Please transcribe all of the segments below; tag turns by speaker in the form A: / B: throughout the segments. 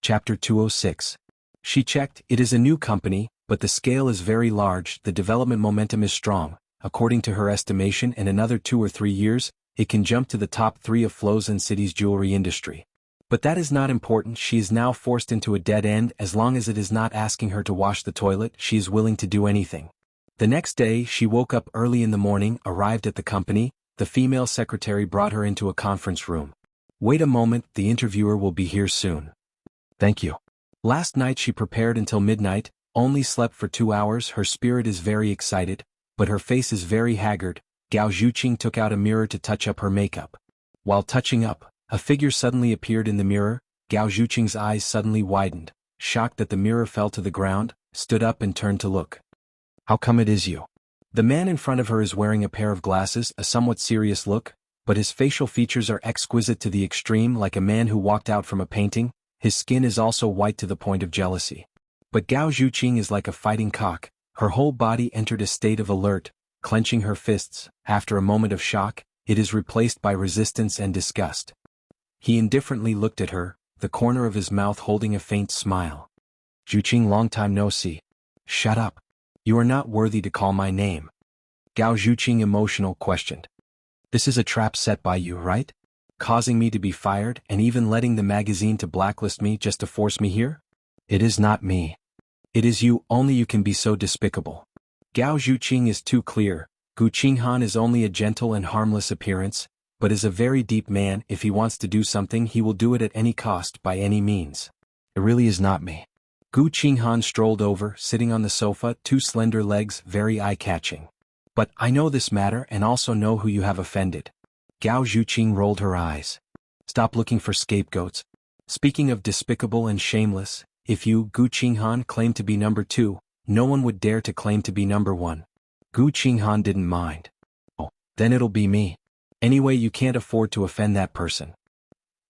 A: Chapter 206. She checked, it is a new company, but the scale is very large, the development momentum is strong. According to her estimation, in another 2 or 3 years, it can jump to the top 3 of Flozen City's jewelry industry. But that is not important, she is now forced into a dead end. As long as it is not asking her to wash the toilet, she is willing to do anything. The next day, she woke up early in the morning, arrived at the company. The female secretary brought her into a conference room. Wait a moment, the interviewer will be here soon. Thank you. Last night she prepared until midnight, only slept for 2 hours. Her spirit is very excited, but her face is very haggard. Gao Zhuqing took out a mirror to touch up her makeup. While touching up, a figure suddenly appeared in the mirror. Gao Zhuqing's eyes suddenly widened, shocked that the mirror fell to the ground, stood up and turned to look. How come it is you? The man in front of her is wearing a pair of glasses, a somewhat serious look, but his facial features are exquisite to the extreme, like a man who walked out from a painting. His skin is also white to the point of jealousy. But Gao Zhuqing is like a fighting cock. Her whole body entered a state of alert, clenching her fists. After a moment of shock, it is replaced by resistance and disgust. He indifferently looked at her, the corner of his mouth holding a faint smile. Zhuqing, long time no see. Shut up. You are not worthy to call my name. Gao Zhuqing, emotional, questioned. This is a trap set by you, right? Causing me to be fired and even letting the magazine to blacklist me just to force me here? It is not me. It is you, only you can be so despicable. Gao Zhuqing is too clear. Gu Qinghan is only a gentle and harmless appearance, but is a very deep man. If he wants to do something, he will do it at any cost, by any means. It really is not me. Gu Qinghan strolled over, sitting on the sofa, 2 slender legs, very eye-catching. But I know this matter and also know who you have offended. Gao Zhuqing rolled her eyes. Stop looking for scapegoats. Speaking of despicable and shameless, if you, Gu Qinghan, claim to be number 2, no one would dare to claim to be number 1. Gu Qinghan didn't mind. Oh, then it'll be me. Anyway, you can't afford to offend that person.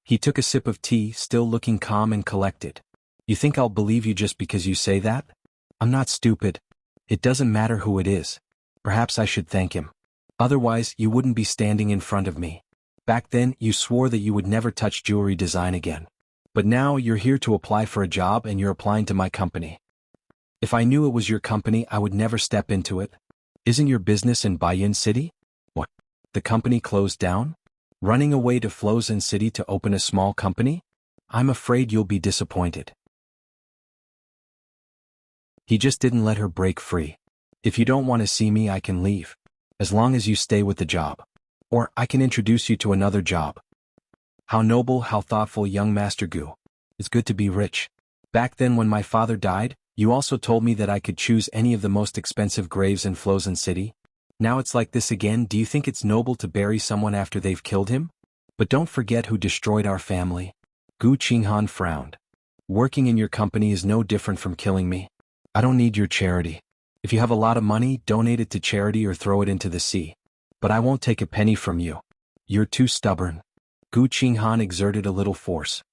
A: He took a sip of tea, still looking calm and collected. You think I'll believe you just because you say that? I'm not stupid. It doesn't matter who it is. Perhaps I should thank him. Otherwise, you wouldn't be standing in front of me. Back then, you swore that you would never touch jewelry design again. But now you're here to apply for a job and you're applying to my company. If I knew it was your company, I would never step into it. Isn't your business in Baiyin City? What? The company closed down? Running away to Flozen City to open a small company? I'm afraid you'll be disappointed. He just didn't let her break free. If you don't want to see me, I can leave. As long as you stay with the job. Or I can introduce you to another job. How noble, how thoughtful, young Master Gu. It's good to be rich. Back then when my father died, you also told me that I could choose any of the most expensive graves in Flozen City. Now it's like this again. Do you think it's noble to bury someone after they've killed him? But don't forget who destroyed our family. Gu Qinghan frowned. Working in your company is no different from killing me. I don't need your charity. If you have a lot of money, donate it to charity or throw it into the sea. But I won't take a penny from you. You're too stubborn. Gu Qinghan exerted a little force.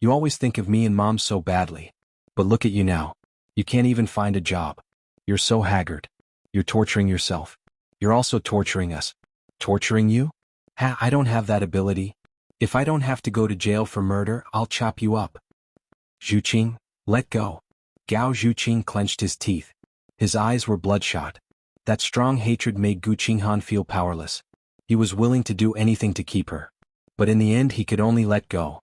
A: You always think of me and Mom so badly. But look at you now. You can't even find a job. You're so haggard. You're torturing yourself. You're also torturing us. Torturing you? I don't have that ability. If I don't have to go to jail for murder, I'll chop you up. Zhuqing, let go. Gao Zhuqing clenched his teeth. His eyes were bloodshot. That strong hatred made Gu Qinghan feel powerless. He was willing to do anything to keep her. But in the end he could only let go.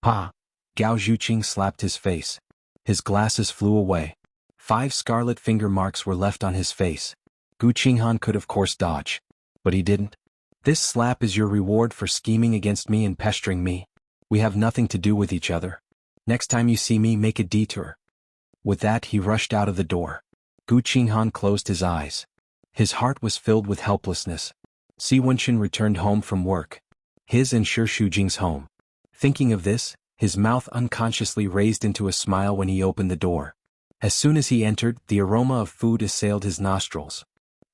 A: Pa! Gao Zhuqing slapped his face. His glasses flew away. 5 scarlet finger marks were left on his face. Gu Qinghan could of course dodge. But he didn't. This slap is your reward for scheming against me and pestering me. We have nothing to do with each other. Next time you see me, make a detour. With that he rushed out of the door. Gu Qinghan closed his eyes. His heart was filled with helplessness. Si Wenshin returned home from work. His and Shi Shujing's home. Thinking of this, his mouth unconsciously raised into a smile when he opened the door. As soon as he entered, the aroma of food assailed his nostrils.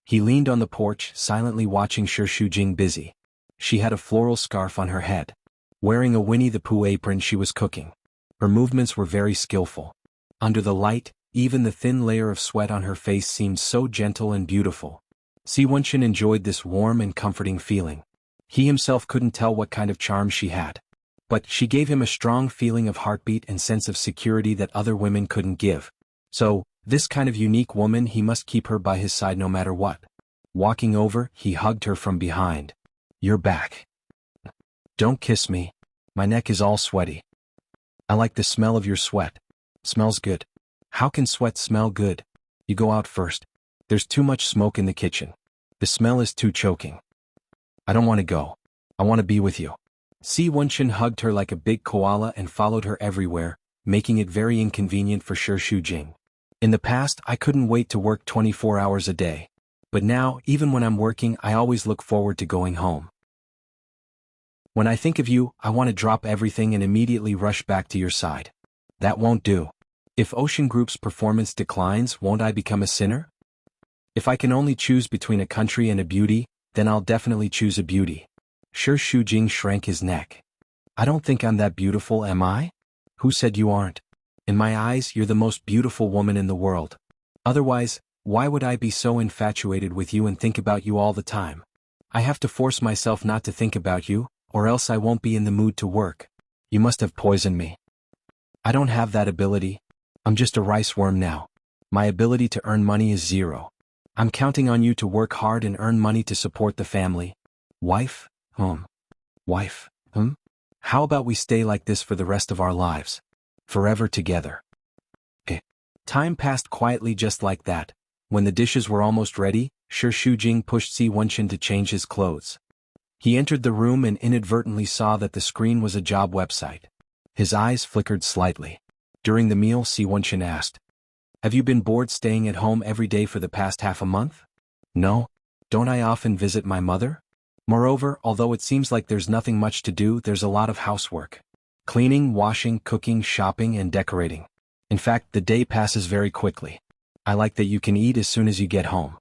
A: He leaned on the porch, silently watching Shi Shujing busy. She had a floral scarf on her head. Wearing a Winnie the Pooh apron, she was cooking. Her movements were very skillful. Under the light, even the thin layer of sweat on her face seemed so gentle and beautiful. Si Wenshin enjoyed this warm and comforting feeling. He himself couldn't tell what kind of charm she had. But she gave him a strong feeling of heartbeat and sense of security that other women couldn't give. So, this kind of unique woman, he must keep her by his side no matter what. Walking over, he hugged her from behind. "You're back. Don't kiss me. My neck is all sweaty. I like the smell of your sweat. Smells good." "How can sweat smell good? You go out first. There's too much smoke in the kitchen. The smell is too choking." "I don't want to go. I want to be with you." Si Wenchen hugged her like a big koala and followed her everywhere, making it very inconvenient for Shi Shujing. "In the past, I couldn't wait to work 24 hours a day. But now, even when I'm working, I always look forward to going home. When I think of you, I want to drop everything and immediately rush back to your side." "That won't do. If Ocean Group's performance declines, won't I become a sinner? If I can only choose between a country and a beauty, then I'll definitely choose a beauty." Shi Shujing shrank his neck. "I don't think I'm that beautiful, am I?" "Who said you aren't? In my eyes, you're the most beautiful woman in the world. Otherwise, why would I be so infatuated with you and think about you all the time? I have to force myself not to think about you, or else I won't be in the mood to work. You must have poisoned me." "I don't have that ability. I'm just a rice worm now. My ability to earn money is zero. I'm counting on you to work hard and earn money to support the family." "Wife? Wife? How about we stay like this for the rest of our lives? Forever together." Time passed quietly just like that. When the dishes were almost ready, Shi Shujing pushed Si Wenchen to change his clothes. He entered the room and inadvertently saw that the screen was a job website. His eyes flickered slightly. During the meal, Si Wenchen asked, "Have you been bored staying at home every day for the past half a month?" "No. Don't I often visit my mother? Moreover, although it seems like there's nothing much to do, there's a lot of housework. Cleaning, washing, cooking, shopping, and decorating. In fact, the day passes very quickly. I like that you can eat as soon as you get home.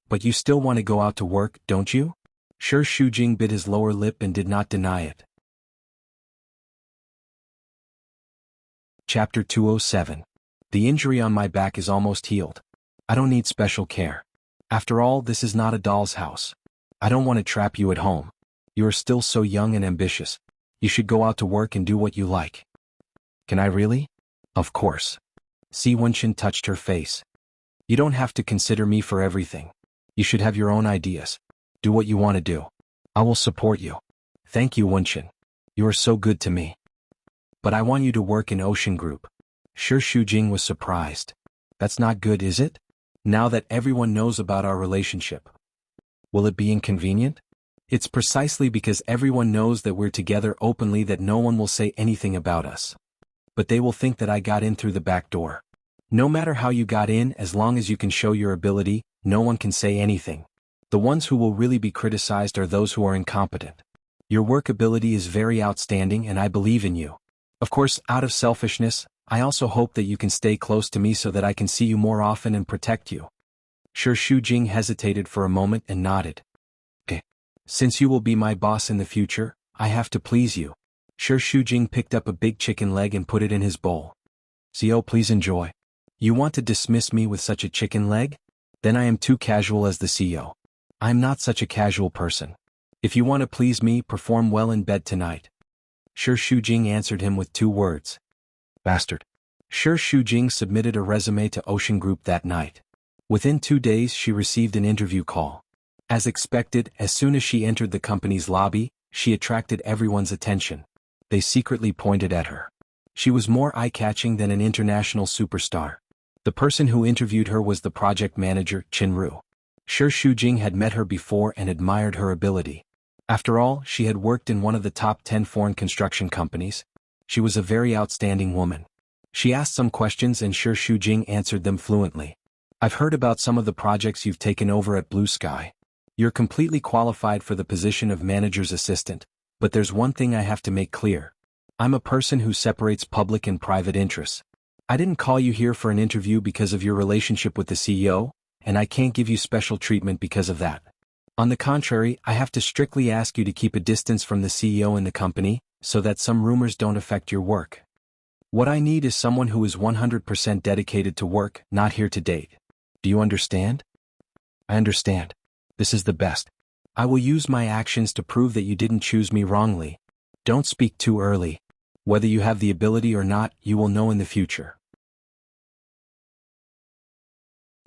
A: But you still want to go out to work, don't you?" Shi Shujing bit his lower lip and did not deny it. Chapter 207. The injury on my back is almost healed. I don't need special care. After all, this is not a doll's house. I don't want to trap you at home. You are still so young and ambitious. You should go out to work and do what you like." "Can I really?" "Of course." Si Wenchen touched her face. "You don't have to consider me for everything. You should have your own ideas. Do what you want to do. I will support you." "Thank you, Wenchen. You are so good to me." "But I want you to work in Ocean Group." Shi Shujing was surprised. "That's not good, is it? Now that everyone knows about our relationship. Will it be inconvenient?" "It's precisely because everyone knows that we're together openly that no one will say anything about us. But they will think that I got in through the back door. No matter how you got in, as long as you can show your ability, no one can say anything. The ones who will really be criticized are those who are incompetent. Your work ability is very outstanding and I believe in you. Of course, out of selfishness, I also hope that you can stay close to me so that I can see you more often and protect you." Shi Shujing hesitated for a moment and nodded. "Since you will be my boss in the future, I have to please you." Shi Shujing picked up a big chicken leg and put it in his bowl. "CEO, please enjoy." "You want to dismiss me with such a chicken leg? Then I am too casual as the CEO. I am not such a casual person. If you want to please me, perform well in bed tonight." Shi Shujing answered him with 2 words. "Bastard." Shi Shujing submitted a resume to Ocean Group that night. Within 2 days she received an interview call. As expected, as soon as she entered the company's lobby, she attracted everyone's attention. They secretly pointed at her. She was more eye-catching than an international superstar. The person who interviewed her was the project manager, Chinru. Shi Shujing had met her before and admired her ability. After all, she had worked in one of the top 10 foreign construction companies. She was a very outstanding woman. She asked some questions and Shi Shujing answered them fluently. "I've heard about some of the projects you've taken over at Blue Sky. You're completely qualified for the position of manager's assistant, but there's one thing I have to make clear. I'm a person who separates public and private interests. I didn't call you here for an interview because of your relationship with the CEO, and I can't give you special treatment because of that. On the contrary, I have to strictly ask you to keep a distance from the CEO and the company, so that some rumors don't affect your work. What I need is someone who is 100% dedicated to work, not here to date. Do you understand?" "I understand. This is the best. I will use my actions to prove that you didn't choose me wrongly." Don't speak too early. Whether you have the ability or not, you will know in the future.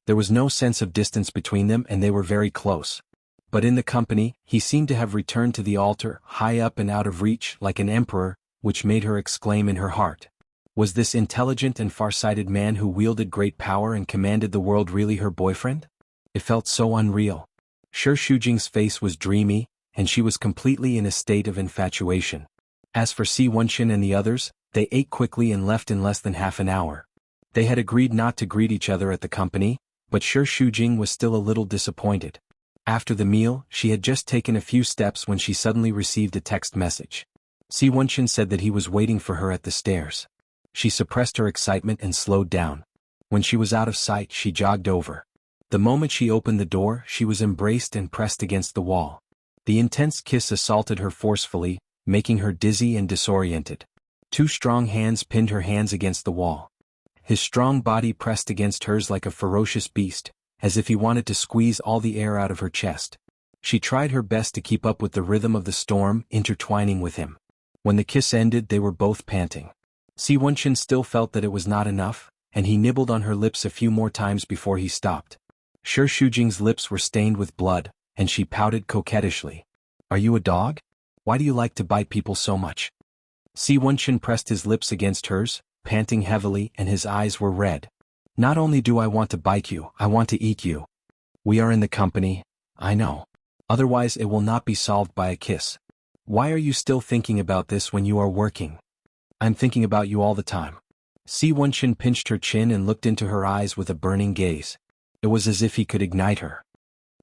A: There was no sense of distance between them and they were very close. But in the company, he seemed to have returned to the altar, high up and out of reach, like an emperor, which made her exclaim in her heart. Was this intelligent and far-sighted man who wielded great power and commanded the world really her boyfriend? It felt so unreal. Shi Shujing's face was dreamy, and she was completely in a state of infatuation. As for Si Wenxin and the others, they ate quickly and left in less than half an hour. They had agreed not to greet each other at the company, but Shi Shujing was still a little disappointed. After the meal, she had just taken a few steps when she suddenly received a text message. Si Wenxin said that he was waiting for her at the stairs. She suppressed her excitement and slowed down. When she was out of sight, she jogged over. The moment she opened the door, she was embraced and pressed against the wall. The intense kiss assaulted her forcefully, making her dizzy and disoriented. Two strong hands pinned her hands against the wall. His strong body pressed against hers like a ferocious beast, as if he wanted to squeeze all the air out of her chest. She tried her best to keep up with the rhythm of the storm, intertwining with him. When the kiss ended, they were both panting. Si Wenxin still felt that it was not enough, and he nibbled on her lips a few more times before he stopped. Shi Shujing's lips were stained with blood, and she pouted coquettishly. "Are you a dog? Why do you like to bite people so much?" Si Wenxin pressed his lips against hers, panting heavily, and his eyes were red. "Not only do I want to bite you, I want to eat you. We are in the company, I know. Otherwise it will not be solved by a kiss. Why are you still thinking about this when you are working?" "I'm thinking about you all the time." Si Wenxin pinched her chin and looked into her eyes with a burning gaze. It was as if he could ignite her.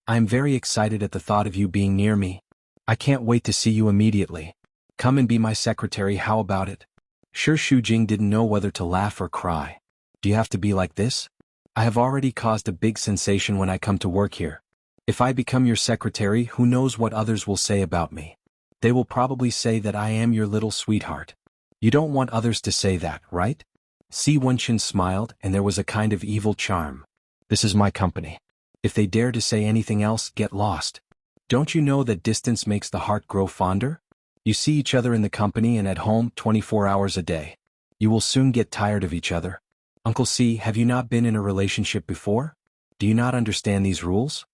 A: "I am very excited at the thought of you being near me. I can't wait to see you immediately. Come and be my secretary, how about it?" Shi Shujing didn't know whether to laugh or cry. "Do you have to be like this? I have already caused a big sensation when I come to work here. If I become your secretary, who knows what others will say about me? They will probably say that I am your little sweetheart. You don't want others to say that, right?" Si Wenxin smiled, and there was a kind of evil charm. "This is my company. If they dare to say anything else, get lost. Don't you know that distance makes the heart grow fonder? You see each other in the company and at home 24 hours a day. You will soon get tired of each other. Uncle Si, have you not been in a relationship before? Do you not understand these rules?"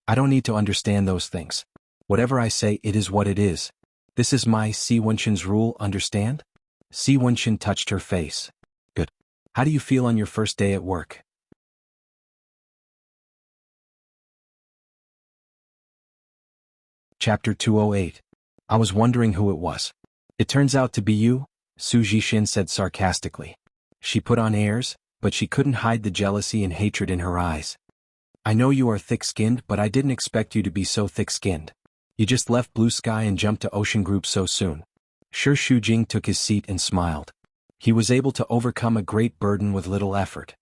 A: "I don't need to understand those things. Whatever I say, it is what it is. This is my Si Wenxin's rule, understand?" Si Wenxin touched her face. "Good. How do you feel on your first day at work?" Chapter 208. "I was wondering who it was. It turns out to be you," Su Jixin said sarcastically. She put on airs, but she couldn't hide the jealousy and hatred in her eyes. "I know you are thick-skinned, but I didn't expect you to be so thick-skinned. You just left Blue Sky and jumped to Ocean Group so soon." Shi Shujing took his seat and smiled. He was able to overcome a great burden with little effort.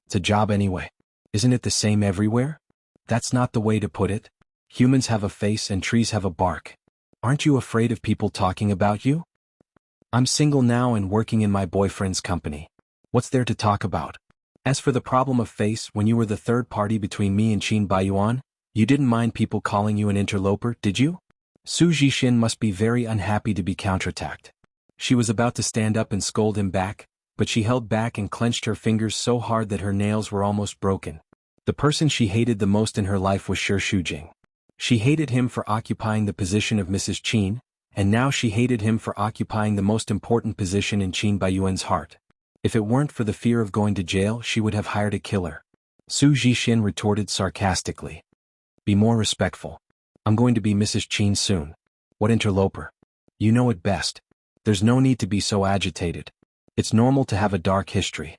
A: "It's a job anyway. Isn't it the same everywhere?" "That's not the way to put it. Humans have a face and trees have a bark. Aren't you afraid of people talking about you?" "I'm single now and working in my boyfriend's company. What's there to talk about? As for the problem of face, when you were the third party between me and Qin Baiyuan, you didn't mind people calling you an interloper, did you?" Su Jixin must be very unhappy to be counterattacked. She was about to stand up and scold him back, but she held back and clenched her fingers so hard that her nails were almost broken. The person she hated the most in her life was Shi Shujing. She hated him for occupying the position of Mrs. Qin, and now she hated him for occupying the most important position in Qin Baiyuan's heart. If it weren't for the fear of going to jail, she would have hired a killer. Su Jixin retorted sarcastically. "Be more respectful. I'm going to be Mrs. Qin soon. What interloper? You know it best. There's no need to be so agitated. It's normal to have a dark history.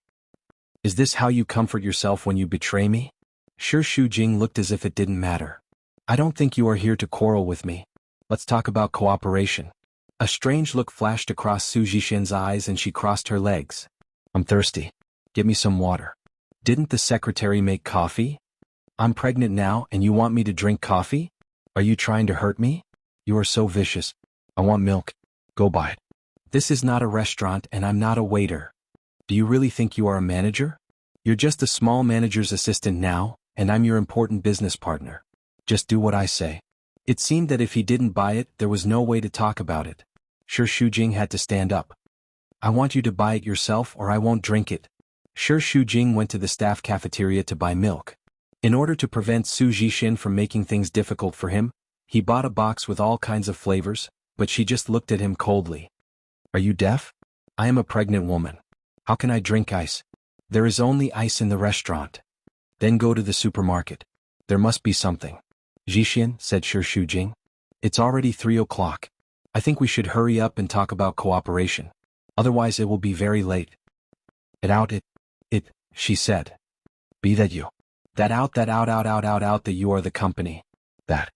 A: Is this how you comfort yourself when you betray me?" Shi Shujing looked as if it didn't matter. "I don't think you are here to quarrel with me. Let's talk about cooperation." A strange look flashed across Su Jixin's eyes and she crossed her legs. "I'm thirsty. Get me some water." "Didn't the secretary make coffee? I'm pregnant now and you want me to drink coffee? Are you trying to hurt me? You are so vicious. I want milk. Go buy it." "This is not a restaurant and I'm not a waiter. Do you really think you are a manager? You're just a small manager's assistant now, and I'm your important business partner. Just do what I say." It seemed that if he didn't buy it, there was no way to talk about it. Shi Shujing had to stand up. I want you to buy it yourself or I won't drink it. Shi Shujing went to the staff cafeteria to buy milk. In order to prevent Su Jixin from making things difficult for him, he bought a box with all kinds of flavors, but she just looked at him coldly. Are you deaf? I am a pregnant woman. How can I drink ice? There is only ice in the restaurant. Then go to the supermarket. There must be something. Jixin, said Shi Shujing. It's already 3 o'clock. I think we should hurry up and talk about cooperation. Otherwise it will be very late. She said. Be that you. That you are the company. That.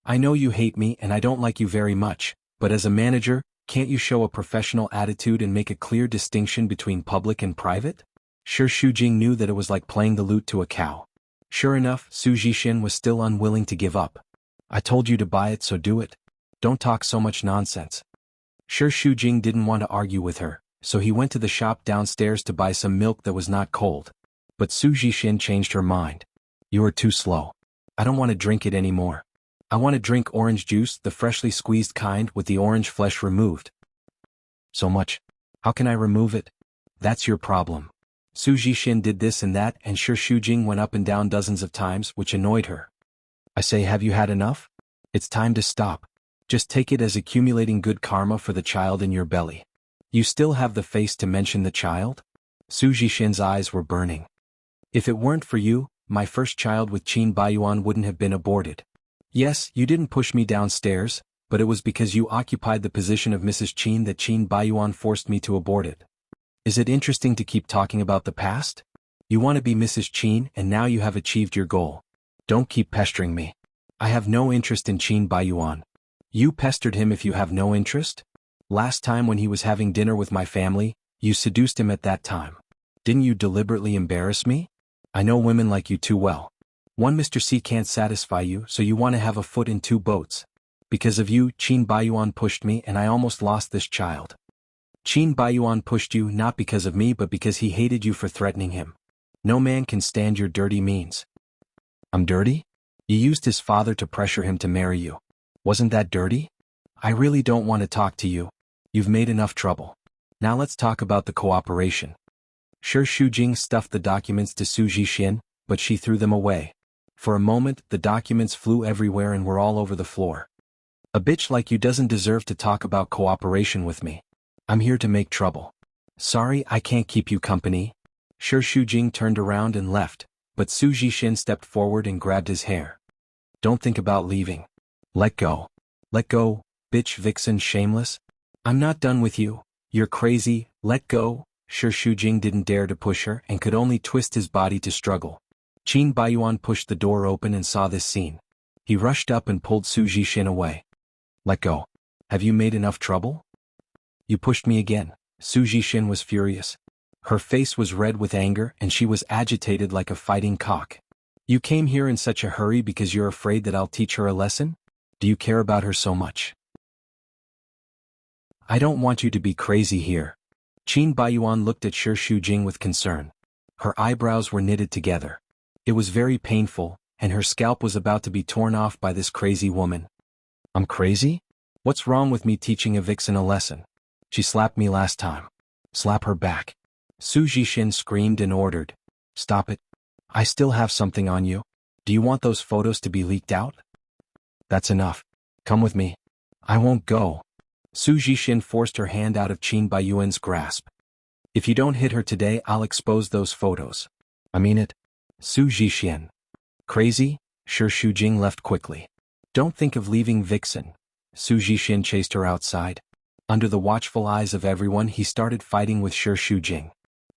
A: I know you hate me and I don't like you very much, but as a manager, can't you show a professional attitude and make a clear distinction between public and private? Shi Shujing knew that it was like playing the lute to a cow. Sure enough, Su Jixin was still unwilling to give up. I told you to buy it, so do it. Don't talk so much nonsense. Shi Shujing didn't want to argue with her, so he went to the shop downstairs to buy some milk that was not cold. But Su Jixin changed her mind. You are too slow. I don't want to drink it anymore. I want to drink orange juice, the freshly squeezed kind with the orange flesh removed. So much. How can I remove it? That's your problem. Su Jixin did this and that, and Shi Shujing went up and down dozens of times, which annoyed her. I say, have you had enough? It's time to stop. Just take it as accumulating good karma for the child in your belly. You still have the face to mention the child? Su Jixin's eyes were burning. If it weren't for you, my first child with Qin Baiyuan wouldn't have been aborted. Yes, you didn't push me downstairs, but it was because you occupied the position of Mrs. Qin that Qin Baiyuan forced me to abort it. Is it interesting to keep talking about the past? You want to be Mrs. Qin and now you have achieved your goal. Don't keep pestering me. I have no interest in Qin Baiyuan. You pestered him if you have no interest? Last time when he was having dinner with my family, you seduced him at that time. Didn't you deliberately embarrass me? I know women like you too well. One Mr. C can't satisfy you, so you want to have a foot in 2 boats. Because of you, Qin Baiyuan pushed me and I almost lost this child. Qin Baiyuan pushed you not because of me but because he hated you for threatening him. No man can stand your dirty means. I'm dirty? You used his father to pressure him to marry you. Wasn't that dirty? I really don't want to talk to you. You've made enough trouble. Now let's talk about the cooperation. Shi Shujing stuffed the documents to Su Jixin, but she threw them away. For a moment, the documents flew everywhere and were all over the floor. A bitch like you doesn't deserve to talk about cooperation with me. I'm here to make trouble. Sorry, I can't keep you company. Shi Shujing turned around and left, but Su Jixin stepped forward and grabbed his hair. Don't think about leaving. Let go. Let go, bitch vixen shameless. I'm not done with you. You're crazy, let go. Shi Shujing didn't dare to push her and could only twist his body to struggle. Qin Baiyuan pushed the door open and saw this scene. He rushed up and pulled Su Jixin away. Let go. Have you made enough trouble? You pushed me again. Su Jixin was furious. Her face was red with anger and she was agitated like a fighting cock. You came here in such a hurry because you're afraid that I'll teach her a lesson? Do you care about her so much? I don't want you to be crazy here. Qin Baiyuan looked at Shi Shujing with concern. Her eyebrows were knitted together. It was very painful, and her scalp was about to be torn off by this crazy woman. I'm crazy? What's wrong with me teaching a vixen a lesson? She slapped me last time. Slap her back. Su Jixin screamed and ordered. Stop it. I still have something on you. Do you want those photos to be leaked out? That's enough. Come with me. I won't go. Su Jixin forced her hand out of Qin Baiyuan's grasp. If you don't hit her today, I'll expose those photos. I mean it. Su Jixin. Crazy? Shi Shujing left quickly. Don't think of leaving vixen. Su Jixin chased her outside. Under the watchful eyes of everyone, he started fighting with Shi Shujing.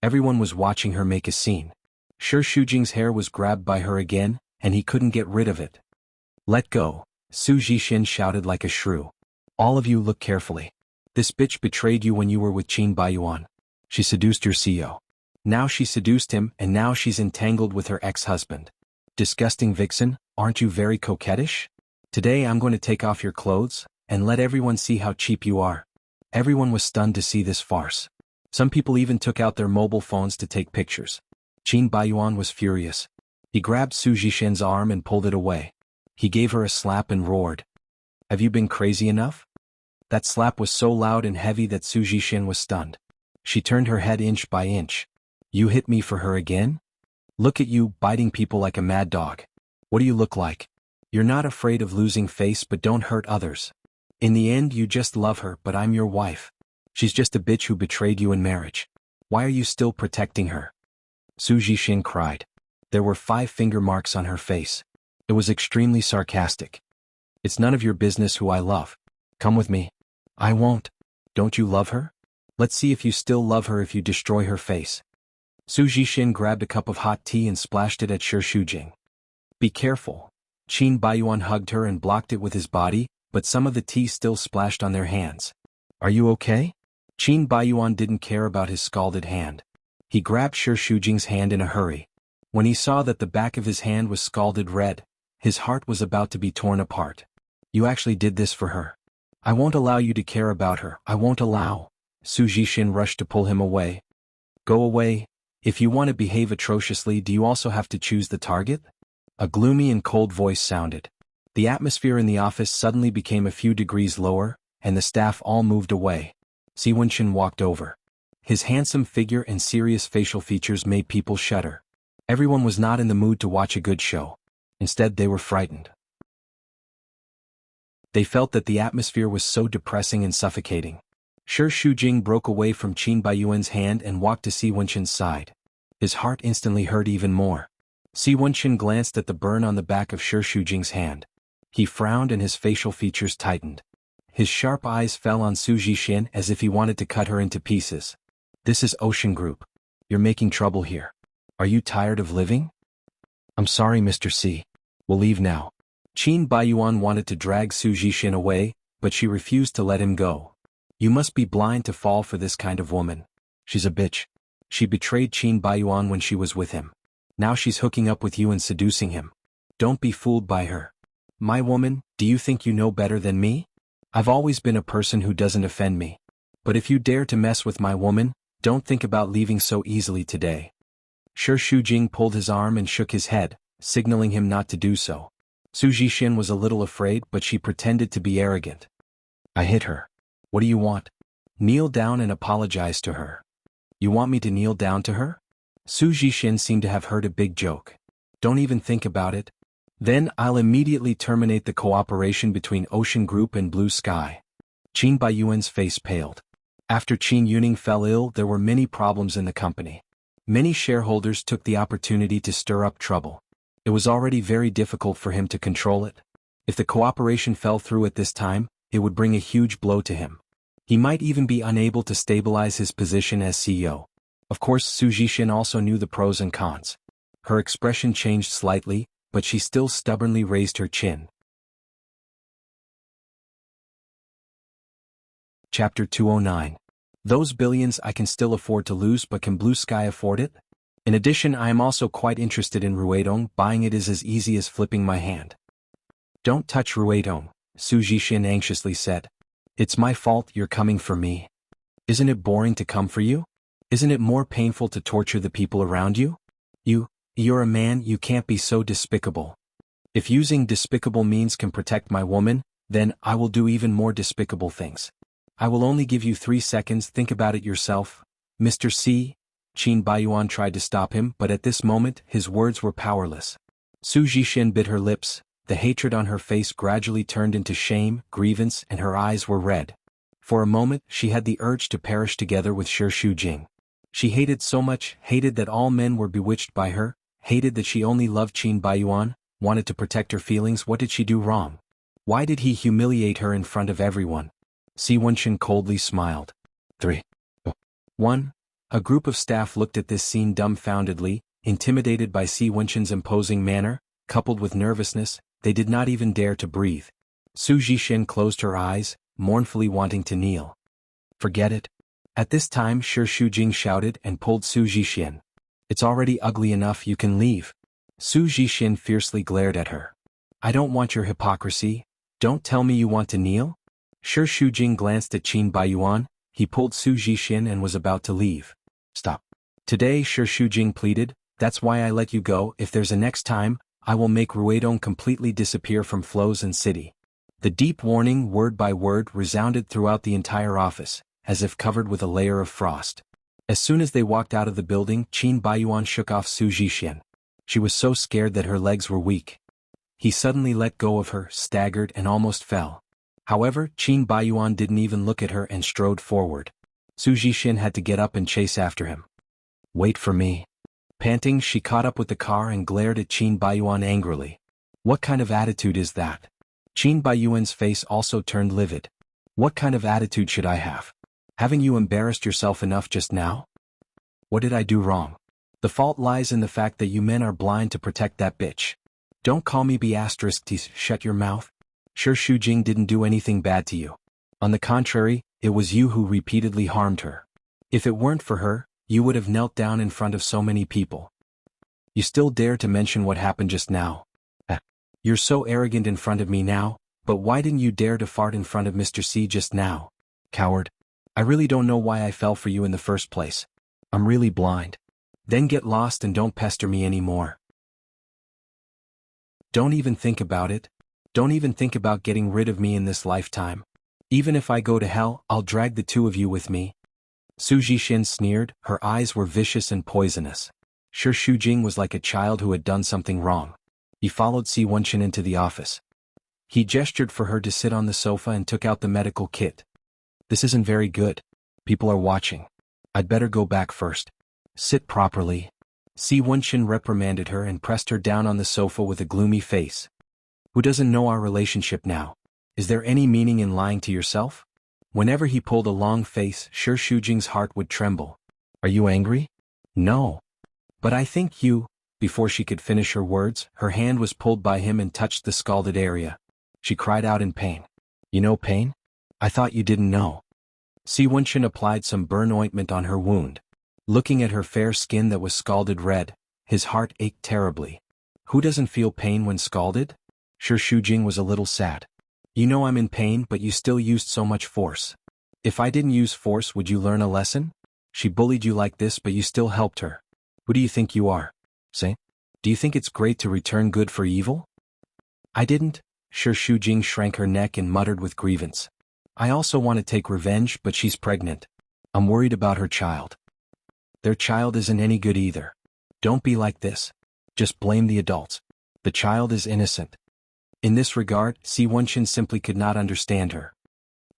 A: Everyone was watching her make a scene. Shi Shujing's hair was grabbed by her again, and he couldn't get rid of it. Let go. Su Jixin shouted like a shrew. All of you look carefully. This bitch betrayed you when you were with Qin Baiyuan. She seduced your CEO. Now she seduced him and now she's entangled with her ex-husband. Disgusting vixen, aren't you very coquettish? Today I'm going to take off your clothes and let everyone see how cheap you are. Everyone was stunned to see this farce. Some people even took out their mobile phones to take pictures. Qin Baiyuan was furious. He grabbed Su Jixin's arm and pulled it away. He gave her a slap and roared. Have you been crazy enough? That slap was so loud and heavy that Su Jixin was stunned. She turned her head inch by inch. You hit me for her again? Look at you, biting people like a mad dog. What do you look like? You're not afraid of losing face but don't hurt others. In the end you just love her, but I'm your wife. She's just a bitch who betrayed you in marriage. Why are you still protecting her? Su Jixin cried. There were 5 finger marks on her face. It was extremely sarcastic. It's none of your business who I love. Come with me. I won't. Don't you love her? Let's see if you still love her if you destroy her face. Su Jixin grabbed a cup of hot tea and splashed it at Shi Shujing. Be careful. Qin Baiyuan hugged her and blocked it with his body, but some of the tea still splashed on their hands. Are you okay? Qin Baiyuan didn't care about his scalded hand. He grabbed Shi Shujing's hand in a hurry. When he saw that the back of his hand was scalded red, his heart was about to be torn apart. You actually did this for her. I won't allow you to care about her. I won't allow. Su Jixin rushed to pull him away. Go away. If you want to behave atrociously, do you also have to choose the target? A gloomy and cold voice sounded. The atmosphere in the office suddenly became a few degrees lower, and the staff all moved away. Si Wenqin walked over. His handsome figure and serious facial features made people shudder. Everyone was not in the mood to watch a good show. Instead, they were frightened. They felt that the atmosphere was so depressing and suffocating. Shi Shujing broke away from Qin Baiyuan's hand and walked to Si Wenqin's side. His heart instantly hurt even more. Si Wenqin glanced at the burn on the back of Shi Shujing's hand. He frowned and his facial features tightened. His sharp eyes fell on Su Jixin as if he wanted to cut her into pieces. This is Ocean Group. You're making trouble here. Are you tired of living? I'm sorry, Mr. C. We'll leave now. Qin Baiyuan wanted to drag Su Jixin away, but she refused to let him go. You must be blind to fall for this kind of woman. She's a bitch. She betrayed Qin Baiyuan when she was with him. Now she's hooking up with you and seducing him. Don't be fooled by her. My woman, do you think you know better than me? I've always been a person who doesn't offend me. But if you dare to mess with my woman, don't think about leaving so easily today. Shi Shujing pulled his arm and shook his head, signaling him not to do so. Su Jixin was a little afraid, but she pretended to be arrogant. I hit her. What do you want? Kneel down and apologize to her. You want me to kneel down to her? Su Jixin seemed to have heard a big joke. Don't even think about it. Then I'll immediately terminate the cooperation between Ocean Group and Blue Sky. Qin Baiyuan's face paled. After Qin Yuning fell ill, there were many problems in the company. Many shareholders took the opportunity to stir up trouble. It was already very difficult for him to control it. If the cooperation fell through at this time, it would bring a huge blow to him. He might even be unable to stabilize his position as CEO. Of course, Su Jixin also knew the pros and cons. Her expression changed slightly, but she still stubbornly raised her chin. Chapter 209. Those billions I can still afford to lose, but can Blue Sky afford it? In addition, I am also quite interested in Ruidong. Buying it is as easy as flipping my hand. Don't touch Ruidong, Su Jixin anxiously said. It's my fault you're coming for me. Isn't it boring to come for you? Isn't it more painful to torture the people around you? You're a man, you can't be so despicable. If using despicable means can protect my woman, then I will do even more despicable things. I will only give you 3 seconds, think about it yourself. Mr. C. Qin Baiyuan tried to stop him, but at this moment, his words were powerless. Su Jixin bit her lips, the hatred on her face gradually turned into shame, grievance, and her eyes were red. For a moment, she had the urge to perish together with Shi Shujing. She hated so much, hated that all men were bewitched by her, hated that she only loved Qin Baiyuan, wanted to protect her feelings. What did she do wrong? Why did he humiliate her in front of everyone? Si Wenqin coldly smiled. 3, 2, 1. A group of staff looked at this scene dumbfoundedly, intimidated by Si Wenqin's imposing manner, coupled with nervousness. They did not even dare to breathe. Su Jixin closed her eyes, mournfully wanting to kneel. Forget it. At this time Shi Shujing shouted and pulled Su Jixin. It's already ugly enough, you can leave. Su Jixin fiercely glared at her. I don't want your hypocrisy. Don't tell me you want to kneel? Shi Shujing glanced at Qin Baiyuan. He pulled Su Jixin and was about to leave. Stop. Today, Shi Shujing pleaded, that's why I let you go. If there's a next time, I will make Ruidong completely disappear from Flows and City. The deep warning, word by word, resounded throughout the entire office, as if covered with a layer of frost. As soon as they walked out of the building, Qin Baiyuan shook off Su Zhixian. She was so scared that her legs were weak. He suddenly let go of her, staggered, and almost fell. However, Qin Baiyuan didn't even look at her and strode forward. Su Zhixian had to get up and chase after him. "Wait for me." Panting, she caught up with the car and glared at Qin Baiyuan angrily. "What kind of attitude is that?" Qin Baiyuan's face also turned livid. "What kind of attitude should I have? Haven't you embarrassed yourself enough just now? What did I do wrong? The fault lies in the fact that you men are blind to protect that bitch. Don't call me B***T. Shut your mouth. Sure, Shujing didn't do anything bad to you. On the contrary, it was you who repeatedly harmed her. If it weren't for her, you would have knelt down in front of so many people. You still dare to mention what happened just now? You're so arrogant in front of me now, but why didn't you dare to fart in front of Mr. C just now? Coward. I really don't know why I fell for you in the first place. I'm really blind. Then get lost and don't pester me anymore. Don't even think about it. Don't even think about getting rid of me in this lifetime. Even if I go to hell, I'll drag the two of you with me." Su Zhixian sneered, her eyes were vicious and poisonous. Sure, Shujing was like a child who had done something wrong. He followed Si Wenqin into the office. He gestured for her to sit on the sofa and took out the medical kit. "This isn't very good. People are watching. I'd better go back first. Sit properly." Si Wenqin reprimanded her and pressed her down on the sofa with a gloomy face. "Who doesn't know our relationship now? Is there any meaning in lying to yourself?" Whenever he pulled a long face, sure Shujing's heart would tremble. "Are you angry?" "No. But I think you—" Before she could finish her words, her hand was pulled by him and touched the scalded area. She cried out in pain. "You know pain? I thought you didn't know." Si Wenqin applied some burn ointment on her wound. Looking at her fair skin that was scalded red, his heart ached terribly. Who doesn't feel pain when scalded? Sure, Shujing was a little sad. "You know I'm in pain, but you still used so much force. If I didn't use force, would you learn a lesson? She bullied you like this, but you still helped her. Who do you think you are? Say? Do you think it's great to return good for evil?" "I didn't." Sure, Shujing shrank her neck and muttered with grievance. "I also want to take revenge, but she's pregnant. I'm worried about her child. Their child isn't any good either. Don't be like this. Just blame the adults. The child is innocent." In this regard, Si Wenqin simply could not understand her.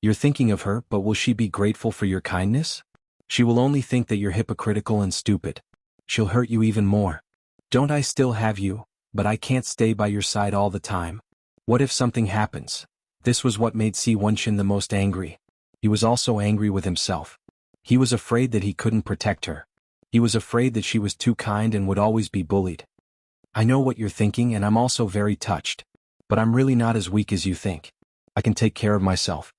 A: "You're thinking of her, but will she be grateful for your kindness? She will only think that you're hypocritical and stupid. She'll hurt you even more. Don't I still have you, but I can't stay by your side all the time. What if something happens?" This was what made Si Wenqin the most angry. He was also angry with himself. He was afraid that he couldn't protect her. He was afraid that she was too kind and would always be bullied. "I know what you're thinking, and I'm also very touched. But I'm really not as weak as you think. I can take care of myself."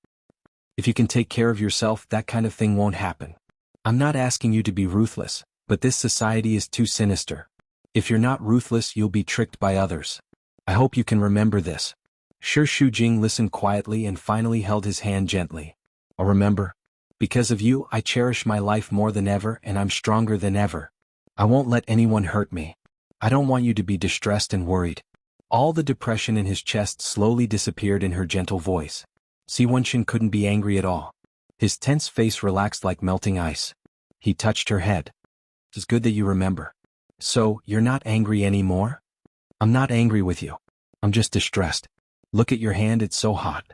A: "If you can take care of yourself, that kind of thing won't happen. I'm not asking you to be ruthless, but this society is too sinister. If you're not ruthless, you'll be tricked by others. I hope you can remember this." Sure, Shujing listened quietly and finally held his hand gently. "I'll remember. Because of you, I cherish my life more than ever, and I'm stronger than ever. I won't let anyone hurt me. I don't want you to be distressed and worried." All the depression in his chest slowly disappeared in her gentle voice. Si Wenqin couldn't be angry at all. His tense face relaxed like melting ice. He touched her head. "It's good that you remember. So, you're not angry anymore?" "I'm not angry with you. I'm just distressed. Look at your hand, it's so hot."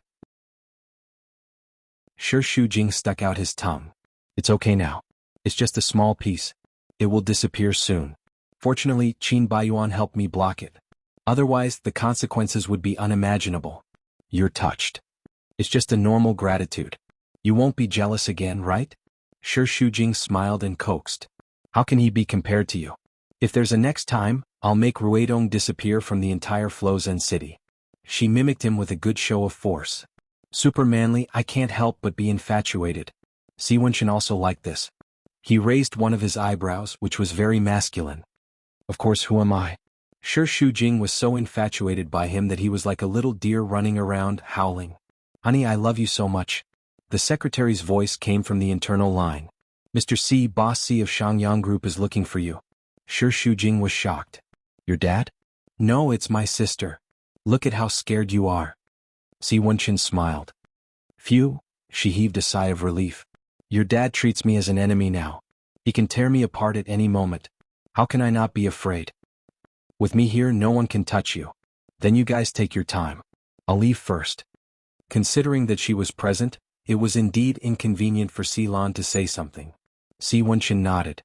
A: Sure, Shujing stuck out his tongue. "It's okay now. It's just a small piece. It will disappear soon. Fortunately, Qin Baiyuan helped me block it. Otherwise, the consequences would be unimaginable." "You're touched. It's just a normal gratitude. You won't be jealous again, right?" Sure, Shujing smiled and coaxed. "How can he be compared to you? If there's a next time, I'll make Ruidong disappear from the entire Flozhen city." She mimicked him with a good show of force. "Super manly, I can't help but be infatuated." Si Wenqin also liked this. He raised one of his eyebrows, which was very masculine. "Of course, who am I?" Sure, Shujing was so infatuated by him that he was like a little deer running around, howling. "Honey, I love you so much." The secretary's voice came from the internal line. "Mr. C, Boss C of Shangyang Group is looking for you." Sure, Shujing was shocked. "Your dad?" "No, it's my sister. Look at how scared you are." Si Wenqin smiled. Phew, she heaved a sigh of relief. Your dad treats me as an enemy now. He can tear me apart at any moment. How can I not be afraid? With me here, no one can touch you. Then you guys take your time. I'll leave first. Considering that she was present, it was indeed inconvenient for Ceylon to say something. Si Wenqin nodded.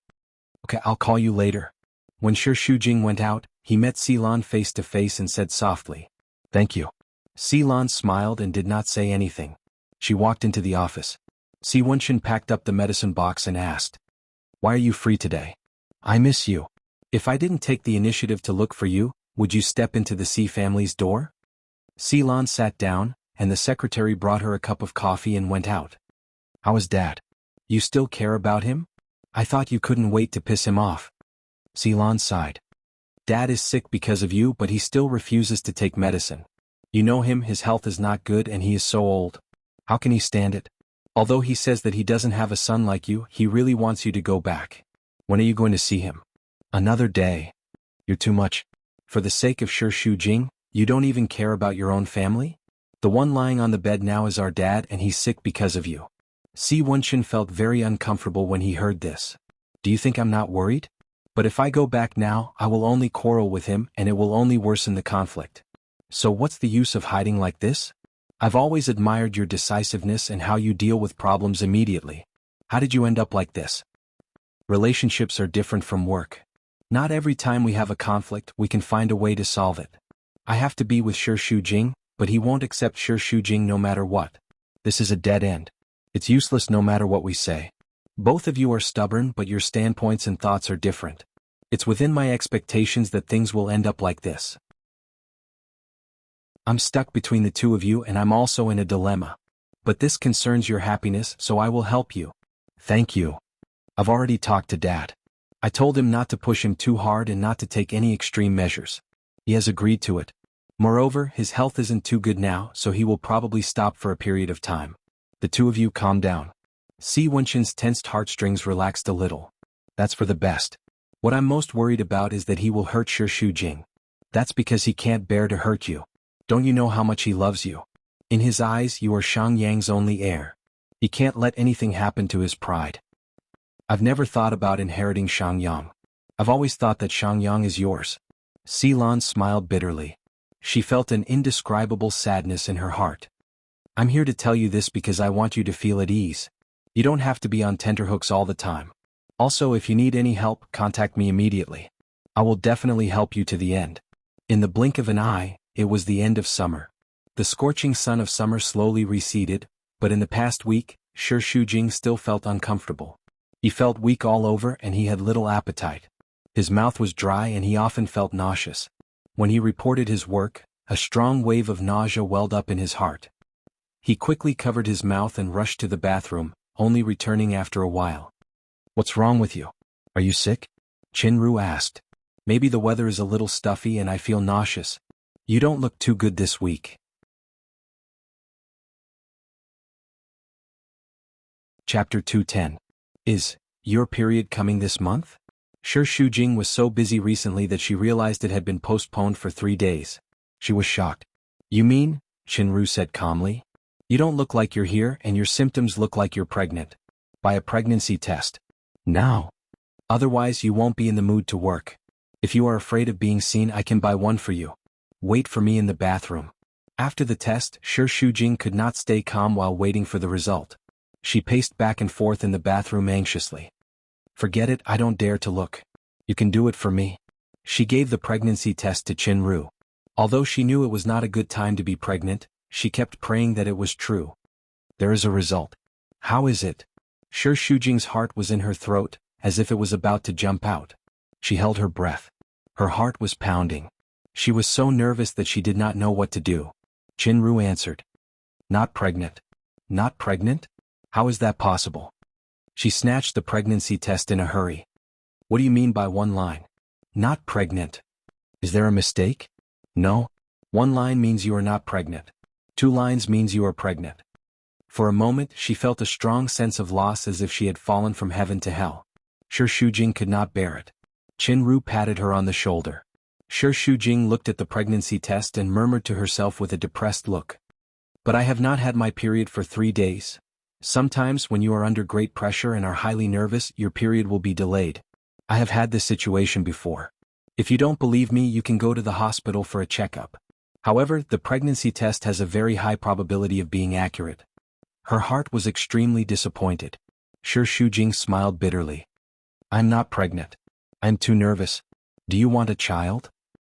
A: Okay, I'll call you later. When Shi Shujing went out, he met Ceylon face to face and said softly, Thank you. Ceylon smiled and did not say anything. She walked into the office. Si Wenqin packed up the medicine box and asked, Why are you free today? I miss you. If I didn't take the initiative to look for you, would you step into the Si family's door? Ceylon sat down, and the secretary brought her a cup of coffee and went out. How is Dad? You still care about him? I thought you couldn't wait to piss him off. Ceylon sighed. Dad is sick because of you, but he still refuses to take medicine. You know him, his health is not good and he is so old. How can he stand it? Although he says that he doesn't have a son like you, he really wants you to go back. When are you going to see him? Another day. You're too much. For the sake of Shi Shujing, you don't even care about your own family? The one lying on the bed now is our dad and he's sick because of you. Si Wenqin felt very uncomfortable when he heard this. Do you think I'm not worried? But if I go back now, I will only quarrel with him and it will only worsen the conflict. So what's the use of hiding like this? I've always admired your decisiveness and how you deal with problems immediately. How did you end up like this? Relationships are different from work. Not every time we have a conflict, we can find a way to solve it. I have to be with Shi Shujing, but he won't accept Shi Shujing no matter what. This is a dead end. It's useless no matter what we say. Both of you are stubborn, but your standpoints and thoughts are different. It's within my expectations that things will end up like this. I'm stuck between the two of you and I'm also in a dilemma. But this concerns your happiness, so I will help you. Thank you. I've already talked to Dad. I told him not to push him too hard and not to take any extreme measures. He has agreed to it. Moreover, his health isn't too good now, so he will probably stop for a period of time. The two of you calm down. Si Wenqin's tensed heartstrings relaxed a little. That's for the best. What I'm most worried about is that he will hurt Shi Shujing. That's because he can't bear to hurt you. Don't you know how much he loves you? In his eyes, you are Shang Yang's only heir. He can't let anything happen to his pride. I've never thought about inheriting Shang Yang. I've always thought that Shang Yang is yours. Ceylon smiled bitterly. She felt an indescribable sadness in her heart. I'm here to tell you this because I want you to feel at ease. You don't have to be on tenterhooks all the time. Also, if you need any help, contact me immediately. I will definitely help you to the end. In the blink of an eye, it was the end of summer. The scorching sun of summer slowly receded, but in the past week, Shi Shujing still felt uncomfortable. He felt weak all over and he had little appetite. His mouth was dry and he often felt nauseous. When he reported his work, a strong wave of nausea welled up in his heart. He quickly covered his mouth and rushed to the bathroom, only returning after a while. What's wrong with you? Are you sick? Qinru asked. Maybe the weather is a little stuffy and I feel nauseous. You don't look too good this week. Chapter 210. Is your period coming this month? Shi Shujing was so busy recently that she realized it had been postponed for 3 days. She was shocked. You mean? Qinru said calmly. You don't look like you're here and your symptoms look like you're pregnant. Buy a pregnancy test. Now. Otherwise you won't be in the mood to work. If you are afraid of being seen, I can buy one for you. Wait for me in the bathroom. After the test, Shi Shujing could not stay calm while waiting for the result. She paced back and forth in the bathroom anxiously. Forget it, I don't dare to look. You can do it for me. She gave the pregnancy test to Qinru. Although she knew it was not a good time to be pregnant, she kept praying that it was true. There is a result. How is it? Shi Shujing's heart was in her throat, as if it was about to jump out. She held her breath. Her heart was pounding. She was so nervous that she did not know what to do. Qinru answered. Not pregnant. Not pregnant? How is that possible? She snatched the pregnancy test in a hurry. What do you mean by one line? Not pregnant. Is there a mistake? No. One line means you are not pregnant. 2 lines means you are pregnant. For a moment, she felt a strong sense of loss as if she had fallen from heaven to hell. Shi Shujing could not bear it. Qinru patted her on the shoulder. Shi Shujing looked at the pregnancy test and murmured to herself with a depressed look. But I have not had my period for 3 days. Sometimes when you are under great pressure and are highly nervous, your period will be delayed. I have had this situation before. If you don't believe me, you can go to the hospital for a checkup. However, the pregnancy test has a very high probability of being accurate. Her heart was extremely disappointed. Shi Shujing smiled bitterly. I'm not pregnant. I'm too nervous. Do you want a child?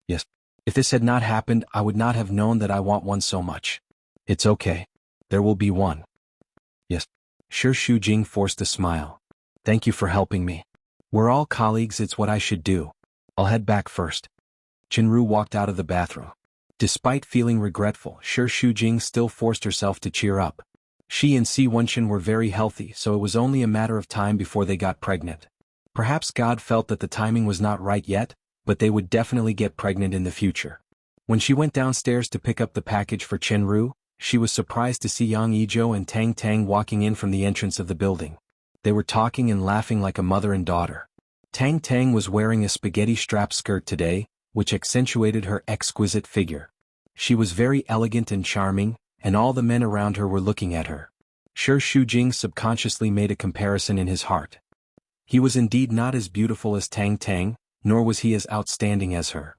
A: Yes. If this had not happened, I would not have known that I want one so much. It's okay. There will be one. Yes. Shi Shujing forced a smile. Thank you for helping me. We're all colleagues, it's what I should do. I'll head back first. Chenru walked out of the bathroom. Despite feeling regretful, Shi Shujing still forced herself to cheer up. She and Si Wenxin were very healthy, so it was only a matter of time before they got pregnant. Perhaps God felt that the timing was not right yet, but they would definitely get pregnant in the future. When she went downstairs to pick up the package for Chenru, she was surprised to see Yang Yizhou and Tang Tang walking in from the entrance of the building. They were talking and laughing like a mother and daughter. Tang Tang was wearing a spaghetti strap skirt today, which accentuated her exquisite figure. She was very elegant and charming, and all the men around her were looking at her. Shi Shujing subconsciously made a comparison in his heart. He was indeed not as beautiful as Tang Tang, nor was he as outstanding as her.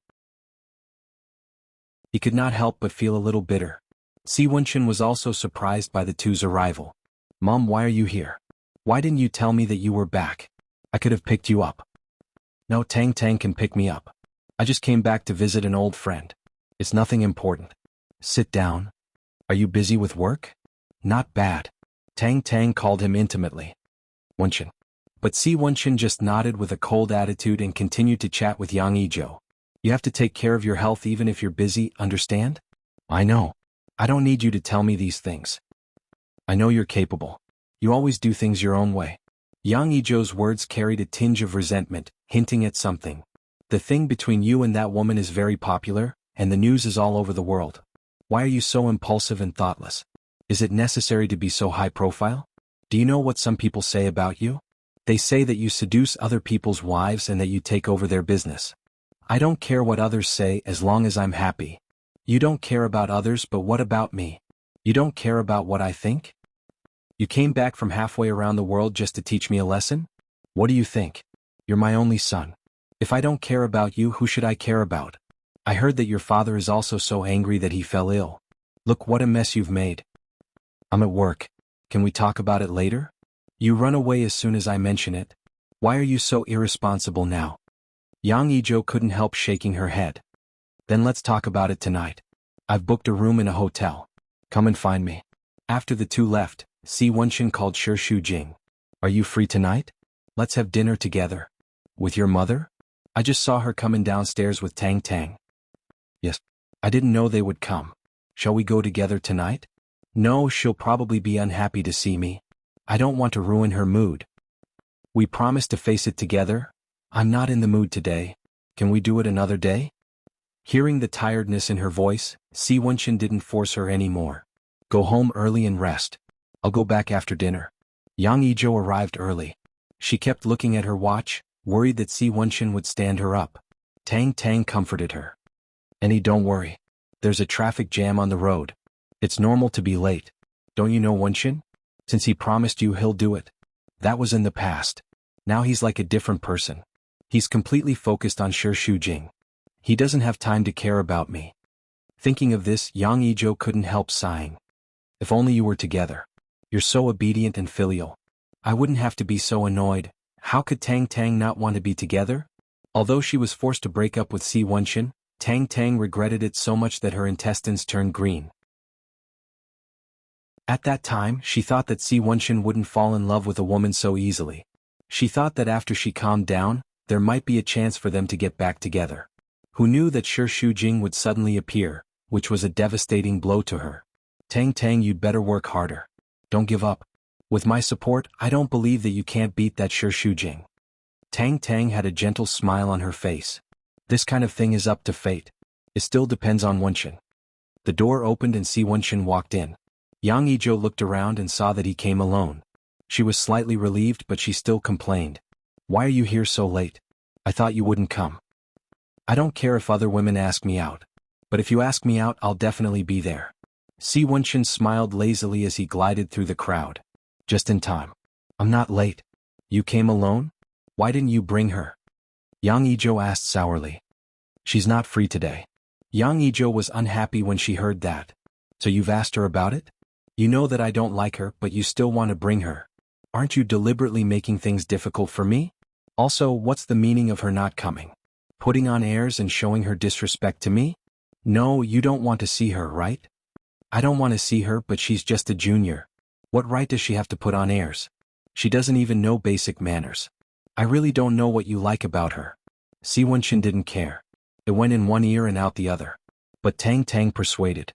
A: He could not help but feel a little bitter. Si Wenxin was also surprised by the two's arrival. Mom, why are you here? Why didn't you tell me that you were back? I could have picked you up. No, Tang Tang can pick me up. I just came back to visit an old friend. It's nothing important. Sit down. Are you busy with work? Not bad. Tang Tang called him intimately. Wenxin. But Si Wenxin just nodded with a cold attitude and continued to chat with Yang Yizhou. You have to take care of your health even if you're busy, understand? I know. I don't need you to tell me these things. I know you're capable. You always do things your own way. Yang Yizhou's words carried a tinge of resentment, hinting at something. The thing between you and that woman is very popular, and the news is all over the world. Why are you so impulsive and thoughtless? Is it necessary to be so high profile? Do you know what some people say about you? They say that you seduce other people's wives and that you take over their business. I don't care what others say as long as I'm happy. You don't care about others, but what about me? You don't care about what I think? You came back from halfway around the world just to teach me a lesson? What do you think? You're my only son. If I don't care about you, who should I care about? I heard that your father is also so angry that he fell ill. Look what a mess you've made. I'm at work. Can we talk about it later? You run away as soon as I mention it. Why are you so irresponsible now? Yang Yizhou couldn't help shaking her head. Then let's talk about it tonight. I've booked a room in a hotel. Come and find me. After the two left, Si Wenxin called Shi Shujing. Are you free tonight? Let's have dinner together. With your mother? I just saw her coming downstairs with Tang Tang. Yes. I didn't know they would come. Shall we go together tonight? No, she'll probably be unhappy to see me. I don't want to ruin her mood. We promised to face it together. I'm not in the mood today. Can we do it another day? Hearing the tiredness in her voice, Si Wenxin didn't force her anymore. Go home early and rest. I'll go back after dinner. Yang Yizhou arrived early. She kept looking at her watch, worried that Si Wenxin would stand her up. Tang Tang comforted her. Annie, don't worry. There's a traffic jam on the road. It's normal to be late. Don't you know Wenxin? Since he promised you, he'll do it. That was in the past. Now he's like a different person. He's completely focused on Shi Shujing. He doesn't have time to care about me. Thinking of this, Yang Yizhou couldn't help sighing. If only you were together. You're so obedient and filial. I wouldn't have to be so annoyed. How could Tang Tang not want to be together? Although she was forced to break up with Si Wenxin, Tang Tang regretted it so much that her intestines turned green. At that time, she thought that Si Wenxin wouldn't fall in love with a woman so easily. She thought that after she calmed down, there might be a chance for them to get back together. Who knew that Shi Shujing would suddenly appear, which was a devastating blow to her. Tang Tang, you'd better work harder. Don't give up. With my support, I don't believe that you can't beat that Shi Shujing. Tang Tang had a gentle smile on her face. This kind of thing is up to fate. It still depends on Wenxin. The door opened and Si Wenxin walked in. Yang Yizhou looked around and saw that he came alone. She was slightly relieved, but she still complained. Why are you here so late? I thought you wouldn't come. I don't care if other women ask me out. But if you ask me out, I'll definitely be there. Si Wenchen smiled lazily as he glided through the crowd. Just in time. I'm not late. You came alone? Why didn't you bring her? Yang Ijo asked sourly. She's not free today. Yang Ijo was unhappy when she heard that. So you've asked her about it? You know that I don't like her, but you still want to bring her. Aren't you deliberately making things difficult for me? Also, what's the meaning of her not coming? Putting on airs and showing her disrespect to me? No, you don't want to see her, right? I don't want to see her, but she's just a junior. What right does she have to put on airs? She doesn't even know basic manners. I really don't know what you like about her. Si Wenchen didn't care. It went in one ear and out the other. But Tang Tang persuaded.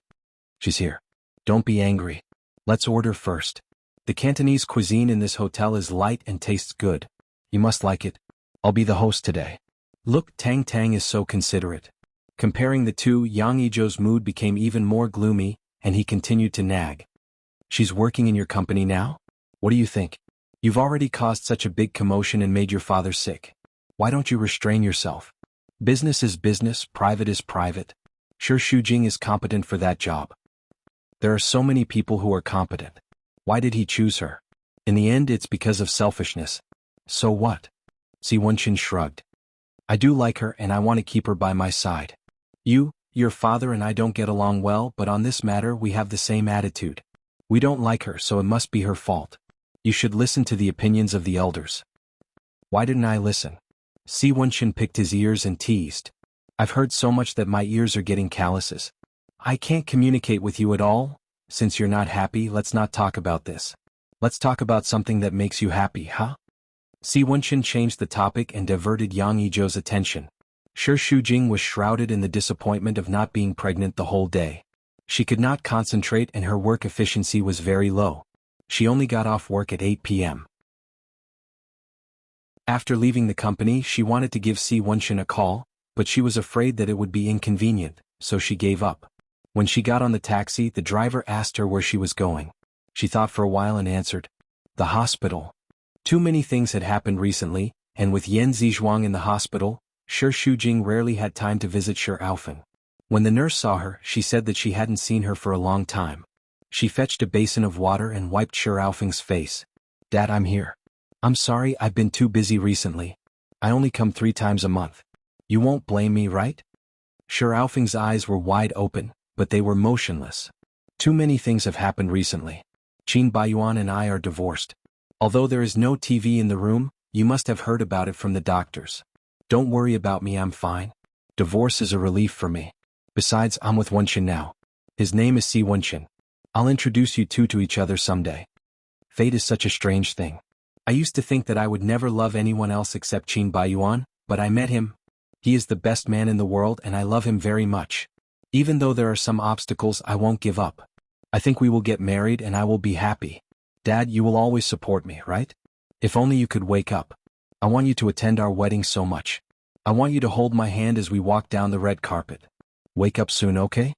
A: She's here. Don't be angry. Let's order first. The Cantonese cuisine in this hotel is light and tastes good. You must like it. I'll be the host today. Look, Tang Tang is so considerate. Comparing the two, Yang Ijo's mood became even more gloomy, and he continued to nag. She's working in your company now? What do you think? You've already caused such a big commotion and made your father sick. Why don't you restrain yourself? Business is business, private is private. Sure, Shujing is competent for that job. There are so many people who are competent. Why did he choose her? In the end, it's because of selfishness. So what? Si Wenchen shrugged. I do like her and I want to keep her by my side. Your father and I don't get along well, but on this matter we have the same attitude. We don't like her, so it must be her fault. You should listen to the opinions of the elders. Why didn't I listen? Si Wenchen picked his ears and teased. I've heard so much that my ears are getting calluses. I can't communicate with you at all. Since you're not happy, let's not talk about this. Let's talk about something that makes you happy, huh? Si Wenchen changed the topic and diverted Yang Ijo's attention. Sure, Shujing was shrouded in the disappointment of not being pregnant the whole day. She could not concentrate and her work efficiency was very low. She only got off work at 8 p.m. After leaving the company, she wanted to give Si Wenchen a call, but she was afraid that it would be inconvenient, so she gave up. When she got on the taxi, the driver asked her where she was going. She thought for a while and answered, the hospital. Too many things had happened recently, and with Yan Zizhuang in the hospital, Shi Shujing rarely had time to visit Shi Aofeng. When the nurse saw her, she said that she hadn't seen her for a long time. She fetched a basin of water and wiped Shi Aofeng's face. Dad, I'm here. I'm sorry, I've been too busy recently. I only come 3 times a month. You won't blame me, right? Shi Aofeng's eyes were wide open, but they were motionless. Too many things have happened recently. Qin Baiyuan and I are divorced. Although there is no TV in the room, you must have heard about it from the doctors. Don't worry about me, I'm fine. Divorce is a relief for me. Besides, I'm with Wenchen now. His name is Si Wenchen. I'll introduce you two to each other someday. Fate is such a strange thing. I used to think that I would never love anyone else except Qin Baiyuan, but I met him. He is the best man in the world and I love him very much. Even though there are some obstacles, I won't give up. I think we will get married and I will be happy. Dad, you will always support me, right? If only you could wake up. I want you to attend our wedding so much. I want you to hold my hand as we walk down the red carpet. Wake up soon, okay?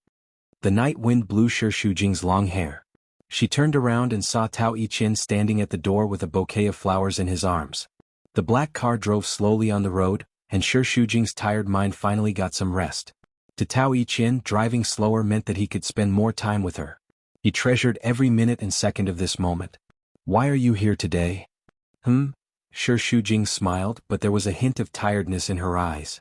A: The night wind blew Shi Shujing's long hair. She turned around and saw Tao Yiqin standing at the door with a bouquet of flowers in his arms. The black car drove slowly on the road, and Shi Shujing's tired mind finally got some rest. To Tao Yiqin, driving slower meant that he could spend more time with her. He treasured every minute and second of this moment. Why are you here today? Shi Shujing smiled, but there was a hint of tiredness in her eyes.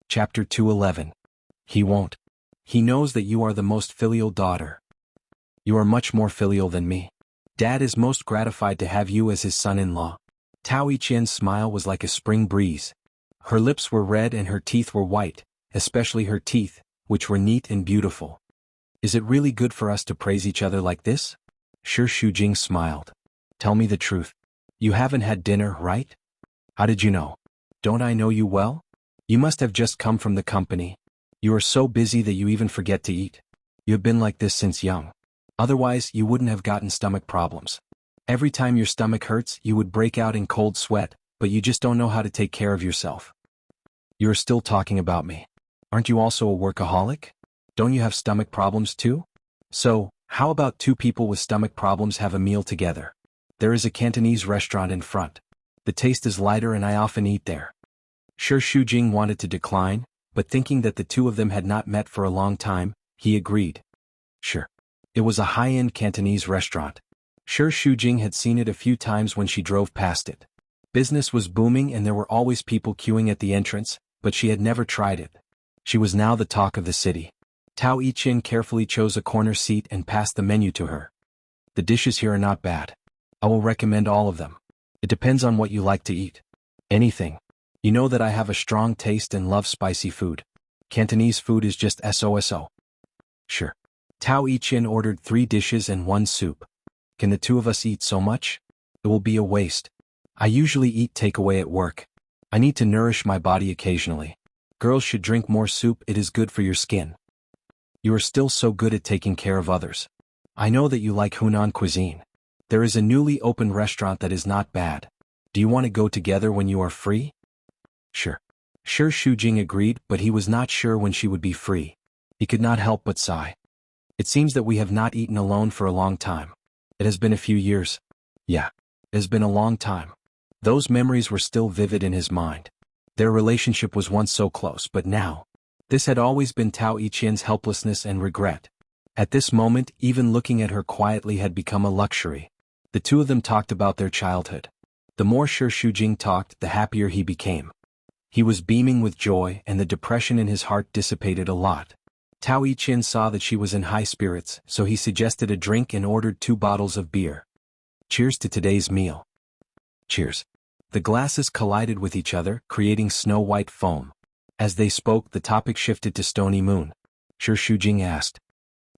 A: Chapter 211. He won't. He knows that you are the most filial daughter. You are much more filial than me. Dad is most gratified to have you as his son-in-law. Tao Yiqian's smile was like a spring breeze. Her lips were red and her teeth were white, especially her teeth, which were neat and beautiful. Is it really good for us to praise each other like this? Shi Shujing smiled. Tell me the truth. You haven't had dinner, right? How did you know? Don't I know you well? You must have just come from the company. You are so busy that you even forget to eat. You have been like this since young. Otherwise, you wouldn't have gotten stomach problems. Every time your stomach hurts, you would break out in cold sweat, but you just don't know how to take care of yourself. You are still talking about me. Aren't you also a workaholic? Don't you have stomach problems too? So, how about 2 people with stomach problems have a meal together? There is a Cantonese restaurant in front. The taste is lighter and I often eat there. Shi Shujing wanted to decline, but thinking that the two of them had not met for a long time, he agreed. Sure. It was a high-end Cantonese restaurant. Sure, Shujing had seen it a few times when she drove past it. Business was booming and there were always people queuing at the entrance, but she had never tried it. She was now the talk of the city. Tao Yiqian carefully chose a corner seat and passed the menu to her. The dishes here are not bad. I will recommend all of them. It depends on what you like to eat. Anything. You know that I have a strong taste and love spicy food. Cantonese food is just SOSO. Sure. Tao Yiqian ordered 3 dishes and 1 soup. Can the two of us eat so much? It will be a waste. I usually eat takeaway at work. I need to nourish my body occasionally. Girls should drink more soup, it is good for your skin. You are still so good at taking care of others. I know that you like Hunan cuisine. There is a newly opened restaurant that is not bad. Do you want to go together when you are free? Sure. Sure, Shujing agreed, but he was not sure when she would be free. He could not help but sigh. It seems that we have not eaten alone for a long time. It has been a few years. Yeah. It has been a long time. Those memories were still vivid in his mind. Their relationship was once so close, but now. This had always been Tao Yiqian's helplessness and regret. At this moment, even looking at her quietly had become a luxury. The two of them talked about their childhood. The more sure Shujing talked, the happier he became. He was beaming with joy and the depression in his heart dissipated a lot. Tao Yiqian saw that she was in high spirits, so he suggested a drink and ordered 2 bottles of beer. Cheers to today's meal. Cheers. The glasses collided with each other, creating snow-white foam. As they spoke, the topic shifted to Stony Moon. Sure, Shujing asked.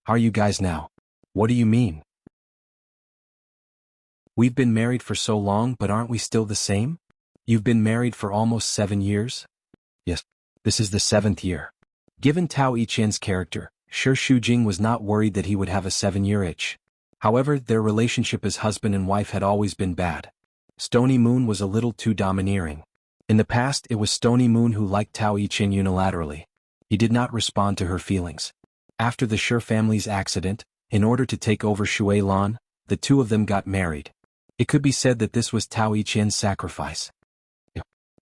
A: How are you guys now? What do you mean? We've been married for so long, but aren't we still the same? You've been married for almost 7 years? Yes, this is the 7th year. Given Tao Yiqian's character, Sure Shujing was not worried that he would have a 7-year itch. However, their relationship as husband and wife had always been bad. Stony Moon was a little too domineering. In the past, it was Stony Moon who liked Tao Yiqian unilaterally. He did not respond to her feelings. After the Sure family's accident, in order to take over Shui Lan, the two of them got married. It could be said that this was Tao Yiqian's sacrifice.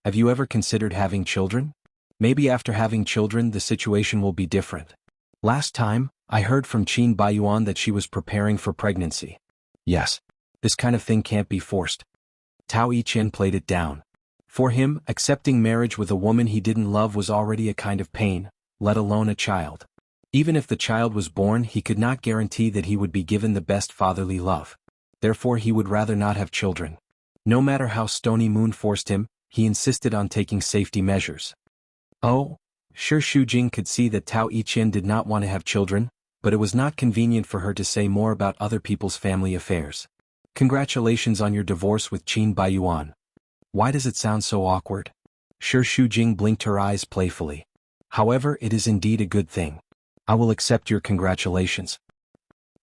A: Have you ever considered having children? Maybe after having children the situation will be different. Last time, I heard from Qin Baiyuan that she was preparing for pregnancy. Yes. This kind of thing can't be forced. Tao Yiqian played it down. For him, accepting marriage with a woman he didn't love was already a kind of pain, let alone a child. Even if the child was born, he could not guarantee that he would be given the best fatherly love. Therefore he would rather not have children. No matter how Stony Moon forced him, he insisted on taking safety measures. Oh, sure, Shujing could see that Tao Yiqian did not want to have children, but it was not convenient for her to say more about other people's family affairs. Congratulations on your divorce with Qin Baiyuan. Why does it sound so awkward? Sure, Shujing blinked her eyes playfully. However, it is indeed a good thing. I will accept your congratulations.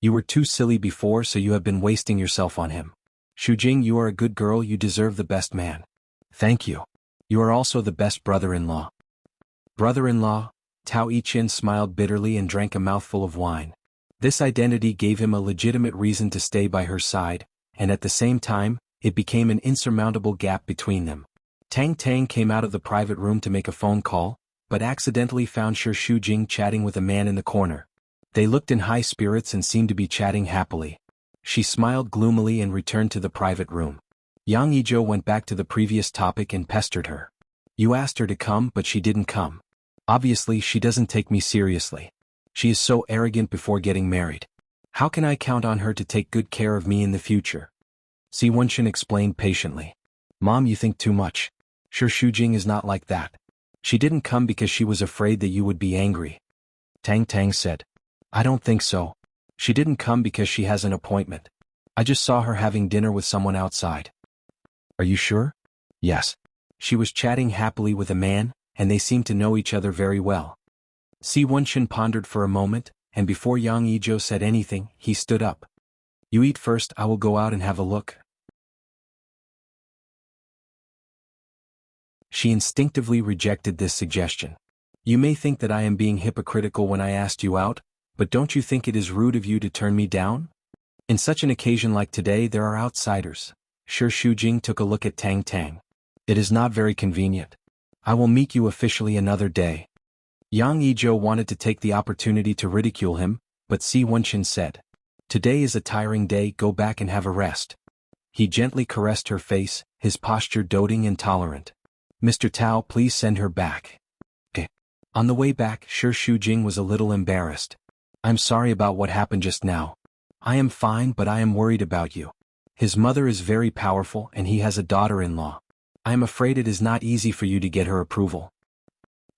A: You were too silly before, so you have been wasting yourself on him. Shujing, you are a good girl, you deserve the best man. Thank you. You are also the best brother-in-law. Brother-in-law? Tao Yiqian smiled bitterly and drank a mouthful of wine. This identity gave him a legitimate reason to stay by her side, and at the same time, it became an insurmountable gap between them. Tang Tang came out of the private room to make a phone call, but accidentally found Sure Shujing chatting with a man in the corner. They looked in high spirits and seemed to be chatting happily. She smiled gloomily and returned to the private room. Yang Yizhou went back to the previous topic and pestered her. You asked her to come, but she didn't come. Obviously, she doesn't take me seriously. She is so arrogant before getting married. How can I count on her to take good care of me in the future? Si Wenshan explained patiently. Mom, you think too much. Sure, Shujing is not like that. She didn't come because she was afraid that you would be angry. Tang Tang said. I don't think so. She didn't come because she has an appointment. I just saw her having dinner with someone outside. Are you sure? Yes. She was chatting happily with a man, and they seemed to know each other very well. Si Wenshan pondered for a moment, and before Yang Yizhou said anything, he stood up. You eat first, I will go out and have a look. She instinctively rejected this suggestion. You may think that I am being hypocritical when I asked you out, but don't you think it is rude of you to turn me down? In such an occasion like today there are outsiders. Sure, Shujing took a look at Tang Tang. It is not very convenient. I will meet you officially another day. Yang Yizhou wanted to take the opportunity to ridicule him, but Si Wenqin said, "Today is a tiring day, go back and have a rest." He gently caressed her face, his posture doting and tolerant. "Mr. Tao, please send her back." Okay. On the way back, Shi Shujing was a little embarrassed. "I'm sorry about what happened just now. I am fine, but I am worried about you. His mother is very powerful and he has a daughter-in-law. I am afraid it is not easy for you to get her approval."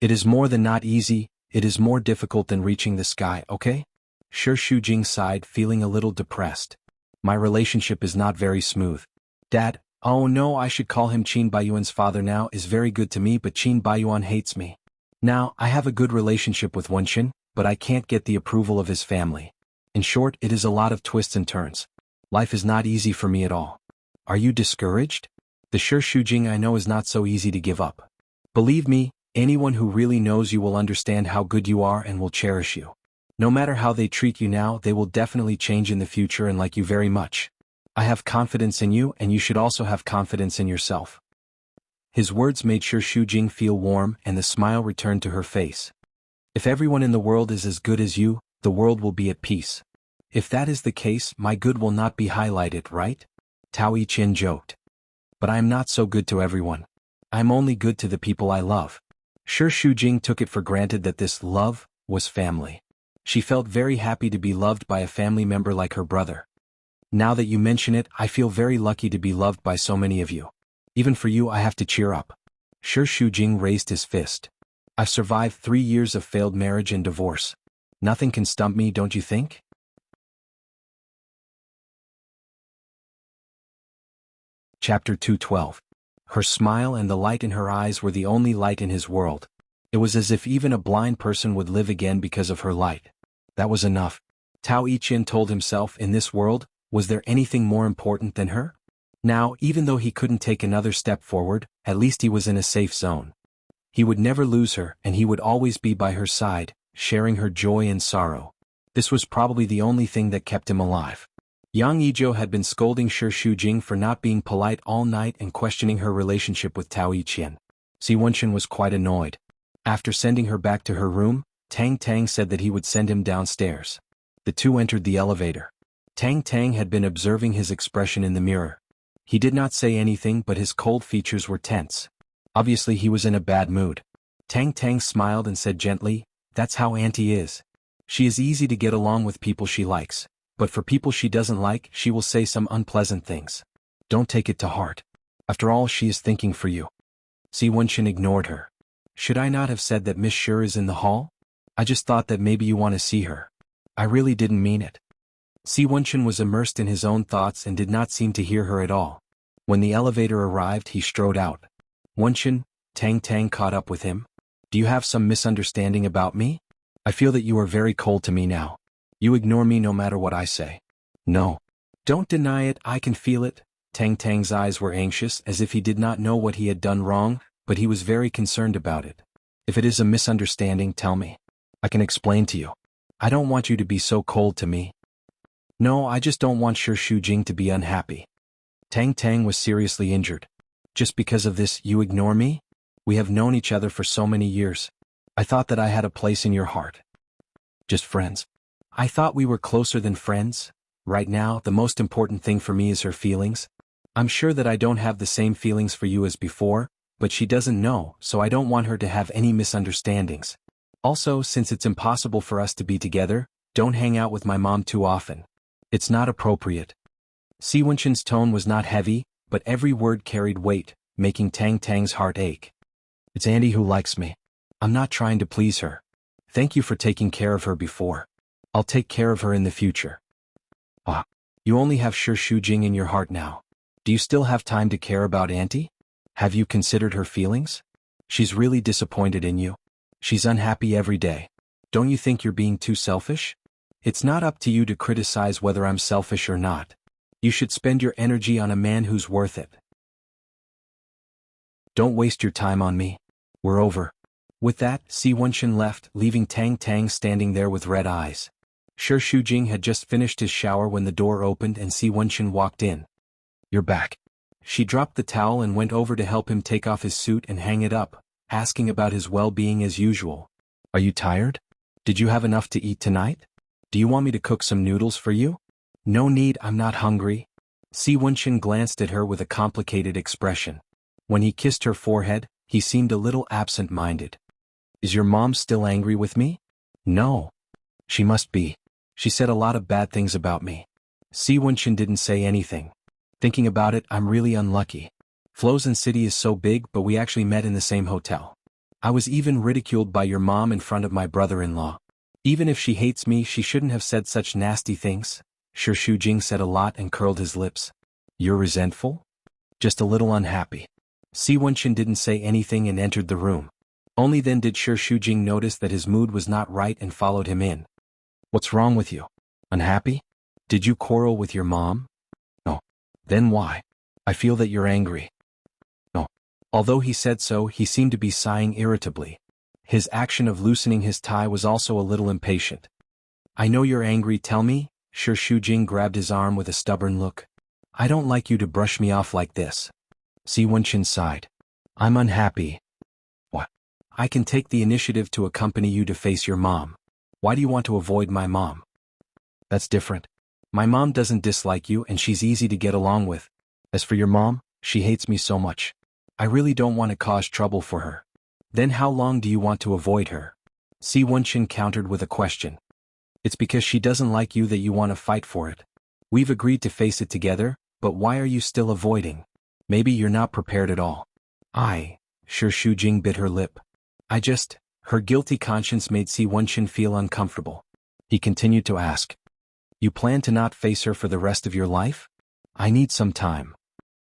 A: "It is more than not easy, it is more difficult than reaching the sky, okay?" Shi Shujing sighed, feeling a little depressed. "My relationship is not very smooth. Dad, oh no, I should call him Qin Baiyuan's father now, is very good to me, but Qin Baiyuan hates me. Now, I have a good relationship with Wenqin, but I can't get the approval of his family. In short, it is a lot of twists and turns. Life is not easy for me at all. Are you discouraged? The Shi Shujing I know is not so easy to give up. Believe me, anyone who really knows you will understand how good you are and will cherish you. No matter how they treat you now, they will definitely change in the future and like you very much. I have confidence in you and you should also have confidence in yourself." His words made Shi Shujing feel warm and the smile returned to her face. "If everyone in the world is as good as you, the world will be at peace. If that is the case, my good will not be highlighted, right?" Tao Yiqian joked. "But I am not so good to everyone. I am only good to the people I love." Shi Shujing took it for granted that this love was family. She felt very happy to be loved by a family member like her brother. "Now that you mention it, I feel very lucky to be loved by so many of you. Even for you I have to cheer up." Shi Shujing raised his fist. "I've survived 3 years of failed marriage and divorce. Nothing can stump me, don't you think?" Chapter 212. Her smile and the light in her eyes were the only light in his world. It was as if even a blind person would live again because of her light. That was enough. Tao Yiqian told himself, in this world, was there anything more important than her? Now, even though he couldn't take another step forward, at least he was in a safe zone. He would never lose her and he would always be by her side, sharing her joy and sorrow. This was probably the only thing that kept him alive. Yang Yizhou had been scolding Shi Shujing for not being polite all night and questioning her relationship with Tao Yiqian. Si Wenqin was quite annoyed. After sending her back to her room, Tang Tang said that he would send him downstairs. The two entered the elevator. Tang Tang had been observing his expression in the mirror. He did not say anything, but his cold features were tense. Obviously he was in a bad mood. Tang Tang smiled and said gently, "That's how Auntie is. She is easy to get along with people she likes, but for people she doesn't like, she will say some unpleasant things. Don't take it to heart. After all, she is thinking for you." Si Wenqin ignored her. "Should I not have said that Miss Shi is in the hall? I just thought that maybe you want to see her. I really didn't mean it." Si Wenqin was immersed in his own thoughts and did not seem to hear her at all. When the elevator arrived, he strode out. "Wenqin," Tang Tang caught up with him. "Do you have some misunderstanding about me? I feel that you are very cold to me now. You ignore me no matter what I say." "No. Don't deny it, I can feel it." Tang Tang's eyes were anxious, as if he did not know what he had done wrong, but he was very concerned about it. "If it is a misunderstanding, tell me. I can explain to you. I don't want you to be so cold to me." "No, I just don't want Shi Shujing to be unhappy." Tang Tang was seriously injured. "Just because of this, you ignore me? We have known each other for so many years. I thought that I had a place in your heart. Just friends. I thought we were closer than friends. Right now, the most important thing for me is her feelings. I'm sure that I don't have the same feelings for you as before, but she doesn't know, so I don't want her to have any misunderstandings. Also, since it's impossible for us to be together, don't hang out with my mom too often. It's not appropriate." Si Wenqin's tone was not heavy, but every word carried weight, making Tang Tang's heart ache. "It's Auntie who likes me. I'm not trying to please her. Thank you for taking care of her before. I'll take care of her in the future." "Ah, you only have Shi Shujing in your heart now. Do you still have time to care about Auntie? Have you considered her feelings? She's really disappointed in you. She's unhappy every day. Don't you think you're being too selfish? It's not up to you to criticize whether I'm selfish or not. You should spend your energy on a man who's worth it. Don't waste your time on me. We're over." With that, Si Wenqin left, leaving Tang Tang standing there with red eyes. Shi Shujing had just finished his shower when the door opened and Si Wenqin walked in. "You're back." She dropped the towel and went over to help him take off his suit and hang it up, asking about his well-being as usual. Are you tired? Did you have enough to eat tonight? Do you want me to cook some noodles for you? No need, I'm not hungry. Si Wenchen glanced at her with a complicated expression. When he kissed her forehead, he seemed a little absent-minded. Is your mom still angry with me? No. She must be. She said a lot of bad things about me. Si Wenchen didn't say anything. Thinking about it, I'm really unlucky. Flozen City is so big, but we actually met in the same hotel. I was even ridiculed by your mom in front of my brother-in-law. Even if she hates me, she shouldn't have said such nasty things. Shi Shujing said a lot and curled his lips. You're resentful? Just a little unhappy. Si Wenchen didn't say anything and entered the room. Only then did Shi Shujing notice that his mood was not right and followed him in. What's wrong with you? Unhappy? Did you quarrel with your mom? No. Then why? I feel that you're angry. No. Although he said so, he seemed to be sighing irritably. His action of loosening his tie was also a little impatient. I know you're angry, tell me. Shi Shujing grabbed his arm with a stubborn look. I don't like you to brush me off like this. Si Wenchen sighed. I'm unhappy. What? I can take the initiative to accompany you to face your mom. Why do you want to avoid my mom? That's different. My mom doesn't dislike you and she's easy to get along with. As for your mom, she hates me so much. I really don't want to cause trouble for her. Then how long do you want to avoid her? Si Wenchen countered with a question. It's because she doesn't like you that you want to fight for it. We've agreed to face it together, but why are you still avoiding? Maybe you're not prepared at all. Shi Shujing bit her lip. Her guilty conscience made Si Wenchen feel uncomfortable. He continued to ask. You plan to not face her for the rest of your life? I need some time.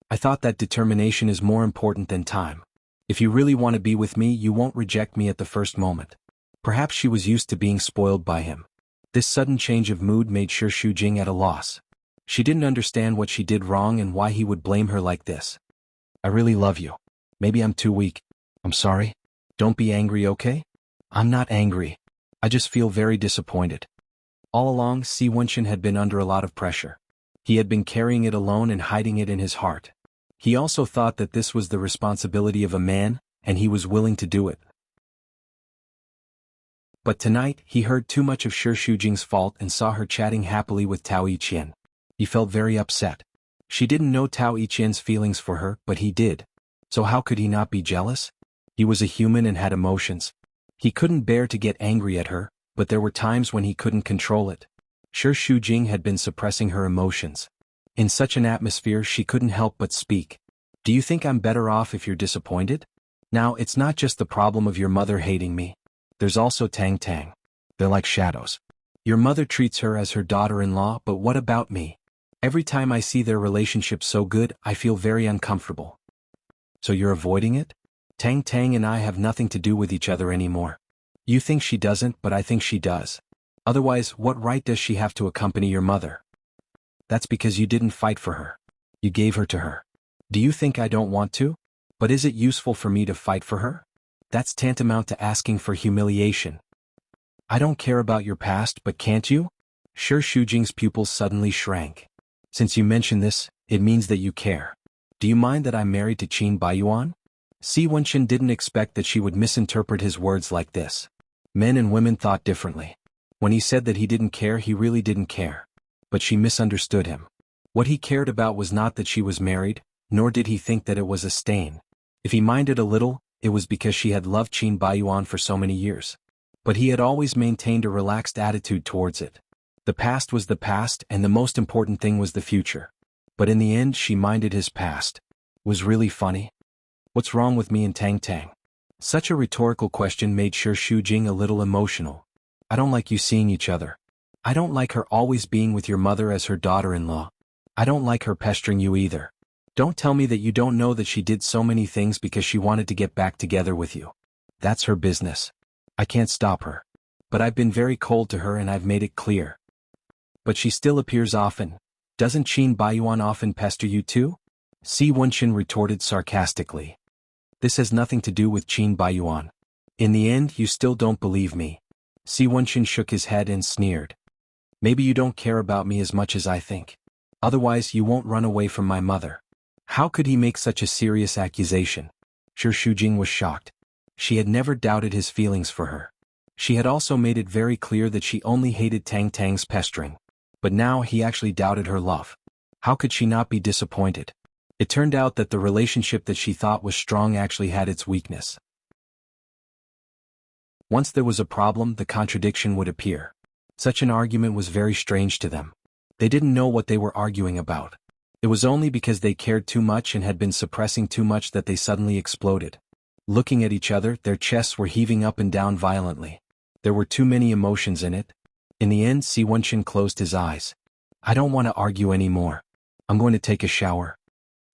A: I thought that determination is more important than time. If you really want to be with me, you won't reject me at the first moment. Perhaps she was used to being spoiled by him. This sudden change of mood made Shi Shujing at a loss. She didn't understand what she did wrong and why he would blame her like this. I really love you. Maybe I'm too weak. I'm sorry. Don't be angry, okay? I'm not angry. I just feel very disappointed. All along, Si Wenchen had been under a lot of pressure. He had been carrying it alone and hiding it in his heart. He also thought that this was the responsibility of a man, and he was willing to do it. But tonight, he heard too much of Shi Shujing's fault and saw her chatting happily with Tao Yiqian. He felt very upset. She didn't know Tao Yiqian's feelings for her, but he did. So how could he not be jealous? He was a human and had emotions. He couldn't bear to get angry at her, but there were times when he couldn't control it. Shi Shujing had been suppressing her emotions. In such an atmosphere she couldn't help but speak. Do you think I'm better off if you're disappointed? Now, it's not just the problem of your mother hating me. There's also Tang Tang. They're like shadows. Your mother treats her as her daughter-in-law, but what about me? Every time I see their relationship so good, I feel very uncomfortable. So you're avoiding it? Tang Tang and I have nothing to do with each other anymore. You think she doesn't, but I think she does. Otherwise, what right does she have to accompany your mother? That's because you didn't fight for her. You gave her to her. Do you think I don't want to? But is it useful for me to fight for her? That's tantamount to asking for humiliation. I don't care about your past, but can't you? Shi Shujing's pupils suddenly shrank. Since you mention this, it means that you care. Do you mind that I'm married to Qin Baiyuan? Si Wenchen didn't expect that she would misinterpret his words like this. Men and women thought differently. When he said that he didn't care, he really didn't care. But she misunderstood him. What he cared about was not that she was married, nor did he think that it was a stain. If he minded a little, it was because she had loved Qin Baiyuan for so many years. But he had always maintained a relaxed attitude towards it. The past was the past, and the most important thing was the future. But in the end, she minded his past. Was really funny. What's wrong with me and Tang Tang? Such a rhetorical question made Shi Shujing a little emotional. I don't like you seeing each other. I don't like her always being with your mother as her daughter-in-law. I don't like her pestering you either. Don't tell me that you don't know that she did so many things because she wanted to get back together with you. That's her business. I can't stop her. But I've been very cold to her and I've made it clear. But she still appears often. Doesn't Qin Baiyuan often pester you too? Si Wenchen retorted sarcastically. This has nothing to do with Qin Baiyuan. In the end, you still don't believe me. Si Wenchen shook his head and sneered. Maybe you don't care about me as much as I think. Otherwise, you won't run away from my mother. How could he make such a serious accusation? Shi Shujing was shocked. She had never doubted his feelings for her. She had also made it very clear that she only hated Tang Tang's pestering. But now he actually doubted her love. How could she not be disappointed? It turned out that the relationship that she thought was strong actually had its weakness. Once there was a problem, the contradiction would appear. Such an argument was very strange to them. They didn't know what they were arguing about. It was only because they cared too much and had been suppressing too much that they suddenly exploded. Looking at each other, their chests were heaving up and down violently. There were too many emotions in it. In the end, Si Wenchen closed his eyes. I don't want to argue anymore. I'm going to take a shower.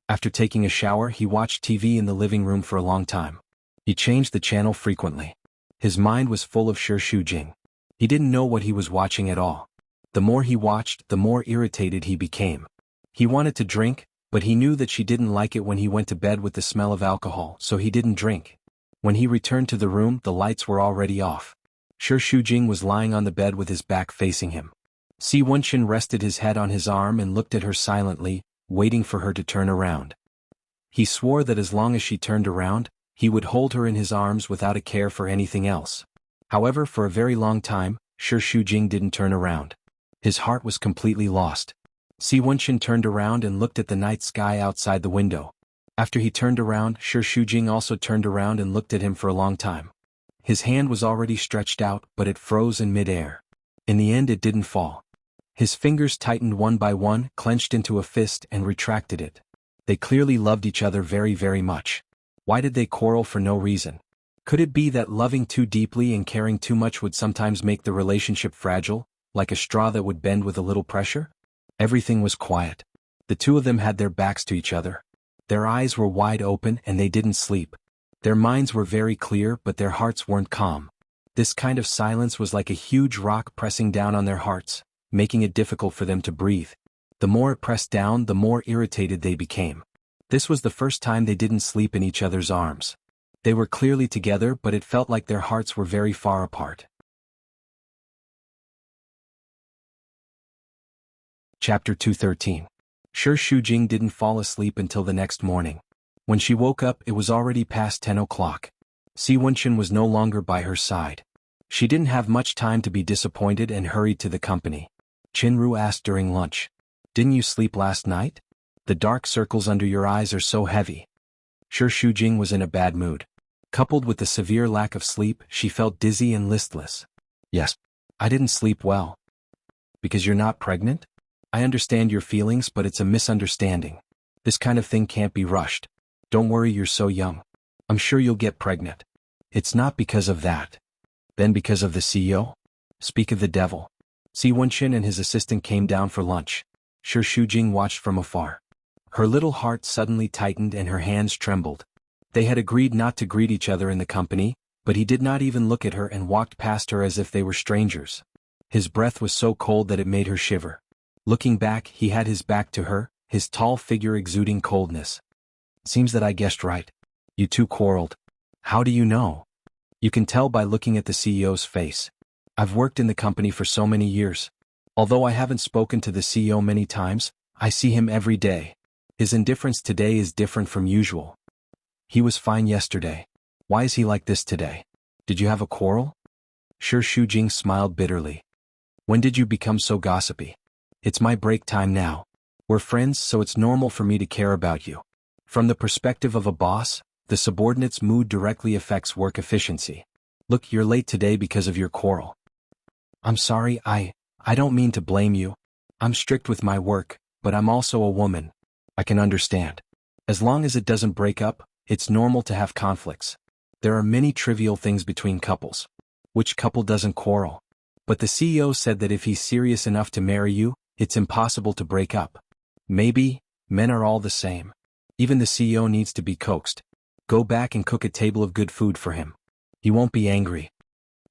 A: After taking a shower, he watched TV in the living room for a long time. He changed the channel frequently. His mind was full of Shi Shujing. He didn't know what he was watching at all. The more he watched, the more irritated he became. He wanted to drink, but he knew that she didn't like it when he went to bed with the smell of alcohol, so he didn't drink. When he returned to the room, the lights were already off. Shi Shujing was lying on the bed with his back facing him. Si Wenchen rested his head on his arm and looked at her silently, waiting for her to turn around. He swore that as long as she turned around, he would hold her in his arms without a care for anything else. However, for a very long time, Shi Shujing didn't turn around. His heart was completely lost. Si Wenchen turned around and looked at the night sky outside the window. After he turned around, Shi Shujing also turned around and looked at him for a long time. His hand was already stretched out, but it froze in mid-air. In the end, it didn't fall. His fingers tightened one by one, clenched into a fist, and retracted it. They clearly loved each other very, very much. Why did they quarrel for no reason? Could it be that loving too deeply and caring too much would sometimes make the relationship fragile, like a straw that would bend with a little pressure? Everything was quiet. The two of them had their backs to each other. Their eyes were wide open and they didn't sleep. Their minds were very clear, but their hearts weren't calm. This kind of silence was like a huge rock pressing down on their hearts, making it difficult for them to breathe. The more it pressed down, the more irritated they became. This was the first time they didn't sleep in each other's arms. They were clearly together, but it felt like their hearts were very far apart. Chapter 213. Shi Shujing didn't fall asleep until the next morning. When she woke up, it was already past 10 o'clock. Si Wenchen was no longer by her side. She didn't have much time to be disappointed and hurried to the company. Qinru asked during lunch, "Didn't you sleep last night? The dark circles under your eyes are so heavy." Shi Shujing was in a bad mood. Coupled with the severe lack of sleep, she felt dizzy and listless. "Yes, I didn't sleep well." "Because you're not pregnant? I understand your feelings, but it's a misunderstanding. This kind of thing can't be rushed. Don't worry, you're so young. I'm sure you'll get pregnant." "It's not because of that." "Then because of the CEO? Speak of the devil." Si Wenchen and his assistant came down for lunch. Shi Shujing watched from afar. Her little heart suddenly tightened and her hands trembled. They had agreed not to greet each other in the company, but he did not even look at her and walked past her as if they were strangers. His breath was so cold that it made her shiver. Looking back, he had his back to her, his tall figure exuding coldness. "Seems that I guessed right. You two quarreled." "How do you know?" "You can tell by looking at the CEO's face. I've worked in the company for so many years. Although I haven't spoken to the CEO many times, I see him every day. His indifference today is different from usual. He was fine yesterday. Why is he like this today? Did you have a quarrel?" Shi Shujing smiled bitterly. "When did you become so gossipy? It's my break time now. We're friends, so it's normal for me to care about you. From the perspective of a boss, the subordinate's mood directly affects work efficiency. Look, you're late today because of your quarrel." "I'm sorry, I don't mean to blame you. I'm strict with my work, but I'm also a woman. I can understand. As long as it doesn't break up, it's normal to have conflicts. There are many trivial things between couples. Which couple doesn't quarrel? But the CEO said that if he's serious enough to marry you, it's impossible to break up. Maybe, men are all the same. Even the CEO needs to be coaxed. Go back and cook a table of good food for him. He won't be angry."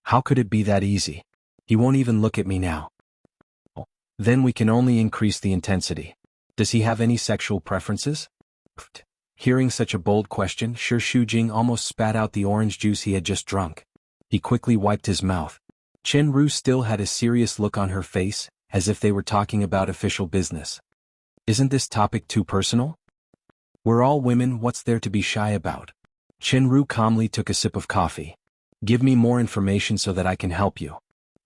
A: "How could it be that easy? He won't even look at me now." "Then we can only increase the intensity. Does he have any sexual preferences?" Hearing such a bold question, Shi Shujing almost spat out the orange juice he had just drunk. He quickly wiped his mouth. Qinru still had a serious look on her face, as if they were talking about official business. "Isn't this topic too personal? We're all women, what's there to be shy about?" Qinru calmly took a sip of coffee. Give me more information so that I can help you.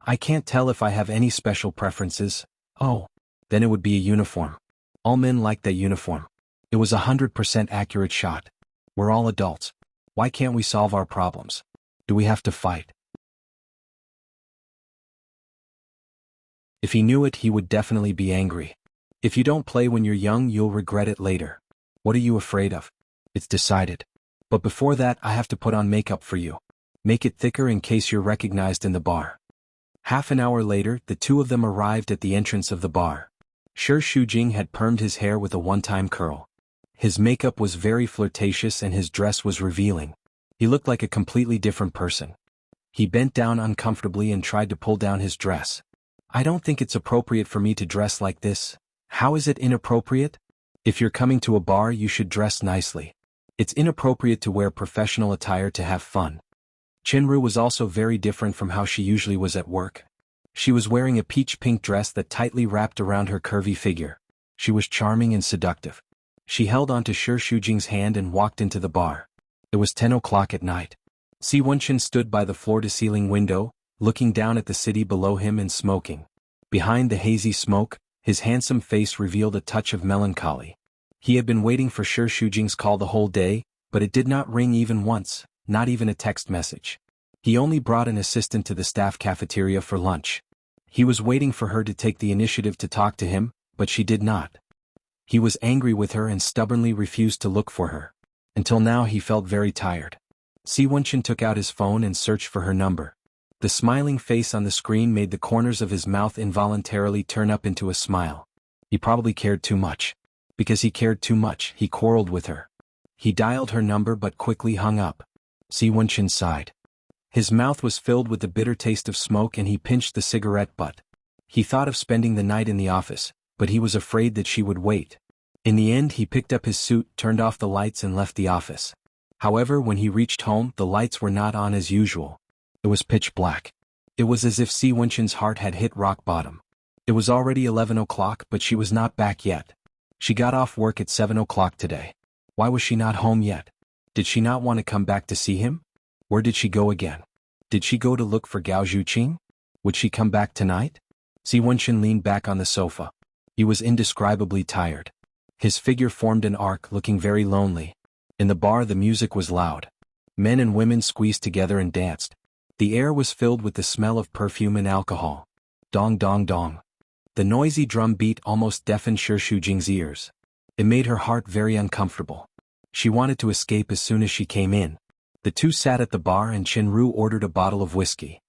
A: I can't tell if I have any special preferences. Oh, then it would be a uniform. All men like that uniform. It was 100% accurate shot. We're all adults. Why can't we solve our problems? Do we have to fight? If he knew it, he would definitely be angry. If you don't play when you're young, you'll regret it later. What are you afraid of? It's decided. But before that, I have to put on makeup for you. Make it thicker in case you're recognized in the bar. Half an hour later, the two of them arrived at the entrance of the bar. Shi Shujing had permed his hair with a one-time curl. His makeup was very flirtatious and his dress was revealing. He looked like a completely different person. He bent down uncomfortably and tried to pull down his dress. I don't think it's appropriate for me to dress like this. How is it inappropriate? If you're coming to a bar, you should dress nicely. It's inappropriate to wear professional attire to have fun. Chenru was also very different from how she usually was at work. She was wearing a peach-pink dress that tightly wrapped around her curvy figure. She was charming and seductive. She held onto Shi Shujing's hand and walked into the bar. It was 10 o'clock at night. Si Wenchen stood by the floor-to-ceiling window, looking down at the city below him and smoking. Behind the hazy smoke, his handsome face revealed a touch of melancholy. He had been waiting for Shi Shujing's call the whole day, but it did not ring even once, not even a text message. He only brought an assistant to the staff cafeteria for lunch. He was waiting for her to take the initiative to talk to him, but she did not. He was angry with her and stubbornly refused to look for her. Until now he felt very tired. Si Wenchen took out his phone and searched for her number. The smiling face on the screen made the corners of his mouth involuntarily turn up into a smile. He probably cared too much. Because he cared too much, he quarreled with her. He dialed her number but quickly hung up. Si Wenchen sighed. His mouth was filled with the bitter taste of smoke and he pinched the cigarette butt. He thought of spending the night in the office, but he was afraid that she would wait. In the end, he picked up his suit, turned off the lights and left the office. However, when he reached home, the lights were not on as usual. It was pitch black. It was as if Si Wenchen's heart had hit rock bottom. It was already 11 o'clock, but she was not back yet. She got off work at 7 o'clock today. Why was she not home yet? Did she not want to come back to see him? Where did she go again? Did she go to look for Gao Zhuqing? Would she come back tonight? Si Wenchen leaned back on the sofa. He was indescribably tired. His figure formed an arc, looking very lonely. In the bar the music was loud. Men and women squeezed together and danced. The air was filled with the smell of perfume and alcohol. Dong dong dong. The noisy drum beat almost deafened Shi Shujing's ears. It made her heart very uncomfortable. She wanted to escape as soon as she came in. The two sat at the bar and Chenru ordered a bottle of whiskey.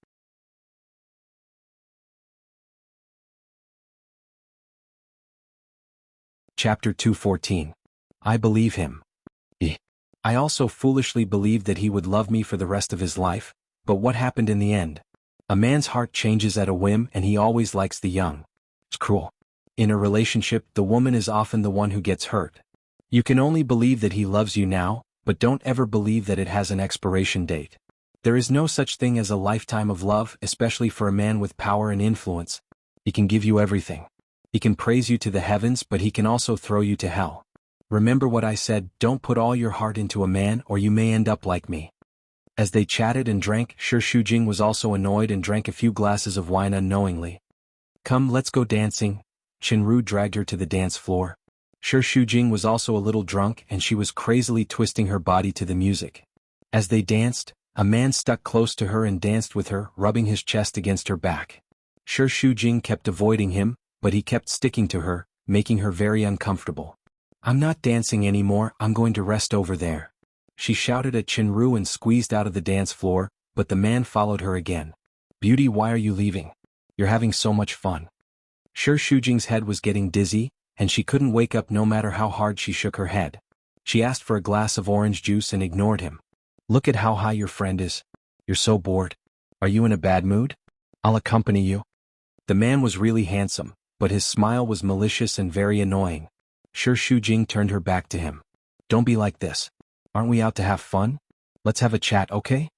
A: Chapter 214. I believe him. I also foolishly believed that he would love me for the rest of his life, but what happened in the end? A man's heart changes at a whim and he always likes the young. It's cruel. In a relationship, the woman is often the one who gets hurt. You can only believe that he loves you now, but don't ever believe that it has an expiration date. There is no such thing as a lifetime of love, especially for a man with power and influence. He can give you everything. He can praise you to the heavens, but he can also throw you to hell. Remember what I said, don't put all your heart into a man or you may end up like me. As they chatted and drank, Shi Shujing was also annoyed and drank a few glasses of wine unknowingly. Come, let's go dancing. Chenru dragged her to the dance floor. Shi Shujing was also a little drunk and she was crazily twisting her body to the music. As they danced, a man stuck close to her and danced with her, rubbing his chest against her back. Shi Shujing kept avoiding him, but he kept sticking to her, making her very uncomfortable. I'm not dancing anymore, I'm going to rest over there. She shouted at Chenru and squeezed out of the dance floor, but the man followed her again. Beauty, why are you leaving? You're having so much fun. Shi Shujing's head was getting dizzy, and she couldn't wake up no matter how hard she shook her head. She asked for a glass of orange juice and ignored him. Look at how high your friend is. You're so bored. Are you in a bad mood? I'll accompany you. The man was really handsome, but his smile was malicious and very annoying. Shi Shujing turned her back to him. Don't be like this. Aren't we out to have fun? Let's have a chat, okay?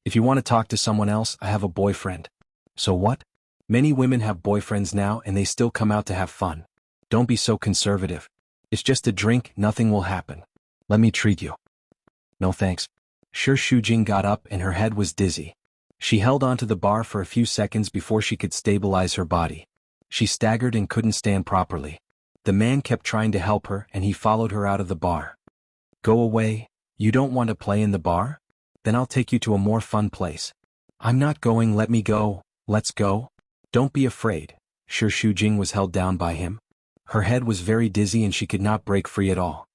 A: If you want to talk to someone else, I have a boyfriend. So what? Many women have boyfriends now and they still come out to have fun. Don't be so conservative. It's just a drink, nothing will happen. Let me treat you. No thanks. Shi Shujing got up and her head was dizzy. She held onto the bar for a few seconds before she could stabilize her body. She staggered and couldn't stand properly. The man kept trying to help her and he followed her out of the bar. Go away, you don't want to play in the bar? Then I'll take you to a more fun place. I'm not going, let me go, let's go. Don't be afraid. Shi Shujing was held down by him. Her head was very dizzy and she could not break free at all.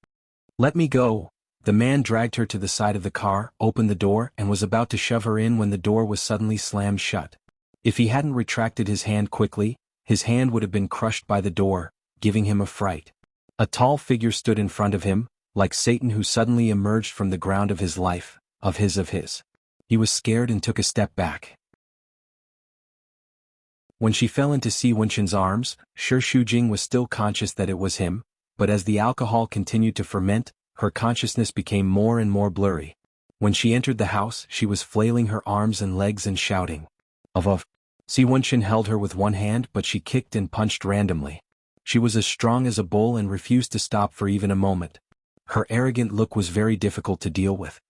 A: Let me go. The man dragged her to the side of the car, opened the door and was about to shove her in when the door was suddenly slammed shut. If he hadn't retracted his hand quickly, his hand would have been crushed by the door, giving him a fright. A tall figure stood in front of him, like Satan who suddenly emerged from the ground of his life, of his. He was scared and took a step back. When she fell into Si Wenshin's arms, Shi Shujing was still conscious that it was him, but as the alcohol continued to ferment, her consciousness became more and more blurry. When she entered the house, she was flailing her arms and legs and shouting. Of. Si Wenshin held her with one hand but she kicked and punched randomly. She was as strong as a bull and refused to stop for even a moment. Her arrogant look was very difficult to deal with.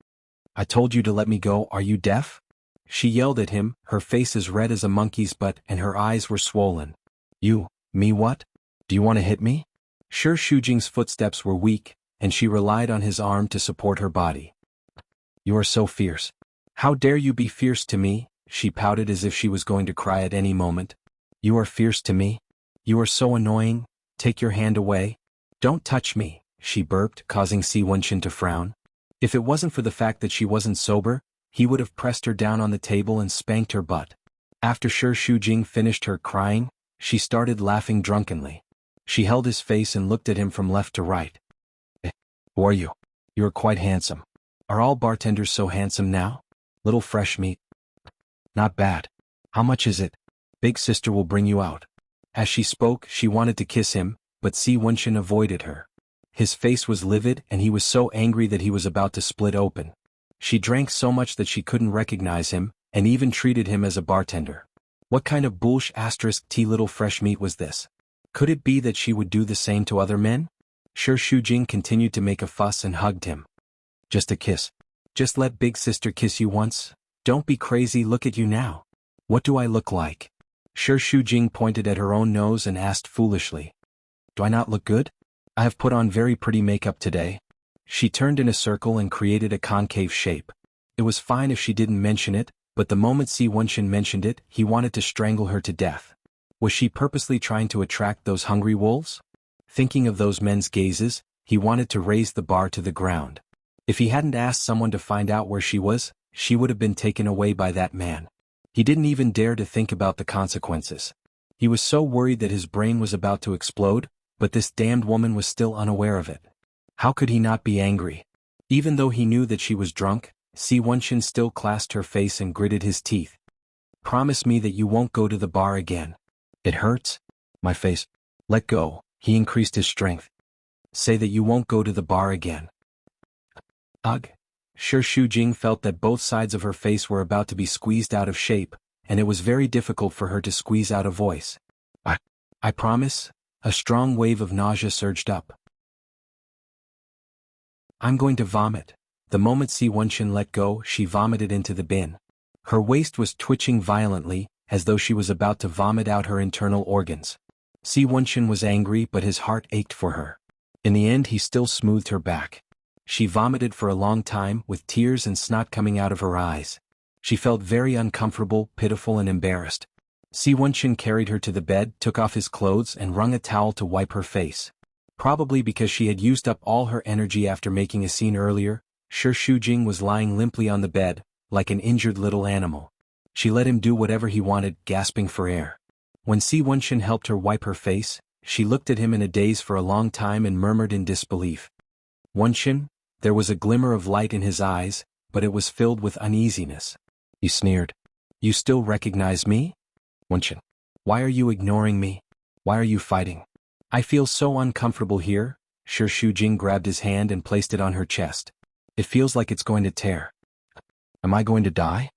A: I told you to let me go, are you deaf? She yelled at him, her face as red as a monkey's butt and her eyes were swollen. Me what? Do you want to hit me? Shi Shujing's footsteps were weak, and she relied on his arm to support her body. You are so fierce. How dare you be fierce to me? She pouted as if she was going to cry at any moment. You are fierce to me? You are so annoying, take your hand away. Don't touch me, she burped, causing Si Wenshin to frown. If it wasn't for the fact that she wasn't sober, he would have pressed her down on the table and spanked her butt. After Shi Shujing finished her crying, she started laughing drunkenly. She held his face and looked at him from left to right. Who are you? You are quite handsome. Are all bartenders so handsome now? Little fresh meat. Not bad. How much is it? Big sister will bring you out. As she spoke, she wanted to kiss him, but Si Wenshin avoided her. His face was livid and he was so angry that he was about to split open. She drank so much that she couldn't recognize him, and even treated him as a bartender. What kind of *T little fresh meat was this? Could it be that she would do the same to other men? Shi Shujing continued to make a fuss and hugged him. Just a kiss. Just let big sister kiss you once. Don't be crazy, look at you now. What do I look like? Shi Shujing pointed at her own nose and asked foolishly. Do I not look good? I have put on very pretty makeup today. She turned in a circle and created a concave shape. It was fine if she didn't mention it, but the moment Si Wenshin mentioned it, he wanted to strangle her to death. Was she purposely trying to attract those hungry wolves? Thinking of those men's gazes, he wanted to raise the bar to the ground. If he hadn't asked someone to find out where she was, she would have been taken away by that man. He didn't even dare to think about the consequences. He was so worried that his brain was about to explode, but this damned woman was still unaware of it. How could he not be angry? Even though he knew that she was drunk, Si Wenshin still clasped her face and gritted his teeth. Promise me that you won't go to the bar again. It hurts? My face. Let go. He increased his strength. Say that you won't go to the bar again. Ugh. Shi Shujing felt that both sides of her face were about to be squeezed out of shape, and it was very difficult for her to squeeze out a voice. I promise. A strong wave of nausea surged up. I'm going to vomit. The moment Si Wenshin let go, she vomited into the bin. Her waist was twitching violently, as though she was about to vomit out her internal organs. Si Wenshin was angry but his heart ached for her. In the end he still smoothed her back. She vomited for a long time, with tears and snot coming out of her eyes. She felt very uncomfortable, pitiful and embarrassed. Si Wenshin carried her to the bed, took off his clothes and wrung a towel to wipe her face. Probably because she had used up all her energy after making a scene earlier, Shi Shujing was lying limply on the bed, like an injured little animal. She let him do whatever he wanted, gasping for air. When Si Wenshin helped her wipe her face, she looked at him in a daze for a long time and murmured in disbelief. Wenshin? There was a glimmer of light in his eyes, but it was filled with uneasiness. He sneered. You still recognize me? Wenshin. Why are you ignoring me? Why are you fighting? I feel so uncomfortable here. Shi Shujing grabbed his hand and placed it on her chest. It feels like it's going to tear. Am I going to die?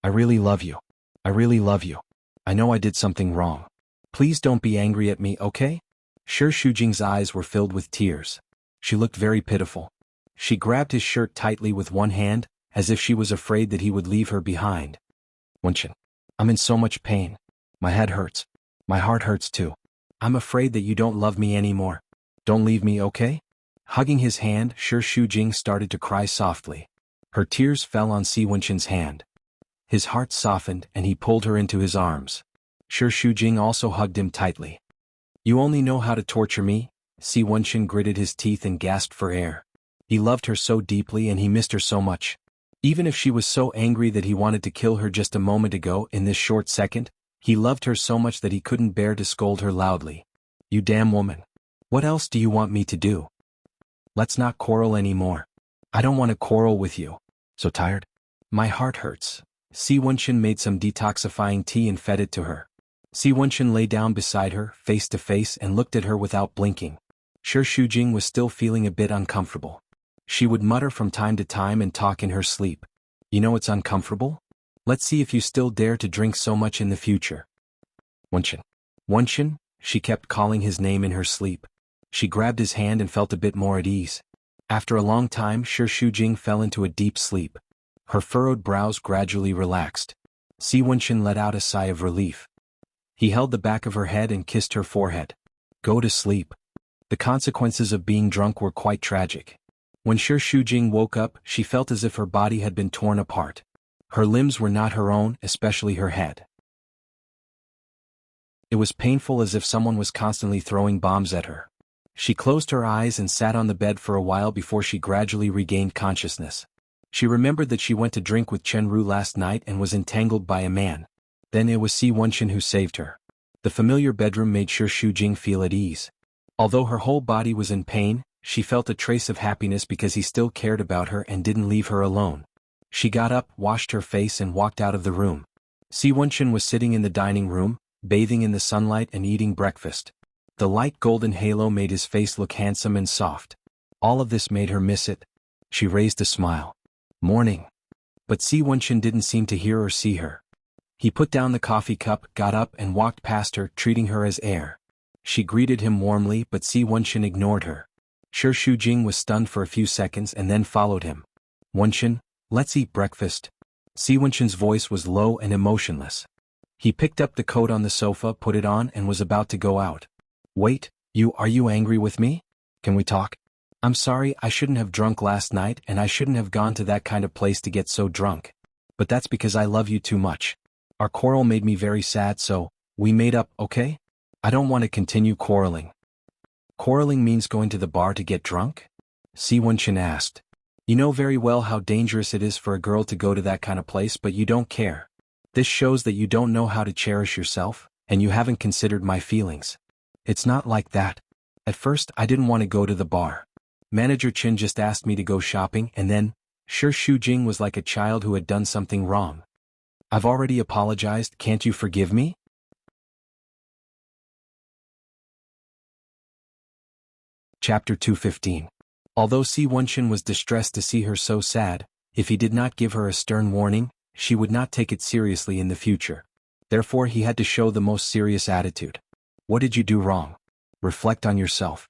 A: I really love you. I really love you. I know I did something wrong. Please don't be angry at me, okay? Shi Shujing's eyes were filled with tears. She looked very pitiful. She grabbed his shirt tightly with one hand, as if she was afraid that he would leave her behind. Wenchen, I'm in so much pain. My head hurts. My heart hurts too. I'm afraid that you don't love me anymore. Don't leave me, okay? Hugging his hand, Shi Shujing started to cry softly. Her tears fell on Si Wenchen's hand. His heart softened and he pulled her into his arms. Shi Shujing also hugged him tightly. You only know how to torture me? Si Wenchen gritted his teeth and gasped for air. He loved her so deeply and he missed her so much. Even if she was so angry that he wanted to kill her just a moment ago in this short second, he loved her so much that he couldn't bear to scold her loudly. You damn woman. What else do you want me to do? Let's not quarrel anymore. I don't want to quarrel with you. So tired? My heart hurts. Si Wenchen made some detoxifying tea and fed it to her. Si Wenchen lay down beside her, face to face, and looked at her without blinking. Shi Shujing was still feeling a bit uncomfortable. She would mutter from time to time and talk in her sleep. You know it's uncomfortable? Let's see if you still dare to drink so much in the future. Wenchen. Wenchen, she kept calling his name in her sleep. She grabbed his hand and felt a bit more at ease. After a long time, Shi Shujing fell into a deep sleep. Her furrowed brows gradually relaxed. Si Wenchen let out a sigh of relief. He held the back of her head and kissed her forehead. Go to sleep. The consequences of being drunk were quite tragic. When Shi Shujing woke up, she felt as if her body had been torn apart. Her limbs were not her own, especially her head. It was painful, as if someone was constantly throwing bombs at her. She closed her eyes and sat on the bed for a while before she gradually regained consciousness. She remembered that she went to drink with Chen Ru last night and was entangled by a man. Then it was Si Wenchen who saved her. The familiar bedroom made Shi Shujing feel at ease. Although her whole body was in pain, she felt a trace of happiness because he still cared about her and didn't leave her alone. She got up, washed her face and walked out of the room. Si Wenchen was sitting in the dining room, bathing in the sunlight and eating breakfast. The light golden halo made his face look handsome and soft. All of this made her miss it. She raised a smile. Morning. But Si Wenchen didn't seem to hear or see her. He put down the coffee cup, got up and walked past her, treating her as air. She greeted him warmly, but Si Wenchen ignored her. Shi Shujing was stunned for a few seconds and then followed him. Wenchen, let's eat breakfast. Si Wenchen's voice was low and emotionless. He picked up the coat on the sofa, put it on and was about to go out. Wait, are you angry with me? Can we talk? I'm sorry, I shouldn't have drunk last night and I shouldn't have gone to that kind of place to get so drunk. But that's because I love you too much. Our quarrel made me very sad, so we made up, okay? I don't want to continue quarreling. Quarreling means going to the bar to get drunk? Si Wenchen asked. You know very well how dangerous it is for a girl to go to that kind of place, but you don't care. This shows that you don't know how to cherish yourself, and you haven't considered my feelings. It's not like that. At first, I didn't want to go to the bar. Manager Chin just asked me to go shopping, and then, Shi Shujing was like a child who had done something wrong. I've already apologized, can't you forgive me? Chapter 215. Although Si Wenchen was distressed to see her so sad, if he did not give her a stern warning, she would not take it seriously in the future. Therefore he had to show the most serious attitude. What did you do wrong? Reflect on yourself.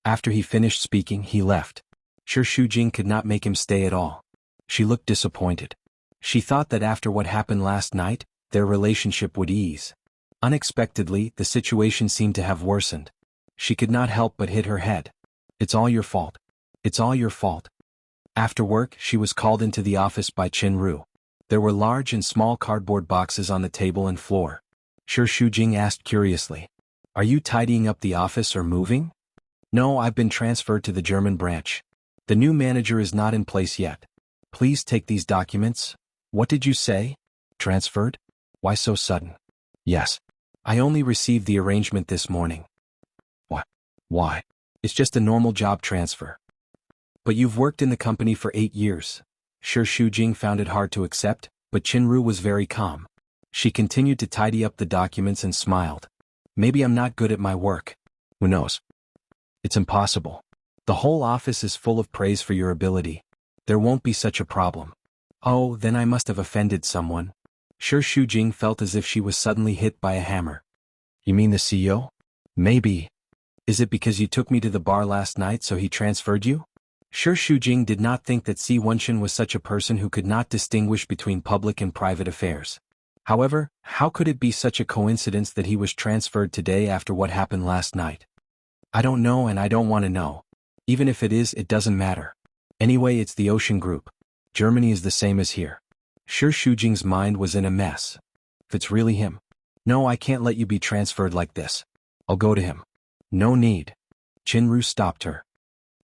A: After he finished speaking, he left. Shi Shujing could not make him stay at all. She looked disappointed. She thought that after what happened last night, their relationship would ease. Unexpectedly, the situation seemed to have worsened. She could not help but hit her head. It's all your fault. It's all your fault. After work, she was called into the office by Chen Ru. There were large and small cardboard boxes on the table and floor. Shi Shujing asked curiously, Are you tidying up the office or moving? No, I've been transferred to the German branch. The new manager is not in place yet. Please take these documents. What did you say? Transferred? Why so sudden? Yes. I only received the arrangement this morning. What? Why? It's just a normal job transfer. But you've worked in the company for 8 years. Shi Shujing found it hard to accept, but Chinru was very calm. She continued to tidy up the documents and smiled. Maybe I'm not good at my work. Who knows? It's impossible. The whole office is full of praise for your ability. There won't be such a problem. Oh, then I must have offended someone. Shi Shujing felt as if she was suddenly hit by a hammer. You mean the CEO? Maybe. Is it because you took me to the bar last night so he transferred you? Shi Shujing did not think that Si Wenxin was such a person who could not distinguish between public and private affairs. However, how could it be such a coincidence that he was transferred today after what happened last night? I don't know and I don't want to know. Even if it is, it doesn't matter. Anyway, it's the Ocean Group. Germany is the same as here. Shi Shujing's mind was in a mess. If it's really him. No, I can't let you be transferred like this. I'll go to him. No need. Qinru stopped her.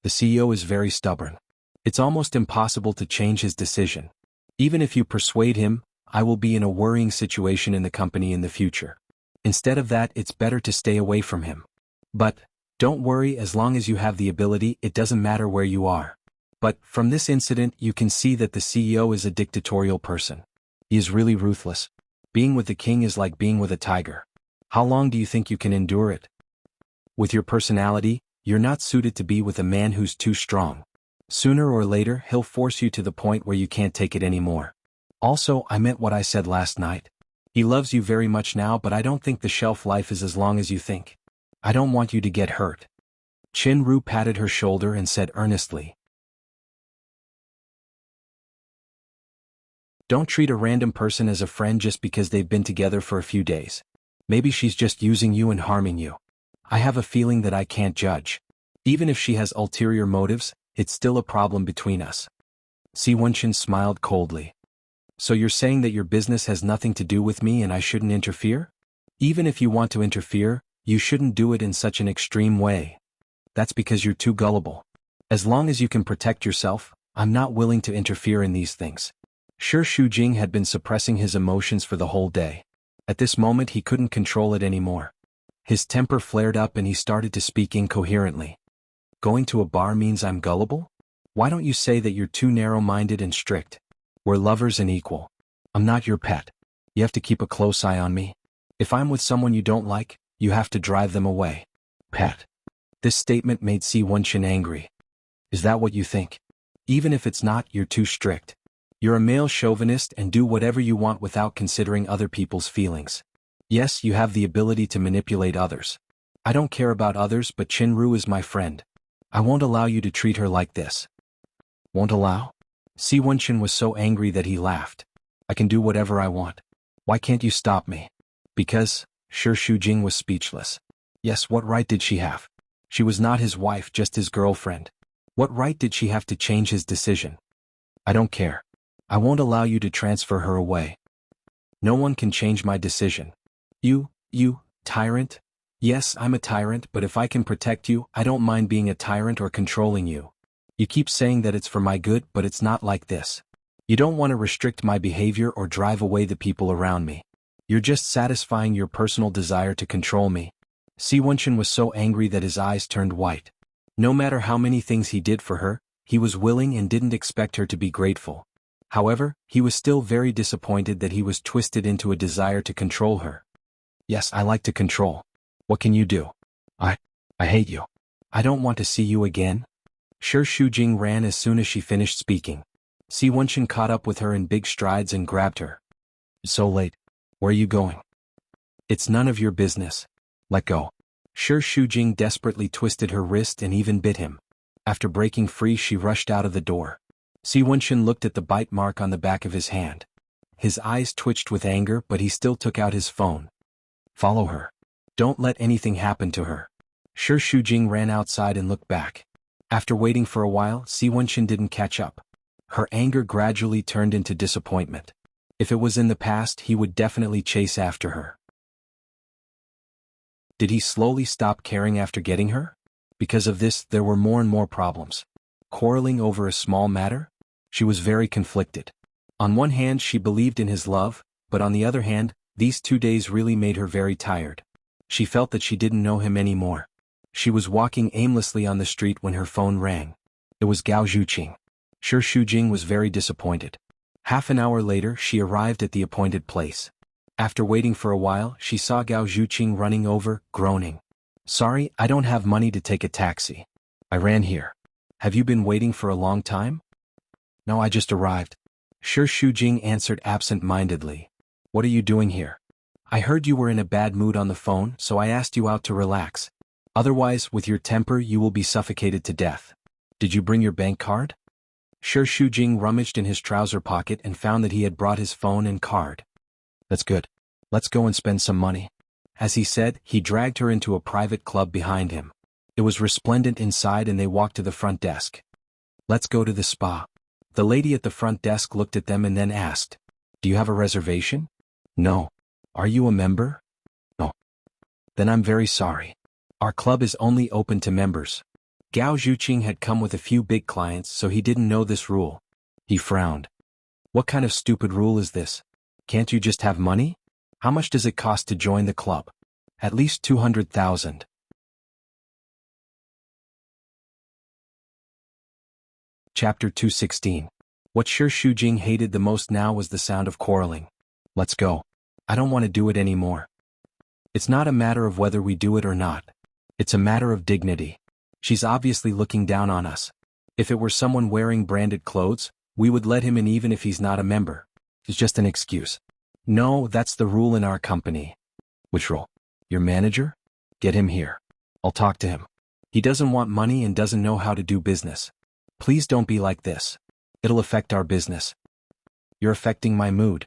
A: The CEO is very stubborn. It's almost impossible to change his decision. Even if you persuade him, I will be in a worrying situation in the company in the future. Instead of that, it's better to stay away from him. But, don't worry, as long as you have the ability, it doesn't matter where you are. But, from this incident, you can see that the CEO is a dictatorial person. He is really ruthless. Being with the king is like being with a tiger. How long do you think you can endure it? With your personality, you're not suited to be with a man who's too strong. Sooner or later, he'll force you to the point where you can't take it anymore. Also, I meant what I said last night. He loves you very much now, but I don't think the shelf life is as long as you think. I don't want you to get hurt. Qinru patted her shoulder and said earnestly. Don't treat a random person as a friend just because they've been together for a few days. Maybe she's just using you and harming you. I have a feeling that I can't judge. Even if she has ulterior motives, it's still a problem between us. Si Wenxin smiled coldly. So you're saying that your business has nothing to do with me and I shouldn't interfere? Even if you want to interfere, you shouldn't do it in such an extreme way. That's because you're too gullible. As long as you can protect yourself, I'm not willing to interfere in these things. Shi Shujing had been suppressing his emotions for the whole day. At this moment he couldn't control it anymore. His temper flared up and he started to speak incoherently. Going to a bar means I'm gullible? Why don't you say that you're too narrow-minded and strict? We're lovers and equal. I'm not your pet. You have to keep a close eye on me. If I'm with someone you don't like, you have to drive them away. Pet. This statement made Si Wenxin angry. Is that what you think? Even if it's not, you're too strict. You're a male chauvinist and do whatever you want without considering other people's feelings. Yes, you have the ability to manipulate others. I don't care about others, but Qinru is my friend. I won't allow you to treat her like this. Won't allow? Si Wenxin was so angry that he laughed. I can do whatever I want. Why can't you stop me? Because, Shi Shujing was speechless. Yes, what right did she have? She was not his wife, just his girlfriend. What right did she have to change his decision? I don't care. I won't allow you to transfer her away. No one can change my decision. You, tyrant? Yes, I'm a tyrant, but if I can protect you, I don't mind being a tyrant or controlling you. You keep saying that it's for my good, but it's not like this. You don't want to restrict my behavior or drive away the people around me. You're just satisfying your personal desire to control me. Si Wenxin was so angry that his eyes turned white. No matter how many things he did for her, he was willing and didn't expect her to be grateful. However, he was still very disappointed that he was twisted into a desire to control her. Yes, I like to control. What can you do? I hate you. I don't want to see you again. Shi Shujing ran as soon as she finished speaking. Si Wenxin caught up with her in big strides and grabbed her. It's so late. Where are you going? It's none of your business. Let go. Shi Shujing desperately twisted her wrist and even bit him. After breaking free, she rushed out of the door. Si Wenxin looked at the bite mark on the back of his hand. His eyes twitched with anger, but he still took out his phone. Follow her. Don't let anything happen to her. Shi Shujing ran outside and looked back. After waiting for a while, Si Wenxin didn't catch up. Her anger gradually turned into disappointment. If it was in the past, he would definitely chase after her. Did he slowly stop caring after getting her? Because of this, there were more and more problems. Quarreling over a small matter? She was very conflicted. On one hand, she believed in his love, but on the other hand, these 2 days really made her very tired. She felt that she didn't know him anymore. She was walking aimlessly on the street when her phone rang. It was Gao Zhuqing. Shi Shujing was very disappointed. Half an hour later, she arrived at the appointed place. After waiting for a while, she saw Gao Zhuqing running over, groaning. Sorry, I don't have money to take a taxi. I ran here. Have you been waiting for a long time? No, I just arrived. Shi Shujing answered absent-mindedly. What are you doing here? I heard you were in a bad mood on the phone, so I asked you out to relax. Otherwise, with your temper, you will be suffocated to death. Did you bring your bank card? Shi Shujing rummaged in his trouser pocket and found that he had brought his phone and card. That's good. Let's go and spend some money. As he said, he dragged her into a private club behind him. It was resplendent inside and they walked to the front desk. Let's go to the spa. The lady at the front desk looked at them and then asked, Do you have a reservation? No. Are you a member? No. Then I'm very sorry. Our club is only open to members. Gao Zhuqing had come with a few big clients, so he didn't know this rule. He frowned. What kind of stupid rule is this? Can't you just have money? How much does it cost to join the club? At least 200,000. Chapter 216. What Shi Shujing hated the most now was the sound of quarreling. Let's go. I don't want to do it anymore. It's not a matter of whether we do it or not. It's a matter of dignity. She's obviously looking down on us. If it were someone wearing branded clothes, we would let him in even if he's not a member. It's just an excuse. No, that's the rule in our company. Which rule? Your manager? Get him here. I'll talk to him. He doesn't want money and doesn't know how to do business. Please don't be like this. It'll affect our business. You're affecting my mood.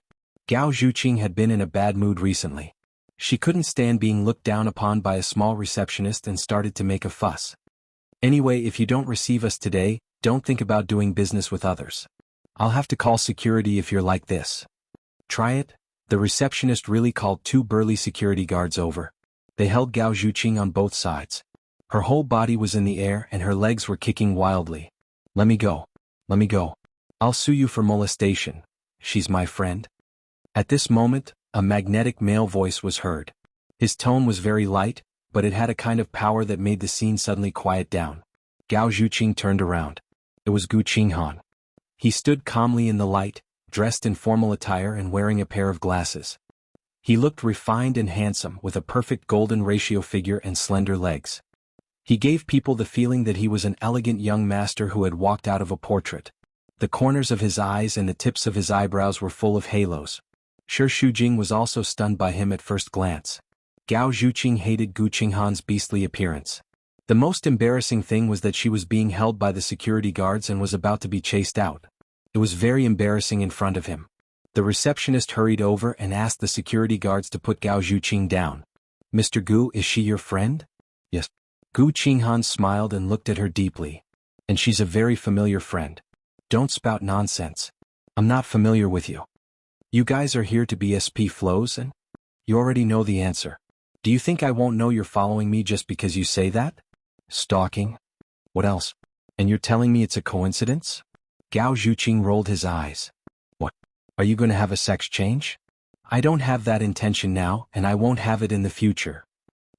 A: Gao Zhuqing had been in a bad mood recently. She couldn't stand being looked down upon by a small receptionist and started to make a fuss. Anyway, if you don't receive us today, don't think about doing business with others. I'll have to call security if you're like this. Try it. The receptionist really called two burly security guards over. They held Gao Zhuqing on both sides. Her whole body was in the air and her legs were kicking wildly. Let me go. Let me go. I'll sue you for molestation. She's my friend. At this moment, a magnetic male voice was heard. His tone was very light, but it had a kind of power that made the scene suddenly quiet down. Gao Zhuqing turned around. It was Gu Qinghan. He stood calmly in the light, dressed in formal attire and wearing a pair of glasses. He looked refined and handsome with a perfect golden ratio figure and slender legs. He gave people the feeling that he was an elegant young master who had walked out of a portrait. The corners of his eyes and the tips of his eyebrows were full of halos. Shi Shujing was also stunned by him at first glance. Gao Zhuqing hated Gu Qinghan's beastly appearance. The most embarrassing thing was that she was being held by the security guards and was about to be chased out. It was very embarrassing in front of him. The receptionist hurried over and asked the security guards to put Gao Zhuqing down. Mr. Gu, is she your friend? Yes. Gu Qinghan smiled and looked at her deeply. And she's a very familiar friend. Don't spout nonsense. I'm not familiar with you. You guys are here to be SP Flows and? You already know the answer. Do you think I won't know you're following me just because you say that? Stalking? What else? And you're telling me it's a coincidence? Gao Zhuqing rolled his eyes. What? Are you going to have a sex change? I don't have that intention now and I won't have it in the future.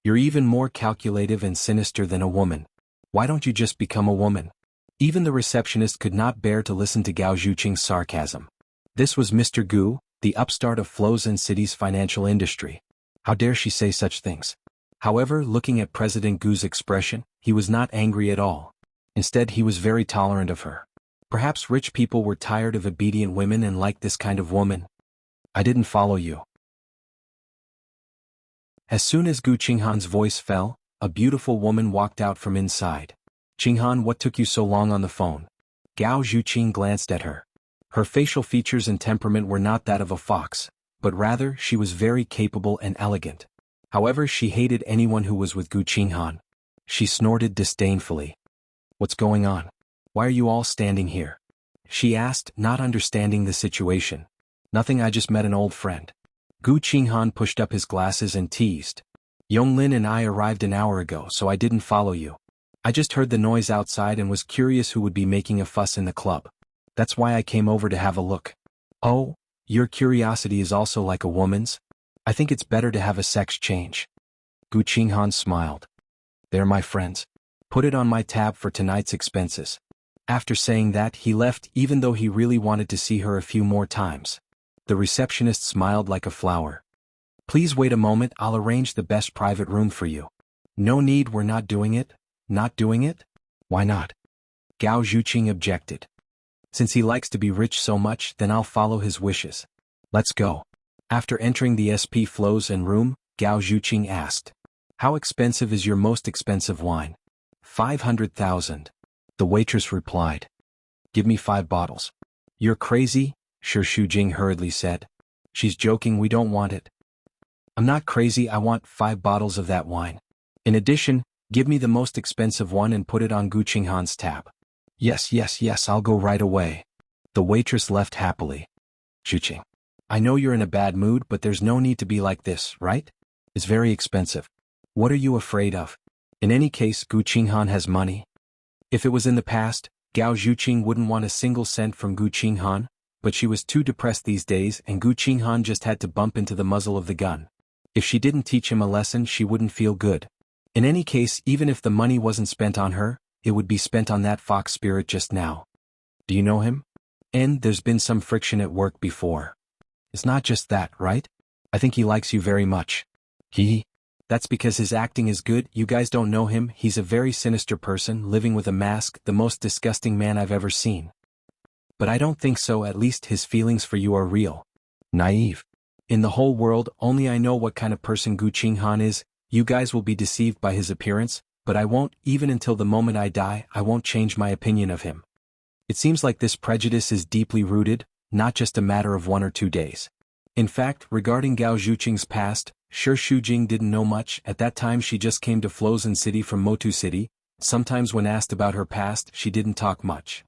A: You're even more calculative and sinister than a woman. Why don't you just become a woman? Even the receptionist could not bear to listen to Gao Zhuqing's sarcasm. This was Mr. Gu, the upstart of Flows and City's financial industry. How dare she say such things? However, looking at President Gu's expression, he was not angry at all. Instead, he was very tolerant of her. Perhaps rich people were tired of obedient women and liked this kind of woman. I didn't follow you. As soon as Gu Qinghan's voice fell, a beautiful woman walked out from inside. Qinghan, what took you so long on the phone? Gao Zhuqing glanced at her. Her facial features and temperament were not that of a fox, but rather she was very capable and elegant. However, she hated anyone who was with Gu Qinghan. She snorted disdainfully. What's going on? Why are you all standing here? She asked, not understanding the situation. Nothing, I just met an old friend. Gu Qinghan pushed up his glasses and teased. Yonglin and I arrived an hour ago, so I didn't follow you. I just heard the noise outside and was curious who would be making a fuss in the club. That's why I came over to have a look. Oh, your curiosity is also like a woman's? I think it's better to have a sex change. Gu Qinghan smiled. They're my friends. Put it on my tab for tonight's expenses. After saying that, he left even though he really wanted to see her a few more times. The receptionist smiled like a flower. Please wait a moment, I'll arrange the best private room for you. No need, we're not doing it. Not doing it? Why not? Gao Zhuqing objected. Since he likes to be rich so much, then I'll follow his wishes. Let's go. After entering the SP Flows and room, Gao Zhuqing asked. How expensive is your most expensive wine? 500,000. The waitress replied. Give me 5 bottles. You're crazy, Shi Shujing hurriedly said. She's joking, we don't want it. I'm not crazy, I want 5 bottles of that wine. In addition, give me the most expensive one and put it on Gu Qinghan's tab. Yes, I'll go right away. The waitress left happily. Xuqing, I know you're in a bad mood, but there's no need to be like this, right? It's very expensive. What are you afraid of? In any case, Gu Qinghan has money. If it was in the past, Gao Zhuqing wouldn't want a single cent from Gu Qinghan, but she was too depressed these days and Gu Qinghan just had to bump into the muzzle of the gun. If she didn't teach him a lesson, she wouldn't feel good. In any case, even if the money wasn't spent on her, it would be spent on that fox spirit just now. Do you know him? And there's been some friction at work before. It's not just that, right? I think he likes you very much. That's because his acting is good, you guys don't know him, he's a very sinister person living with a mask, the most disgusting man I've ever seen. But I don't think so, at least his feelings for you are real. Naive. In the whole world, only I know what kind of person Gu Qinghan is, you guys will be deceived by his appearance, but I won't, even until the moment I die, I won't change my opinion of him. It seems like this prejudice is deeply rooted, not just a matter of 1 or 2 days. In fact, regarding Gao Zhuqing's past, Shi Shujing didn't know much, at that time she just came to Flozhen City from Motu City, sometimes when asked about her past she didn't talk much.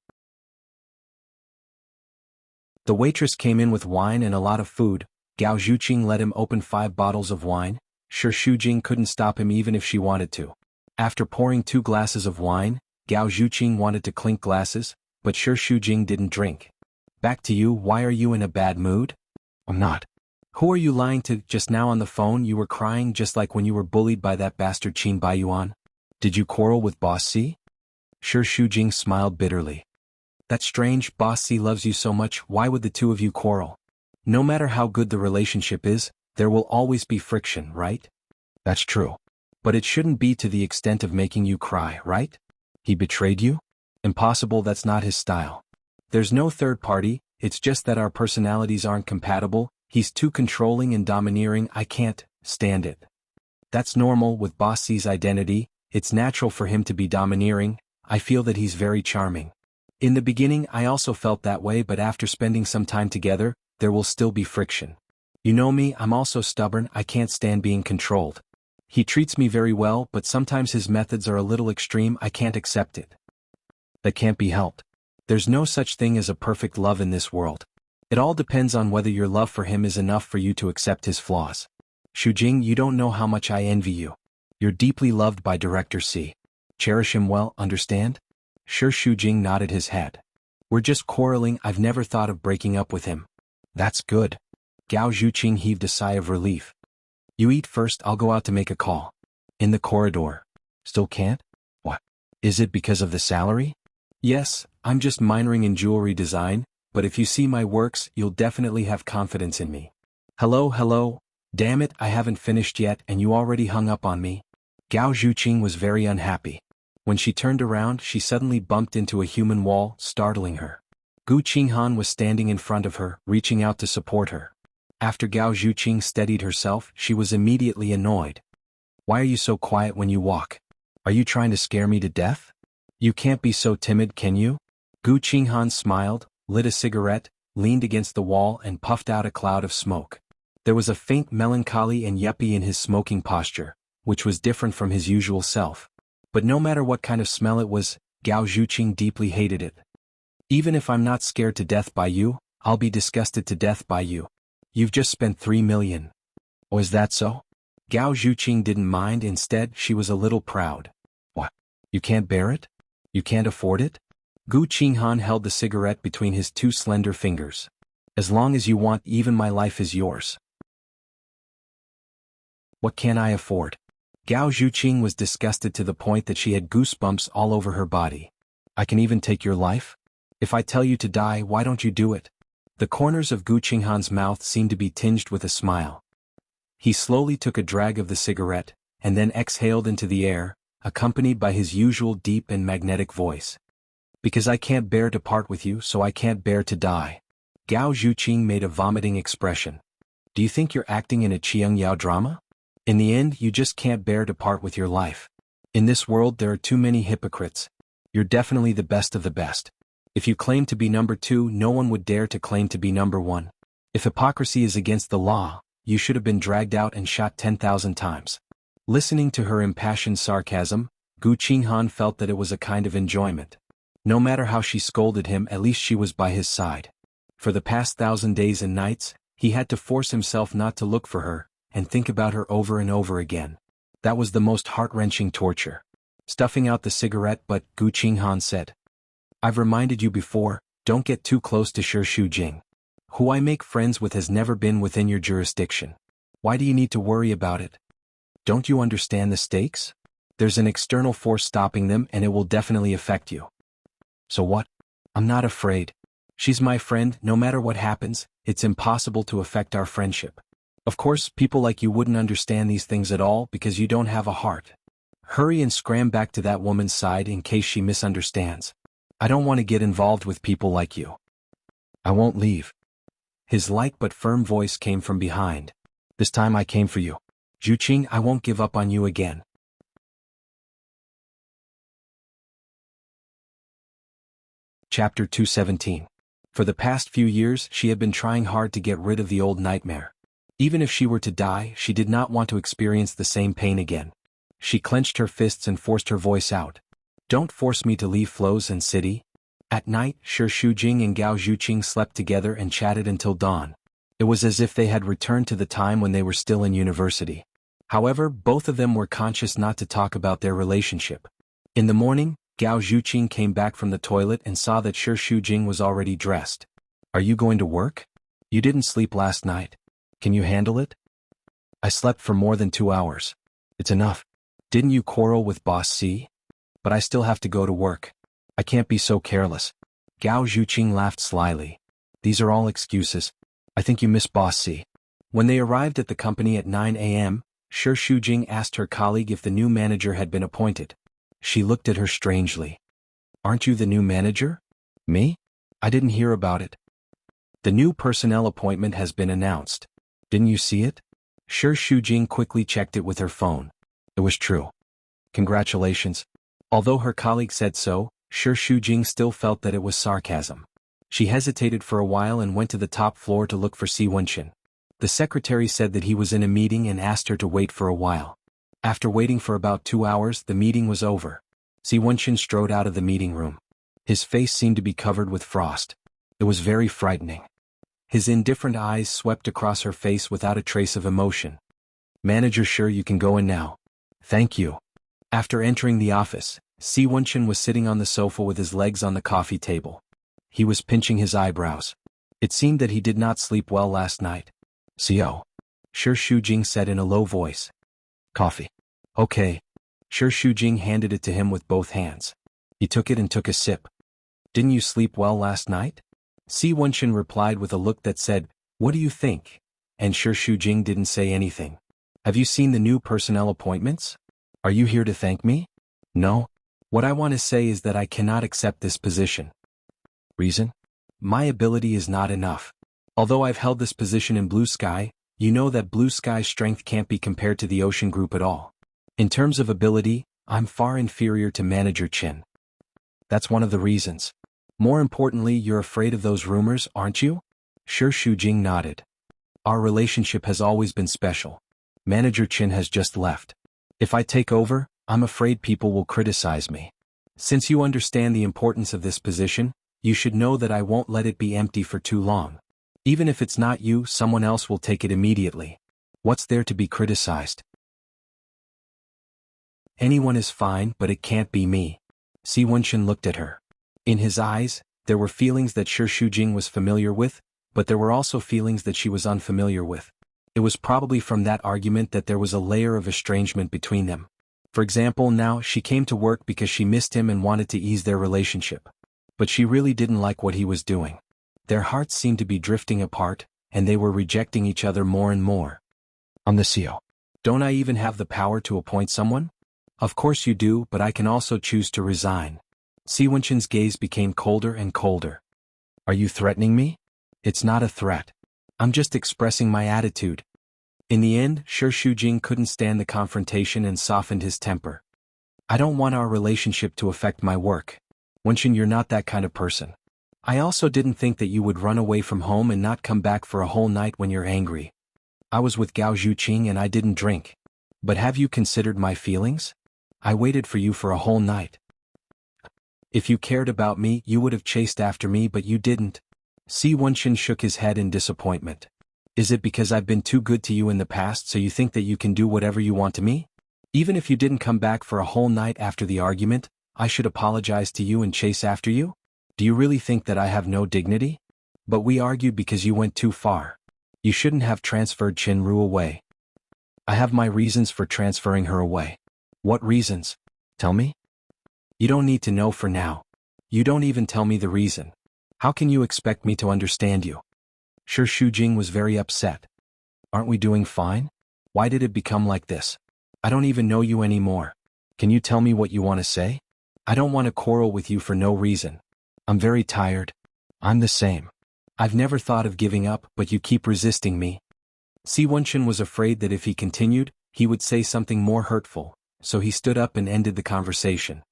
A: The waitress came in with wine and a lot of food, Gao Zhuqing let him open 5 bottles of wine, Shi Shujing couldn't stop him even if she wanted to. After pouring 2 glasses of wine, Gao Zhuqing wanted to clink glasses, but Shi Shujing didn't drink. Back to you, why are you in a bad mood? I'm not. Who are you lying to? Just now on the phone you were crying just like when you were bullied by that bastard Qin Baiyuan. Did you quarrel with Boss C? Shi Shujing smiled bitterly. That's strange, Boss C loves you so much, why would the two of you quarrel? No matter how good the relationship is, there will always be friction, right? That's true. But it shouldn't be to the extent of making you cry, right? He betrayed you? Impossible, that's not his style. There's no third party, it's just that our personalities aren't compatible, he's too controlling and domineering, I can't stand it. That's normal with Boss C's identity, it's natural for him to be domineering, I feel that he's very charming. In the beginning I also felt that way, but after spending some time together, there will still be friction. You know me, I'm also stubborn, I can't stand being controlled. He treats me very well, but sometimes his methods are a little extreme, I can't accept it. That can't be helped. There's no such thing as a perfect love in this world. It all depends on whether your love for him is enough for you to accept his flaws. Shujing, you don't know how much I envy you. You're deeply loved by Director C. Cherish him well, understand? Shi Shujing nodded his head. We're just quarreling, I've never thought of breaking up with him. That's good. Gao Zhuqing heaved a sigh of relief. You eat first, I'll go out to make a call. In the corridor. Still can't? What? Is it because of the salary? Yes, I'm just minoring in jewelry design, but if you see my works, you'll definitely have confidence in me. Hello, damn it, I haven't finished yet and you already hung up on me. Gao Zhuqing was very unhappy. When she turned around, she suddenly bumped into a human wall, startling her. Gu Qinghan was standing in front of her, reaching out to support her. After Gao Zhuqing steadied herself, she was immediately annoyed. Why are you so quiet when you walk? Are you trying to scare me to death? You can't be so timid, can you? Gu Qinghan smiled, lit a cigarette, leaned against the wall and puffed out a cloud of smoke. There was a faint melancholy and yuppie in his smoking posture, which was different from his usual self. But no matter what kind of smell it was, Gao Zhuqing deeply hated it. Even if I'm not scared to death by you, I'll be disgusted to death by you. You've just spent 3 million. Oh, is that so? Gao Zhuqing didn't mind, instead she was a little proud. What? You can't bear it? You can't afford it? Gu Qinghan held the cigarette between his 2 slender fingers. As long as you want, even my life is yours. What can I afford? Gao Zhuqing was disgusted to the point that she had goosebumps all over her body. I can even take your life? If I tell you to die, why don't you do it? The corners of Gu Qinghan's mouth seemed to be tinged with a smile. He slowly took a drag of the cigarette, and then exhaled into the air, accompanied by his usual deep and magnetic voice. Because I can't bear to part with you, so I can't bear to die. Gao Zhuqing made a vomiting expression. Do you think you're acting in a Qiangyao drama? In the end, you just can't bear to part with your life. In this world there are too many hypocrites. You're definitely the best of the best. If you claim to be number 2, no one would dare to claim to be number 1. If hypocrisy is against the law, you should have been dragged out and shot 10,000 times. Listening to her impassioned sarcasm, Gu Qinghan felt that it was a kind of enjoyment. No matter how she scolded him, at least she was by his side. For the past 1,000 days and nights, he had to force himself not to look for her, and think about her over and over again. That was the most heart-wrenching torture. Stuffing out the cigarette, but Gu Qinghan said, "I've reminded you before, don't get too close to Shi Shujing. Who I make friends with has never been within your jurisdiction. Why do you need to worry about it? Don't you understand the stakes? There's an external force stopping them and it will definitely affect you." "So what? I'm not afraid. She's my friend, no matter what happens, it's impossible to affect our friendship. Of course, people like you wouldn't understand these things at all because you don't have a heart. Hurry and scram back to that woman's side in case she misunderstands. I don't want to get involved with people like you." "I won't leave." His light but firm voice came from behind. "This time I came for you. Zhuqing, I won't give up on you again." Chapter 217. For the past few years, she had been trying hard to get rid of the old nightmare. Even if she were to die, she did not want to experience the same pain again. She clenched her fists and forced her voice out. "Don't force me to leave Flo's and City." At night, Shi Shujing and Gao Zhuqing slept together and chatted until dawn. It was as if they had returned to the time when they were still in university. However, both of them were conscious not to talk about their relationship. In the morning, Gao Zhuqing came back from the toilet and saw that Shi Shujing was already dressed. "Are you going to work? You didn't sleep last night. Can you handle it?" "I slept for more than 2 hours. It's enough." "Didn't you quarrel with Boss C? But I still have to go to work. I can't be so careless." Gao Zhuqing laughed slyly. "These are all excuses. I think you miss Boss C." When they arrived at the company at 9 a.m., Shi Shujing asked her colleague if the new manager had been appointed. She looked at her strangely. "Aren't you the new manager?" "Me? I didn't hear about it." "The new personnel appointment has been announced. Didn't you see it?" Shi Shujing quickly checked it with her phone. It was true. "Congratulations." Although her colleague said so, Shi Shujing still felt that it was sarcasm. She hesitated for a while and went to the top floor to look for Si Wenqin. The secretary said that he was in a meeting and asked her to wait for a while. After waiting for about 2 hours, the meeting was over. Si Wenqin strode out of the meeting room. His face seemed to be covered with frost. It was very frightening. His indifferent eyes swept across her face without a trace of emotion. "Manager, sure you can go in now." "Thank you." After entering the office, Si Wenqin was sitting on the sofa with his legs on the coffee table. He was pinching his eyebrows. It seemed that he did not sleep well last night. "Co." Shi Shujing said in a low voice. "Coffee." "Okay." Shi Shujing handed it to him with both hands. He took it and took a sip. "Didn't you sleep well last night?" Si Wenqin replied with a look that said, "What do you think?" And Shi Shujing didn't say anything. "Have you seen the new personnel appointments? Are you here to thank me?" "No. What I want to say is that I cannot accept this position." "Reason?" "My ability is not enough. Although I've held this position in Blue Sky, you know that Blue Sky's strength can't be compared to the Ocean Group at all. In terms of ability, I'm far inferior to Manager Qin. That's one of the reasons. More importantly, you're afraid of those rumors, aren't you?" Shi Shujing nodded. "Our relationship has always been special. Manager Qin has just left. If I take over, I'm afraid people will criticize me. Since you understand the importance of this position, you should know that I won't let it be empty for too long. Even if it's not you, someone else will take it immediately. What's there to be criticized? Anyone is fine, but it can't be me." Si Wenqin looked at her. In his eyes, there were feelings that Shi Shujing was familiar with, but there were also feelings that she was unfamiliar with. It was probably from that argument that there was a layer of estrangement between them. For example, now she came to work because she missed him and wanted to ease their relationship. But she really didn't like what he was doing. Their hearts seemed to be drifting apart, and they were rejecting each other more and more. "I'm the CEO. Don't I even have the power to appoint someone?" "Of course you do, but I can also choose to resign." Si Wenqin's gaze became colder and colder. "Are you threatening me?" "It's not a threat. I'm just expressing my attitude." In the end, Shi Shujing couldn't stand the confrontation and softened his temper. I don't want our relationship to affect my work. Wenxin, you're not that kind of person. I also didn't think that you would run away from home and not come back for a whole night when you're angry. I was with Gao Zhuqing and I didn't drink. But have you considered my feelings? I waited for you for a whole night. If you cared about me, you would have chased after me, but you didn't. Si Wenxin shook his head in disappointment. Is it because I've been too good to you in the past so you think that you can do whatever you want to me? Even if you didn't come back for a whole night after the argument, I should apologize to you and chase after you? Do you really think that I have no dignity? But we argued because you went too far. You shouldn't have transferred Qinru away. I have my reasons for transferring her away. What reasons? Tell me? You don't need to know for now. You don't even tell me the reason. How can you expect me to understand you? Shi Shujing was very upset. Aren't we doing fine? Why did it become like this? I don't even know you anymore. Can you tell me what you want to say? I don't want to quarrel with you for no reason. I'm very tired. I'm the same. I've never thought of giving up, but you keep resisting me. Si Wenxin was afraid that if he continued, he would say something more hurtful, so he stood up and ended the conversation.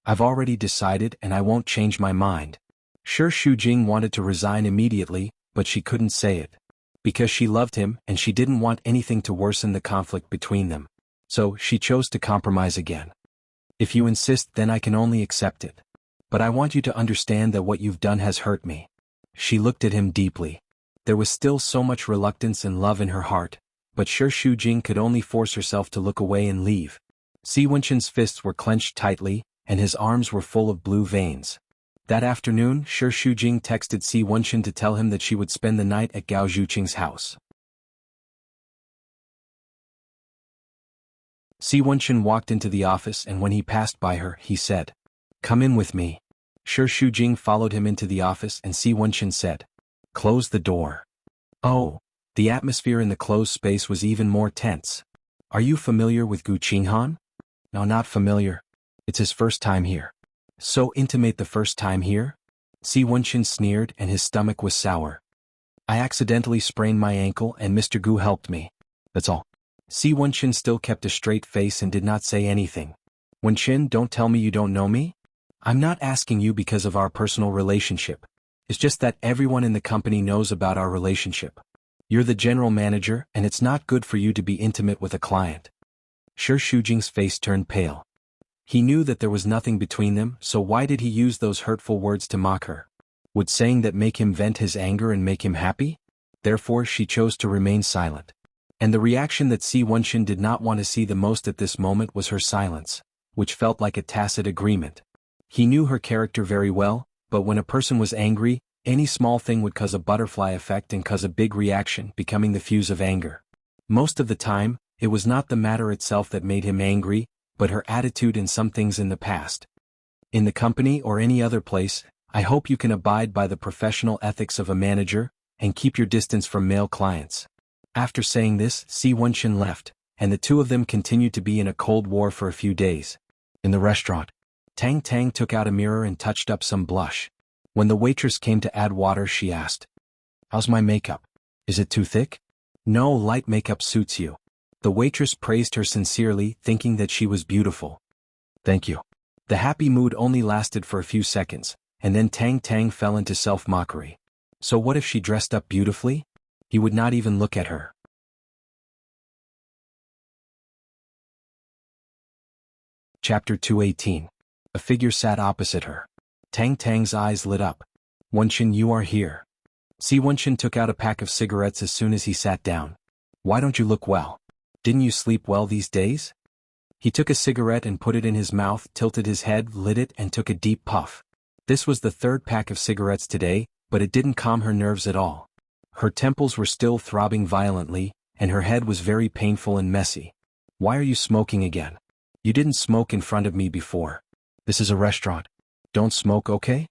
A: I've already decided and I won't change my mind. Shi Shujing wanted to resign immediately, but she couldn't say it. Because she loved him and she didn't want anything to worsen the conflict between them. So she chose to compromise again. If you insist, then I can only accept it. But I want you to understand that what you've done has hurt me. She looked at him deeply. There was still so much reluctance and love in her heart, but Shi Shujing could only force herself to look away and leave. Si Wenxin's fists were clenched tightly, and his arms were full of blue veins. That afternoon, Shi Shujing texted Si Wenxin to tell him that she would spend the night at Gao Zhuqing's house. Si Wenxin walked into the office, and when he passed by her, he said, "Come in with me." Shi Shujing followed him into the office and Si Wenxin said, "Close the door." Oh, the atmosphere in the closed space was even more tense. Are you familiar with Gu Qinghan? No, not familiar. It's his first time here. So intimate the first time here? Si Wenxin sneered and his stomach was sour. I accidentally sprained my ankle and Mr. Gu helped me. That's all. Si Wenxin still kept a straight face and did not say anything. Wenxin, don't tell me you don't know me? I'm not asking you because of our personal relationship. It's just that everyone in the company knows about our relationship. You're the general manager and it's not good for you to be intimate with a client. Shi Shujing's face turned pale. He knew that there was nothing between them, so why did he use those hurtful words to mock her? Would saying that make him vent his anger and make him happy? Therefore she chose to remain silent. And the reaction that Si Wenxin did not want to see the most at this moment was her silence, which felt like a tacit agreement. He knew her character very well, but when a person was angry, any small thing would cause a butterfly effect and cause a big reaction, becoming the fuse of anger. Most of the time, it was not the matter itself that made him angry, but her attitude in some things in the past. In the company or any other place, I hope you can abide by the professional ethics of a manager, and keep your distance from male clients. After saying this, Si Wenxin left, and the two of them continued to be in a cold war for a few days. In the restaurant, Tang Tang took out a mirror and touched up some blush. When the waitress came to add water, she asked, "How's my makeup? Is it too thick?" "No, light makeup suits you." The waitress praised her sincerely, thinking that she was beautiful. "Thank you." The happy mood only lasted for a few seconds, and then Tang Tang fell into self-mockery. So what if she dressed up beautifully? He would not even look at her. Chapter 218. A figure sat opposite her. Tang Tang's eyes lit up. "Wenxin, you are here." Si Wenxin took out a pack of cigarettes as soon as he sat down. "Why don't you look well? Didn't you sleep well these days?" He took a cigarette and put it in his mouth, tilted his head, lit it and took a deep puff. This was the third pack of cigarettes today, but it didn't calm her nerves at all. Her temples were still throbbing violently, and her head was very painful and messy. "Why are you smoking again? You didn't smoke in front of me before. This is a restaurant. Don't smoke, okay?"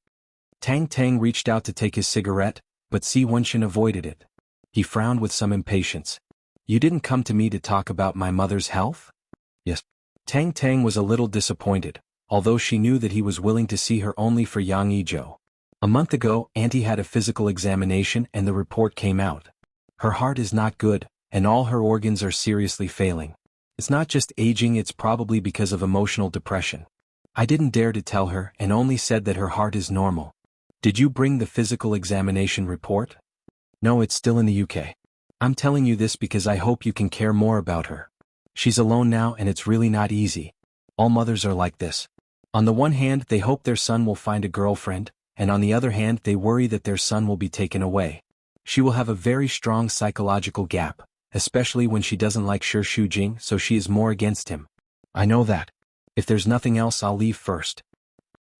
A: Tang Tang reached out to take his cigarette, but Si Wenxin avoided it. He frowned with some impatience. "You didn't come to me to talk about my mother's health?" "Yes." Tang Tang was a little disappointed, although she knew that he was willing to see her only for Yang Yizhou. A month ago, Auntie had a physical examination and the report came out. Her heart is not good, and all her organs are seriously failing. It's not just aging, it's probably because of emotional depression. I didn't dare to tell her and only said that her heart is normal. Did you bring the physical examination report? No, it's still in the UK. I'm telling you this because I hope you can care more about her. She's alone now and it's really not easy. All mothers are like this. On the one hand, they hope their son will find a girlfriend, and on the other hand, they worry that their son will be taken away. She will have a very strong psychological gap, especially when she doesn't like Shi Shujing, so she is more against him. I know that. If there's nothing else, I'll leave first.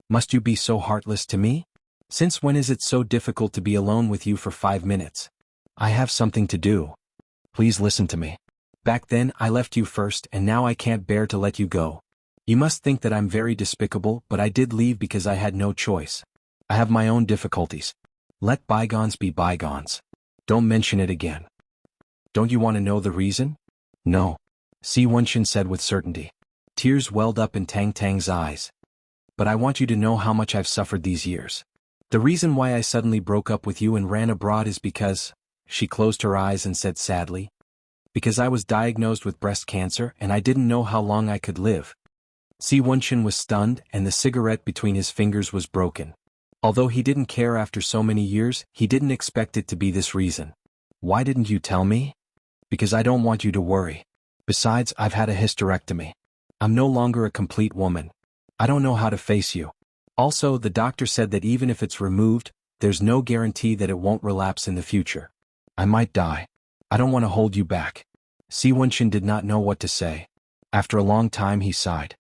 A: Must you be so heartless to me? Since when is it so difficult to be alone with you for 5 minutes? I have something to do. Please listen to me. Back then, I left you first and now I can't bear to let you go. You must think that I'm very despicable, but I did leave because I had no choice. I have my own difficulties. Let bygones be bygones. Don't mention it again. Don't you want to know the reason? No. Si Wenxin said with certainty. Tears welled up in Tang Tang's eyes. But I want you to know how much I've suffered these years. The reason why I suddenly broke up with you and ran abroad is because, she closed her eyes and said sadly, because I was diagnosed with breast cancer and I didn't know how long I could live. Si Wenxin was stunned and the cigarette between his fingers was broken. Although he didn't care after so many years, he didn't expect it to be this reason. Why didn't you tell me? Because I don't want you to worry. Besides, I've had a hysterectomy. I'm no longer a complete woman. I don't know how to face you. Also, the doctor said that even if it's removed, there's no guarantee that it won't relapse in the future. I might die. I don't want to hold you back. Si Wenxin did not know what to say. After a long time he sighed.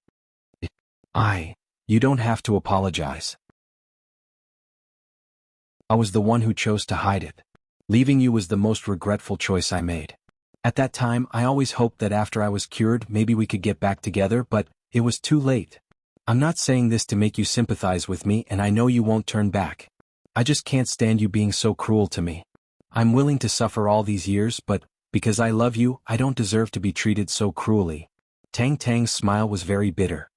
A: You don't have to apologize. I was the one who chose to hide it. Leaving you was the most regretful choice I made. At that time, I always hoped that after I was cured, maybe we could get back together, but it was too late. I'm not saying this to make you sympathize with me, and I know you won't turn back. I just can't stand you being so cruel to me. I'm willing to suffer all these years, but because I love you, I don't deserve to be treated so cruelly. Tang Tang's smile was very bitter.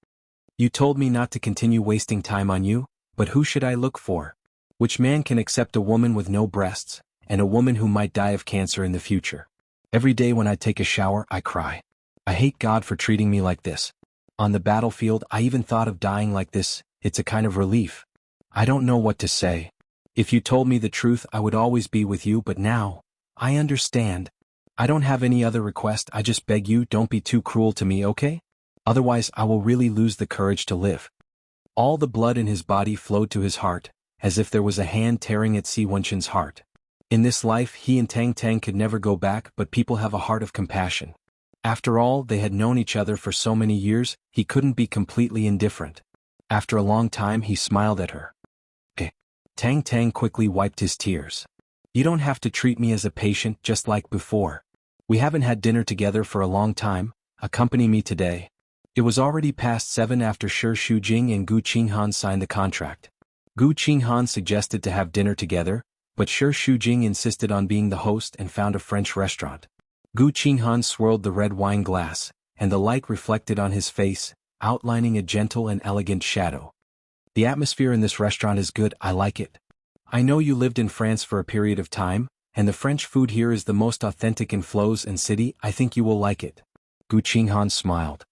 A: You told me not to continue wasting time on you, but who should I look for? Which man can accept a woman with no breasts, and a woman who might die of cancer in the future? Every day when I take a shower, I cry. I hate God for treating me like this. On the battlefield, I even thought of dying like this. It's a kind of relief. I don't know what to say. If you told me the truth, I would always be with you, but now, I understand. I don't have any other request, I just beg you, don't be too cruel to me, okay? Otherwise, I will really lose the courage to live. All the blood in his body flowed to his heart, as if there was a hand tearing at Si Wenxin's heart. In this life, he and Tang Tang could never go back, but people have a heart of compassion. After all, they had known each other for so many years, he couldn't be completely indifferent. After a long time, he smiled at her. Tang Tang quickly wiped his tears. You don't have to treat me as a patient just like before. We haven't had dinner together for a long time, accompany me today. It was already past 7 after Shi Shujing and Gu Qinghan signed the contract. Gu Qinghan suggested to have dinner together, but Shi Shujing insisted on being the host and found a French restaurant. Gu Qinghan swirled the red wine glass, and the light reflected on his face, outlining a gentle and elegant shadow. The atmosphere in this restaurant is good, I like it. I know you lived in France for a period of time, and the French food here is the most authentic in Flows and City, I think you will like it. Gu Qinghan smiled.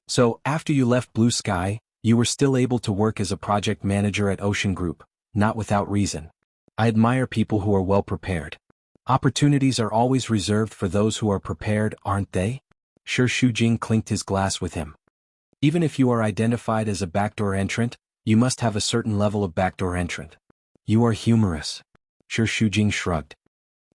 A: So, after you left Blue Sky, you were still able to work as a project manager at Ocean Group, not without reason. I admire people who are well prepared. Opportunities are always reserved for those who are prepared, aren't they? Shi Shujing clinked his glass with him. Even if you are identified as a backdoor entrant, you must have a certain level of backdoor entrant. You are humorous. Shi Shujing shrugged.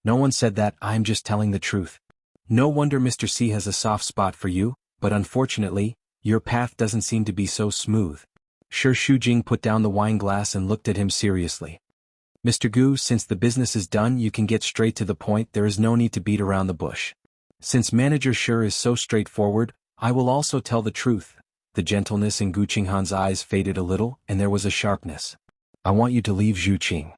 A: No one said that, I'm just telling the truth. No wonder Mr. C has a soft spot for you, but unfortunately, your path doesn't seem to be so smooth. Shi Shujing put down the wine glass and looked at him seriously. Mr. Gu, since the business is done, you can get straight to the point, there is no need to beat around the bush. Since Manager Shi is so straightforward, I will also tell the truth. The gentleness in Gu Qinghan's eyes faded a little, and there was a sharpness. I want you to leave Zhuqing.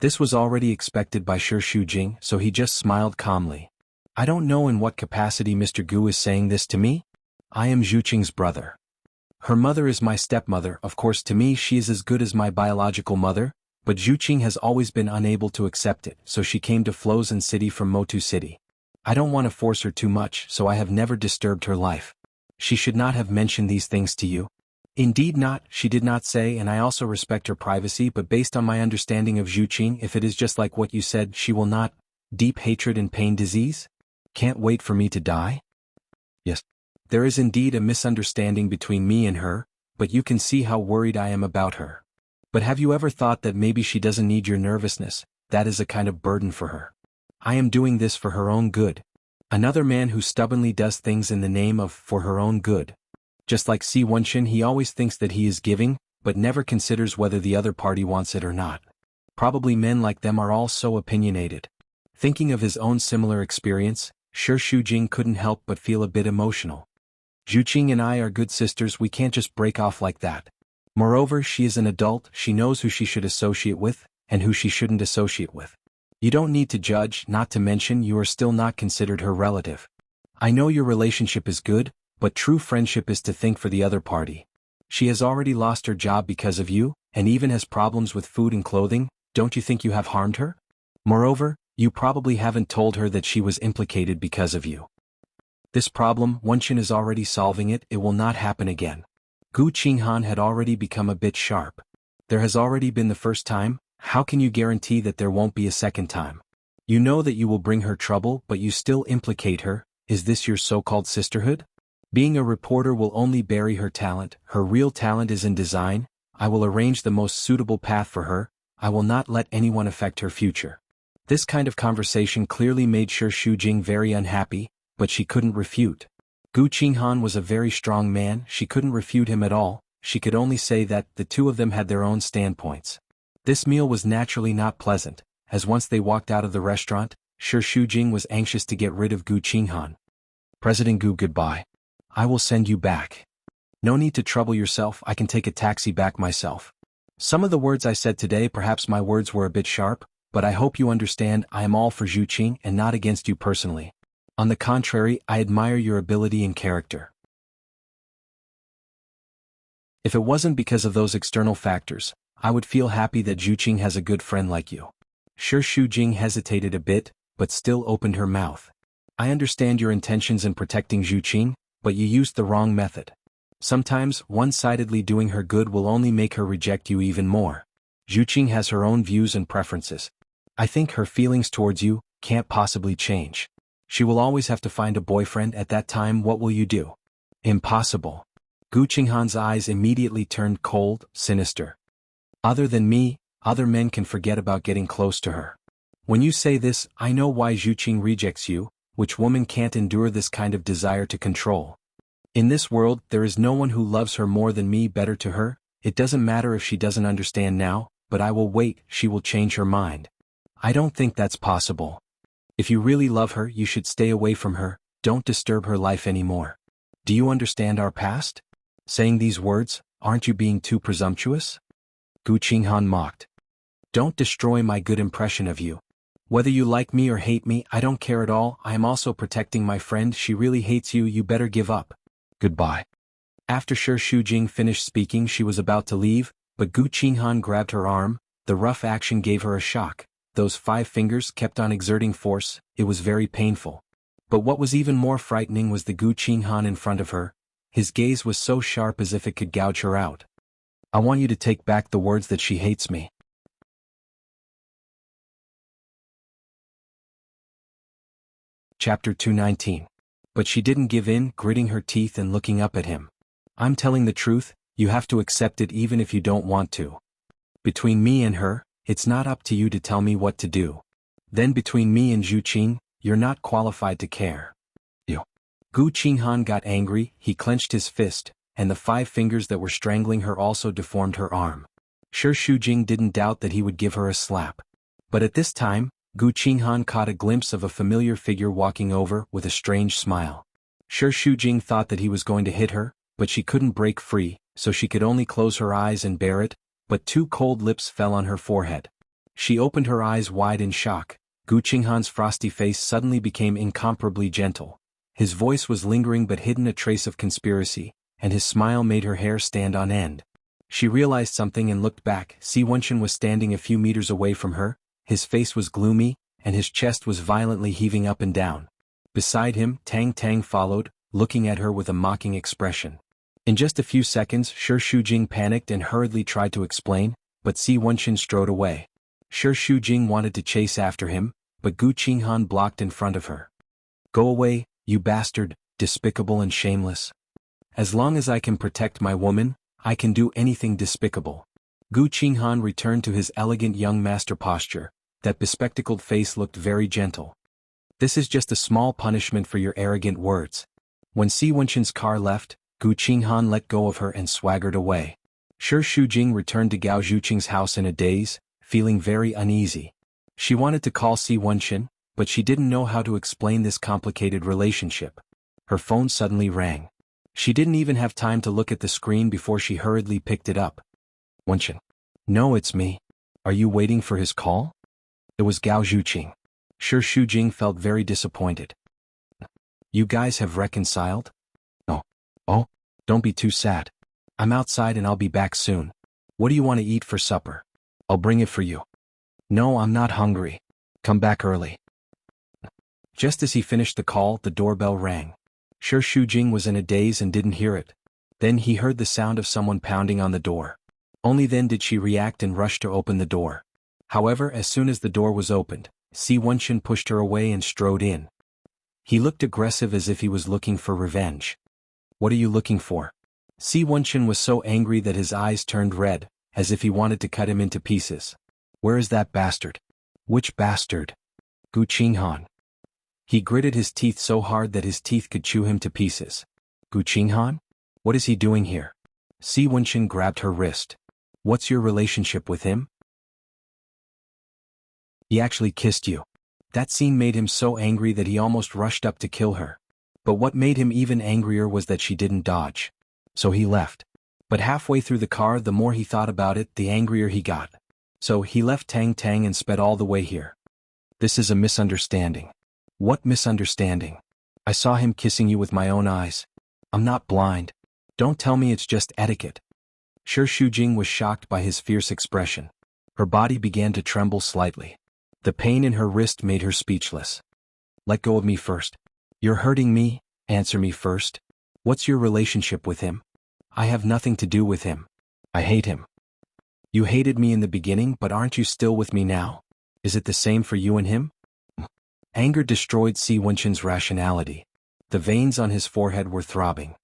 A: This was already expected by Shi Shujing, so he just smiled calmly. I don't know in what capacity Mr. Gu is saying this to me. I am Zhuqing's brother. Her mother is my stepmother, of course to me she is as good as my biological mother, but Zhuqing has always been unable to accept it, so she came to Flows and City from Motu City. I don't want to force her too much, so I have never disturbed her life. She should not have mentioned these things to you. Indeed not, she did not say, and I also respect her privacy, but based on my understanding of Zhuqing, if it is just like what you said, she will not. Deep hatred and pain disease? Can't wait for me to die? Yes. There is indeed a misunderstanding between me and her, but you can see how worried I am about her. But have you ever thought that maybe she doesn't need your nervousness? That is a kind of burden for her. I am doing this for her own good. Another man who stubbornly does things in the name of for her own good. Just like Si Wenxin, he always thinks that he is giving, but never considers whether the other party wants it or not. Probably men like them are all so opinionated. Thinking of his own similar experience, Shi Shujing couldn't help but feel a bit emotional. Zhuqing and I are good sisters, we can't just break off like that. Moreover, she is an adult, she knows who she should associate with, and who she shouldn't associate with. You don't need to judge, not to mention you are still not considered her relative. I know your relationship is good, but true friendship is to think for the other party. She has already lost her job because of you, and even has problems with food and clothing. Don't you think you have harmed her? Moreover, you probably haven't told her that she was implicated because of you. This problem, Wenxin is already solving it, it will not happen again. Gu Qinghan had already become a bit sharp. There has already been the first time, how can you guarantee that there won't be a second time? You know that you will bring her trouble, but you still implicate her. Is this your so-called sisterhood? Being a reporter will only bury her talent. Her real talent is in design. I will arrange the most suitable path for her. I will not let anyone affect her future. This kind of conversation clearly made Shi Shujing very unhappy, but she couldn't refute. Gu Qinghan was a very strong man, she couldn't refute him at all, she could only say that the two of them had their own standpoints. This meal was naturally not pleasant, as once they walked out of the restaurant, Shi Shujing was anxious to get rid of Gu Qinghan. President Gu, goodbye. I will send you back. No need to trouble yourself, I can take a taxi back myself. Some of the words I said today, perhaps my words were a bit sharp, but I hope you understand I am all for Zhuqing and not against you personally. On the contrary, I admire your ability and character. If it wasn't because of those external factors, I would feel happy that Zhuqing has a good friend like you. Shi Shujing hesitated a bit, but still opened her mouth. I understand your intentions in protecting Zhuqing, but you used the wrong method. Sometimes, one-sidedly doing her good will only make her reject you even more. Zhuqing has her own views and preferences. I think her feelings towards you can't possibly change. She will always have to find a boyfriend. At that time, what will you do? Impossible. Gu Qinghan's eyes immediately turned cold, sinister. Other than me, other men can forget about getting close to her. When you say this, I know why Zhuqing rejects you. Which woman can't endure this kind of desire to control? In this world, there is no one who loves her more than me. Better to her. It doesn't matter if she doesn't understand now, but I will wait, she will change her mind. I don't think that's possible. If you really love her, you should stay away from her, don't disturb her life anymore. Do you understand our past? Saying these words, aren't you being too presumptuous? Gu Qinghan mocked. Don't destroy my good impression of you. Whether you like me or hate me, I don't care at all, I am also protecting my friend, she really hates you, you better give up. Goodbye. After Shi Shujing finished speaking, she was about to leave, but Gu Qinghan grabbed her arm, the rough action gave her a shock. Those 5 fingers kept on exerting force, it was very painful. But what was even more frightening was the Gu Qinghan in front of her. His gaze was so sharp as if it could gouge her out. I want you to take back the words that she hates me. Chapter 219. But she didn't give in, gritting her teeth and looking up at him. I'm telling the truth, you have to accept it even if you don't want to. Between me and her, it's not up to you to tell me what to do. Then between me and Zhuqing, you're not qualified to care. You. Gu Qinghan got angry, he clenched his fist, and the 5 fingers that were strangling her also deformed her arm. Shi Shujing didn't doubt that he would give her a slap. But at this time, Gu Qinghan caught a glimpse of a familiar figure walking over with a strange smile. Shi Shujing thought that he was going to hit her, but she couldn't break free, so she could only close her eyes and bear it, but 2 cold lips fell on her forehead. She opened her eyes wide in shock. Gu Qinghan's frosty face suddenly became incomparably gentle. His voice was lingering but hidden a trace of conspiracy, and his smile made her hair stand on end. She realized something and looked back. Si Wenxin was standing a few meters away from her. His face was gloomy, and his chest was violently heaving up and down. Beside him, Tang Tang followed, looking at her with a mocking expression. In just a few seconds, Shi Shujing panicked and hurriedly tried to explain, but Si Wenxin strode away. Shi Shujing wanted to chase after him, but Gu Qinghan blocked in front of her. "Go away, you bastard, despicable and shameless. As long as I can protect my woman, I can do anything despicable." Gu Qinghan returned to his elegant young master posture. That bespectacled face looked very gentle. "This is just a small punishment for your arrogant words." When Si Wenxin's car left, Gu Qinghan let go of her and swaggered away. Shi Shujing returned to Gao Zhuqing's house in a daze, feeling very uneasy. She wanted to call Si Wenxin, but she didn't know how to explain this complicated relationship. Her phone suddenly rang. She didn't even have time to look at the screen before she hurriedly picked it up. "Wenxin." "No, it's me. Are you waiting for his call?" It was Gao Zhuqing. Shi Shujing felt very disappointed. "You guys have reconciled?" "No." "Oh, don't be too sad. I'm outside and I'll be back soon. What do you want to eat for supper? I'll bring it for you." "No, I'm not hungry. Come back early." Just as he finished the call, the doorbell rang. Shi Shujing was in a daze and didn't hear it. Then he heard the sound of someone pounding on the door. Only then did she react and rush to open the door. However, as soon as the door was opened, Si Wenxin pushed her away and strode in. He looked aggressive as if he was looking for revenge. "What are you looking for?" Si Wenxin was so angry that his eyes turned red, as if he wanted to cut him into pieces. "Where is that bastard?" "Which bastard?" "Gu Qinghan." He gritted his teeth so hard that his teeth could chew him to pieces. "Gu Qinghan? What is he doing here?" Si Wenxin grabbed her wrist. "What's your relationship with him?" "He actually kissed you." That scene made him so angry that he almost rushed up to kill her. But what made him even angrier was that she didn't dodge. So he left. But halfway through the car, the more he thought about it, the angrier he got. So he left Tang Tang and sped all the way here. "This is a misunderstanding." "What misunderstanding?" "I saw him kissing you with my own eyes. I'm not blind. Don't tell me it's just etiquette." Shi Shujing was shocked by his fierce expression. Her body began to tremble slightly. The pain in her wrist made her speechless. "Let go of me first." "You're hurting me, answer me first. What's your relationship with him?" "I have nothing to do with him. I hate him." "You hated me in the beginning, but aren't you still with me now? Is it the same for you and him?" Anger destroyed Si Wenxin's rationality. The veins on his forehead were throbbing.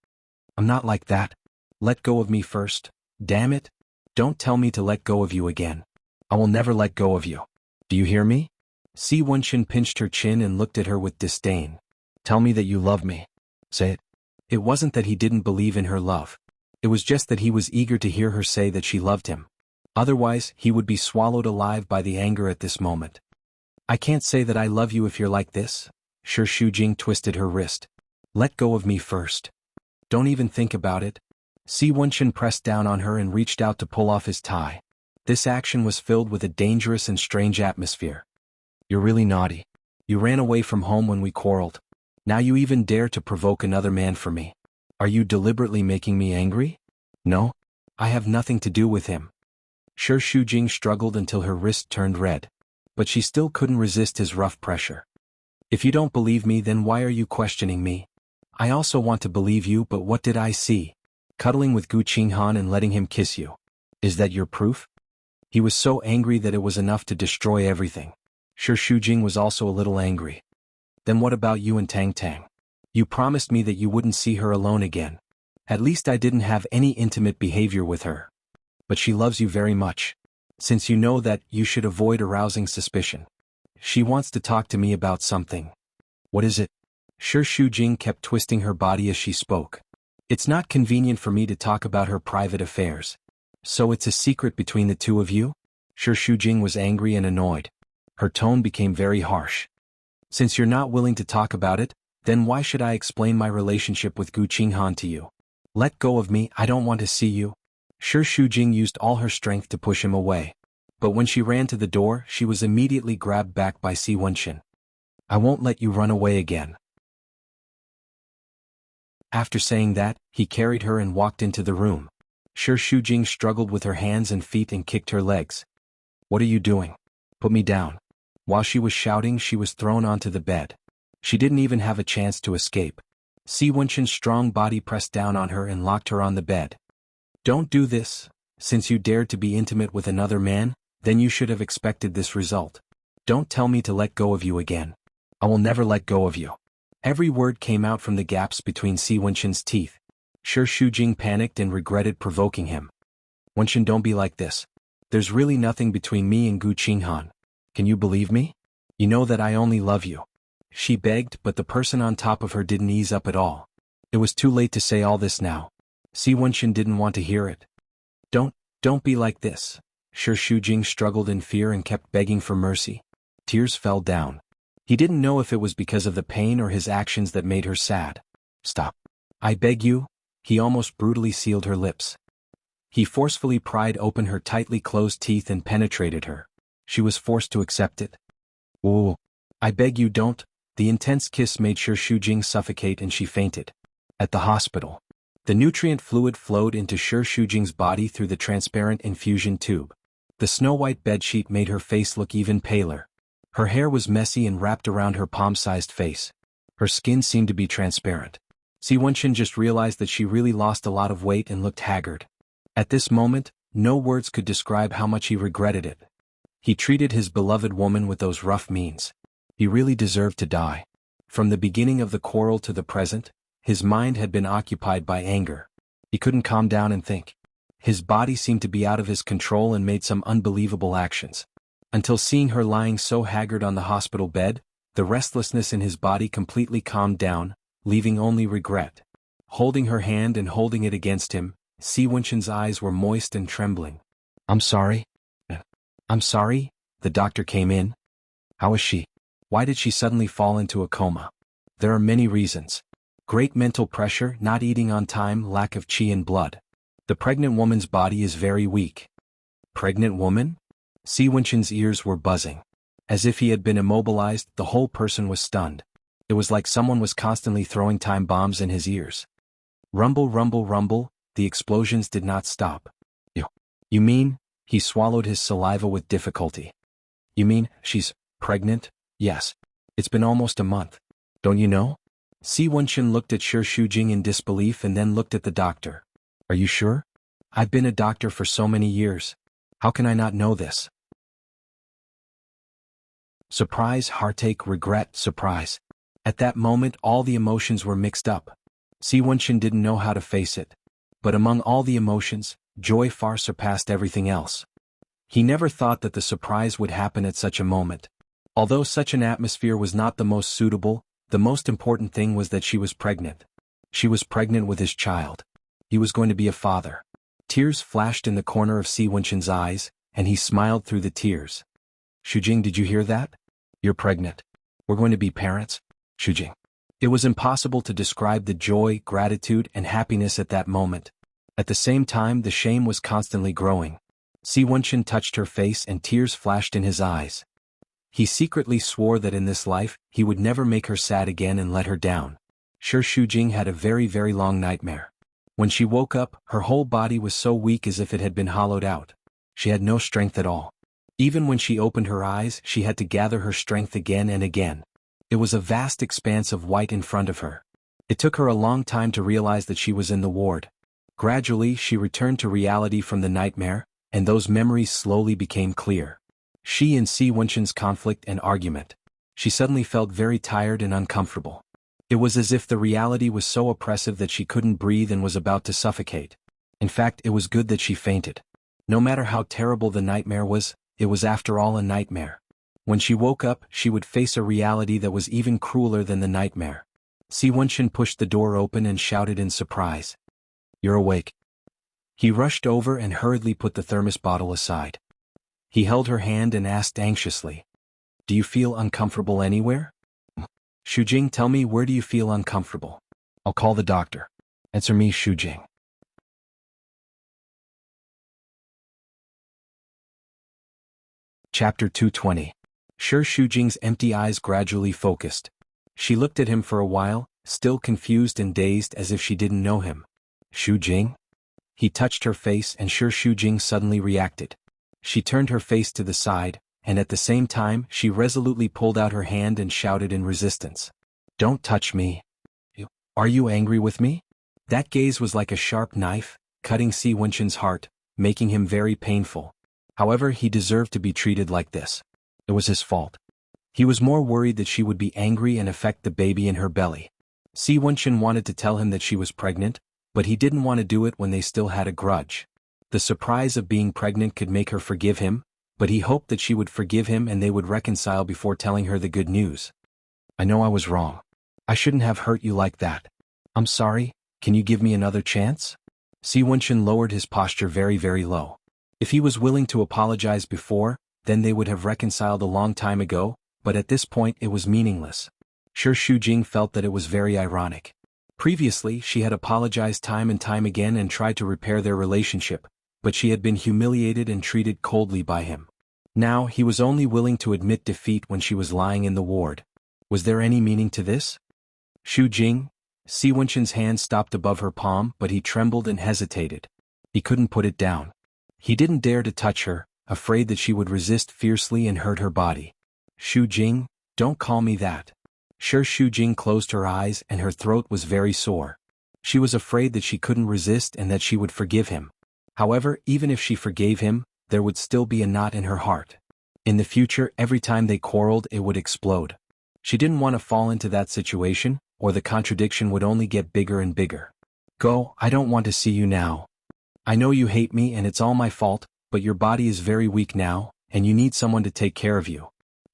A: "I'm not like that. Let go of me first. Damn it. Don't tell me to let go of you again. I will never let go of you. Do you hear me?" Si Wenxin pinched her chin and looked at her with disdain. "Tell me that you love me. Say it." It wasn't that he didn't believe in her love. It was just that he was eager to hear her say that she loved him. Otherwise, he would be swallowed alive by the anger at this moment. "I can't say that I love you if you're like this." Shi Shujing twisted her wrist. "Let go of me first. Don't even think about it." Si Wenxin pressed down on her and reached out to pull off his tie. This action was filled with a dangerous and strange atmosphere. "You're really naughty. You ran away from home when we quarreled. Now you even dare to provoke another man for me. Are you deliberately making me angry?" "No. I have nothing to do with him." Shi Shujing struggled until her wrist turned red. But she still couldn't resist his rough pressure. "If you don't believe me, then why are you questioning me? I also want to believe you, but what did I see? Cuddling with Gu Qinghan and letting him kiss you. Is that your proof?" He was so angry that it was enough to destroy everything. Shi Shujing was also a little angry. "Then what about you and Tang Tang? You promised me that you wouldn't see her alone again. At least I didn't have any intimate behavior with her. But she loves you very much. Since you know that, you should avoid arousing suspicion. She wants to talk to me about something." "What is it?" Shi Shujing kept twisting her body as she spoke. "It's not convenient for me to talk about her private affairs. So it's a secret between the two of you?" Shi Shujing was angry and annoyed. Her tone became very harsh. "Since you're not willing to talk about it, then why should I explain my relationship with Gu Qinghan to you? Let go of me, I don't want to see you." Shi Shujing used all her strength to push him away. But when she ran to the door, she was immediately grabbed back by Si Wenxin. "I won't let you run away again." After saying that, he carried her and walked into the room. Shi Shujing struggled with her hands and feet and kicked her legs. "What are you doing? Put me down." While she was shouting, she was thrown onto the bed. She didn't even have a chance to escape. Si Wenshin's strong body pressed down on her and locked her on the bed. Don't do this. Since you dared to be intimate with another man, then you should have expected this result. Don't tell me to let go of you again. I will never let go of you. Every word came out from the gaps between Si Wenshin's teeth. Shujing panicked and regretted provoking him. Wenshin, don't be like this. There's really nothing between me and Gu Qinghan. Can you believe me? You know that I only love you. She begged, but the person on top of her didn't ease up at all. It was too late to say all this now. Si Wenshin didn't want to hear it. Don't be like this. Shujing struggled in fear and kept begging for mercy. Tears fell down. He didn't know if it was because of the pain or his actions that made her sad. Stop. I beg you. He almost brutally sealed her lips. He forcefully pried open her tightly closed teeth and penetrated her. She was forced to accept it. Ooh. I beg you don't. The intense kiss made Shujing suffocate and she fainted. At the hospital, the nutrient fluid flowed into Shujing's body through the transparent infusion tube. The snow-white bedsheet made her face look even paler. Her hair was messy and wrapped around her palm-sized face. Her skin seemed to be transparent. Si Wenshin just realized that she really lost a lot of weight and looked haggard. At this moment, no words could describe how much he regretted it. He treated his beloved woman with those rough means. He really deserved to die. From the beginning of the quarrel to the present, his mind had been occupied by anger. He couldn't calm down and think. His body seemed to be out of his control and made some unbelievable actions. Until seeing her lying so haggard on the hospital bed, the restlessness in his body completely calmed down, leaving only regret. Holding her hand and holding it against him, Si Wenshin's eyes were moist and trembling. I'm sorry. I'm sorry? The doctor came in. How is she? Why did she suddenly fall into a coma? There are many reasons. Great mental pressure, not eating on time, lack of qi and blood. The pregnant woman's body is very weak. Pregnant woman? Si Wenshin's ears were buzzing. As if he had been immobilized, the whole person was stunned. It was like someone was constantly throwing time bombs in his ears. Rumble, rumble, rumble, the explosions did not stop. You mean? He swallowed his saliva with difficulty. You mean, she's pregnant? Yes. It's been almost a month. Don't you know? Si Wenshin looked at Shujing in disbelief and then looked at the doctor. Are you sure? I've been a doctor for so many years. How can I not know this? Surprise, heartache, regret, surprise. At that moment all the emotions were mixed up. Si Wenshin didn't know how to face it. But among all the emotions, joy far surpassed everything else. He never thought that the surprise would happen at such a moment. Although such an atmosphere was not the most suitable, the most important thing was that she was pregnant. She was pregnant with his child. He was going to be a father. Tears flashed in the corner of Si Wenshin's eyes, and he smiled through the tears. Shujing, did you hear that? You're pregnant. We're going to be parents? Shujing. It was impossible to describe the joy, gratitude, and happiness at that moment. At the same time, the shame was constantly growing. Si Wenshin touched her face and tears flashed in his eyes. He secretly swore that in this life, he would never make her sad again and let her down. Shujing had a very, very long nightmare. When she woke up, her whole body was so weak as if it had been hollowed out. She had no strength at all. Even when she opened her eyes, she had to gather her strength again and again. It was a vast expanse of white in front of her. It took her a long time to realize that she was in the ward. Gradually, she returned to reality from the nightmare, and those memories slowly became clear. She and Si Wenshin's conflict and argument. She suddenly felt very tired and uncomfortable. It was as if the reality was so oppressive that she couldn't breathe and was about to suffocate. In fact, it was good that she fainted. No matter how terrible the nightmare was, it was after all a nightmare. When she woke up, she would face a reality that was even crueler than the nightmare. Si Wenshin pushed the door open and shouted in surprise. You're awake. He rushed over and hurriedly put the thermos bottle aside. He held her hand and asked anxiously, Do you feel uncomfortable anywhere? Shujing, tell me, where do you feel uncomfortable? I'll call the doctor. Answer me, Shujing. Chapter 220. Shujing's empty eyes gradually focused. She looked at him for a while, still confused and dazed as if she didn't know him. Shujing? He touched her face and Shujing suddenly reacted. She turned her face to the side, and at the same time she resolutely pulled out her hand and shouted in resistance. Don't touch me. Are you angry with me? That gaze was like a sharp knife, cutting Si Wenxin's heart, making him very painful. However, he deserved to be treated like this. It was his fault. He was more worried that she would be angry and affect the baby in her belly. Si Wenxin wanted to tell him that she was pregnant, but he didn't want to do it when they still had a grudge. The surprise of being pregnant could make her forgive him, but he hoped that she would forgive him and they would reconcile before telling her the good news. I know I was wrong. I shouldn't have hurt you like that. I'm sorry, can you give me another chance? Si Wenxin lowered his posture very, very low. If he was willing to apologize before, then they would have reconciled a long time ago, but at this point it was meaningless. Shi Shujing felt that it was very ironic. Previously, she had apologized time and time again and tried to repair their relationship, but she had been humiliated and treated coldly by him. Now, he was only willing to admit defeat when she was lying in the ward. Was there any meaning to this? Shujing, Si Wenxin's hand stopped above her palm, but he trembled and hesitated. He couldn't put it down. He didn't dare to touch her, afraid that she would resist fiercely and hurt her body. Shujing, don't call me that. Shi Shujing closed her eyes and her throat was very sore. She was afraid that she couldn't resist and that she would forgive him. However, even if she forgave him, there would still be a knot in her heart. In the future, every time they quarreled, it would explode. She didn't want to fall into that situation, or the contradiction would only get bigger and bigger. Go, I don't want to see you now. I know you hate me and it's all my fault, but your body is very weak now, and you need someone to take care of you.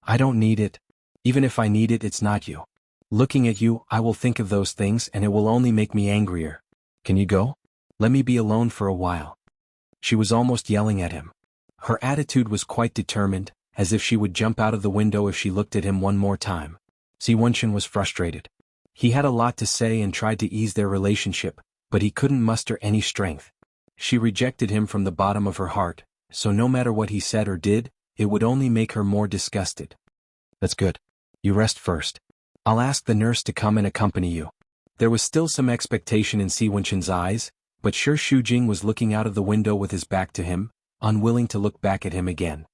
A: I don't need it. Even if I need it, it's not you. Looking at you, I will think of those things and it will only make me angrier. Can you go? Let me be alone for a while. She was almost yelling at him. Her attitude was quite determined, as if she would jump out of the window if she looked at him one more time. Si Wenxin was frustrated. He had a lot to say and tried to ease their relationship, but he couldn't muster any strength. She rejected him from the bottom of her heart, so no matter what he said or did, it would only make her more disgusted. That's good. You rest first. I'll ask the nurse to come and accompany you. There was still some expectation in Si Wenxin's eyes, but Shi Shujing was looking out of the window with his back to him, unwilling to look back at him again.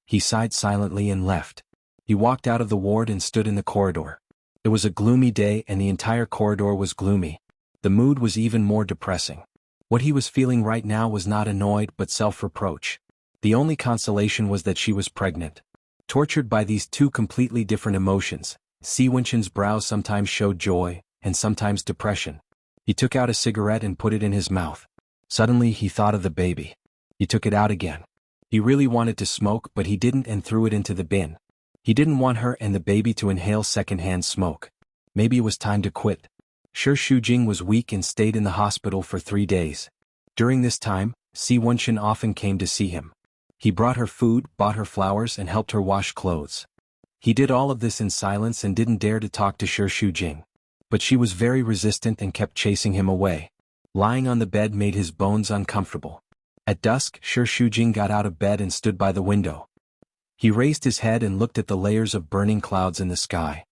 A: He sighed silently and left. He walked out of the ward and stood in the corridor. It was a gloomy day and the entire corridor was gloomy. The mood was even more depressing. What he was feeling right now was not annoyed but self-reproach. The only consolation was that she was pregnant. Tortured by these two completely different emotions, Si Wenxin's brows sometimes showed joy, and sometimes depression. He took out a cigarette and put it in his mouth. Suddenly he thought of the baby. He took it out again. He really wanted to smoke but he didn't and threw it into the bin. He didn't want her and the baby to inhale secondhand smoke. Maybe it was time to quit. Shi Shujing was weak and stayed in the hospital for 3 days. During this time, Si Wenxin often came to see him. He brought her food, bought her flowers and helped her wash clothes. He did all of this in silence and didn't dare to talk to Shi Shujing. But she was very resistant and kept chasing him away. Lying on the bed made his bones uncomfortable. At dusk, Shi Shujing got out of bed and stood by the window. He raised his head and looked at the layers of burning clouds in the sky.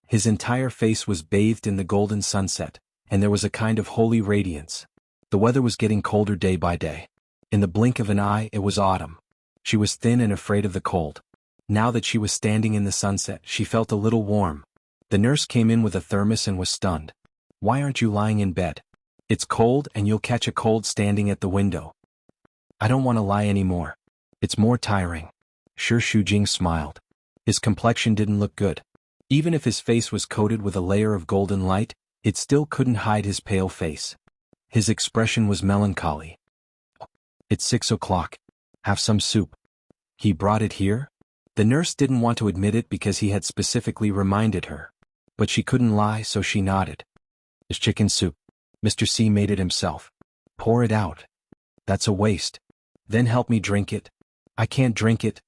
A: His entire face was bathed in the golden sunset, and there was a kind of holy radiance. The weather was getting colder day by day. In the blink of an eye, it was autumn. She was thin and afraid of the cold. Now that she was standing in the sunset, she felt a little warm. The nurse came in with a thermos and was stunned. Why aren't you lying in bed? It's cold and you'll catch a cold standing at the window. I don't want to lie anymore. It's more tiring. Shi Shujing smiled. His complexion didn't look good. Even if his face was coated with a layer of golden light, it still couldn't hide his pale face. His expression was melancholy. It's 6 o'clock. Have some soup. He brought it here? The nurse didn't want to admit it because he had specifically reminded her. But she couldn't lie, so she nodded. It's chicken soup. Mr. C made it himself. Pour it out. That's a waste. Then help me drink it. I can't drink it.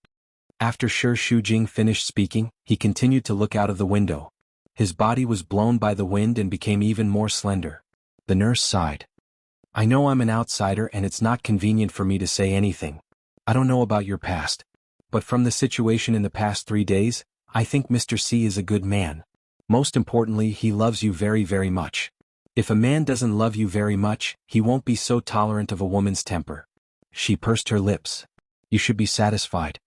A: After Shi Shujing finished speaking, he continued to look out of the window. His body was blown by the wind and became even more slender. The nurse sighed. I know I'm an outsider and it's not convenient for me to say anything. I don't know about your past. But from the situation in the past 3 days, I think Mr. C is a good man. Most importantly, he loves you very, very much. If a man doesn't love you very much, he won't be so tolerant of a woman's temper. She pursed her lips. You should be satisfied.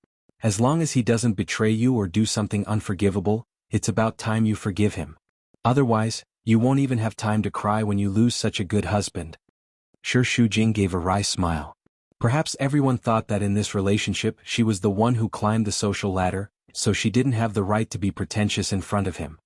A: As long as he doesn't betray you or do something unforgivable, it's about time you forgive him. Otherwise, you won't even have time to cry when you lose such a good husband. Shi Shujing gave a wry smile. Perhaps everyone thought that in this relationship she was the one who climbed the social ladder, so she didn't have the right to be pretentious in front of him.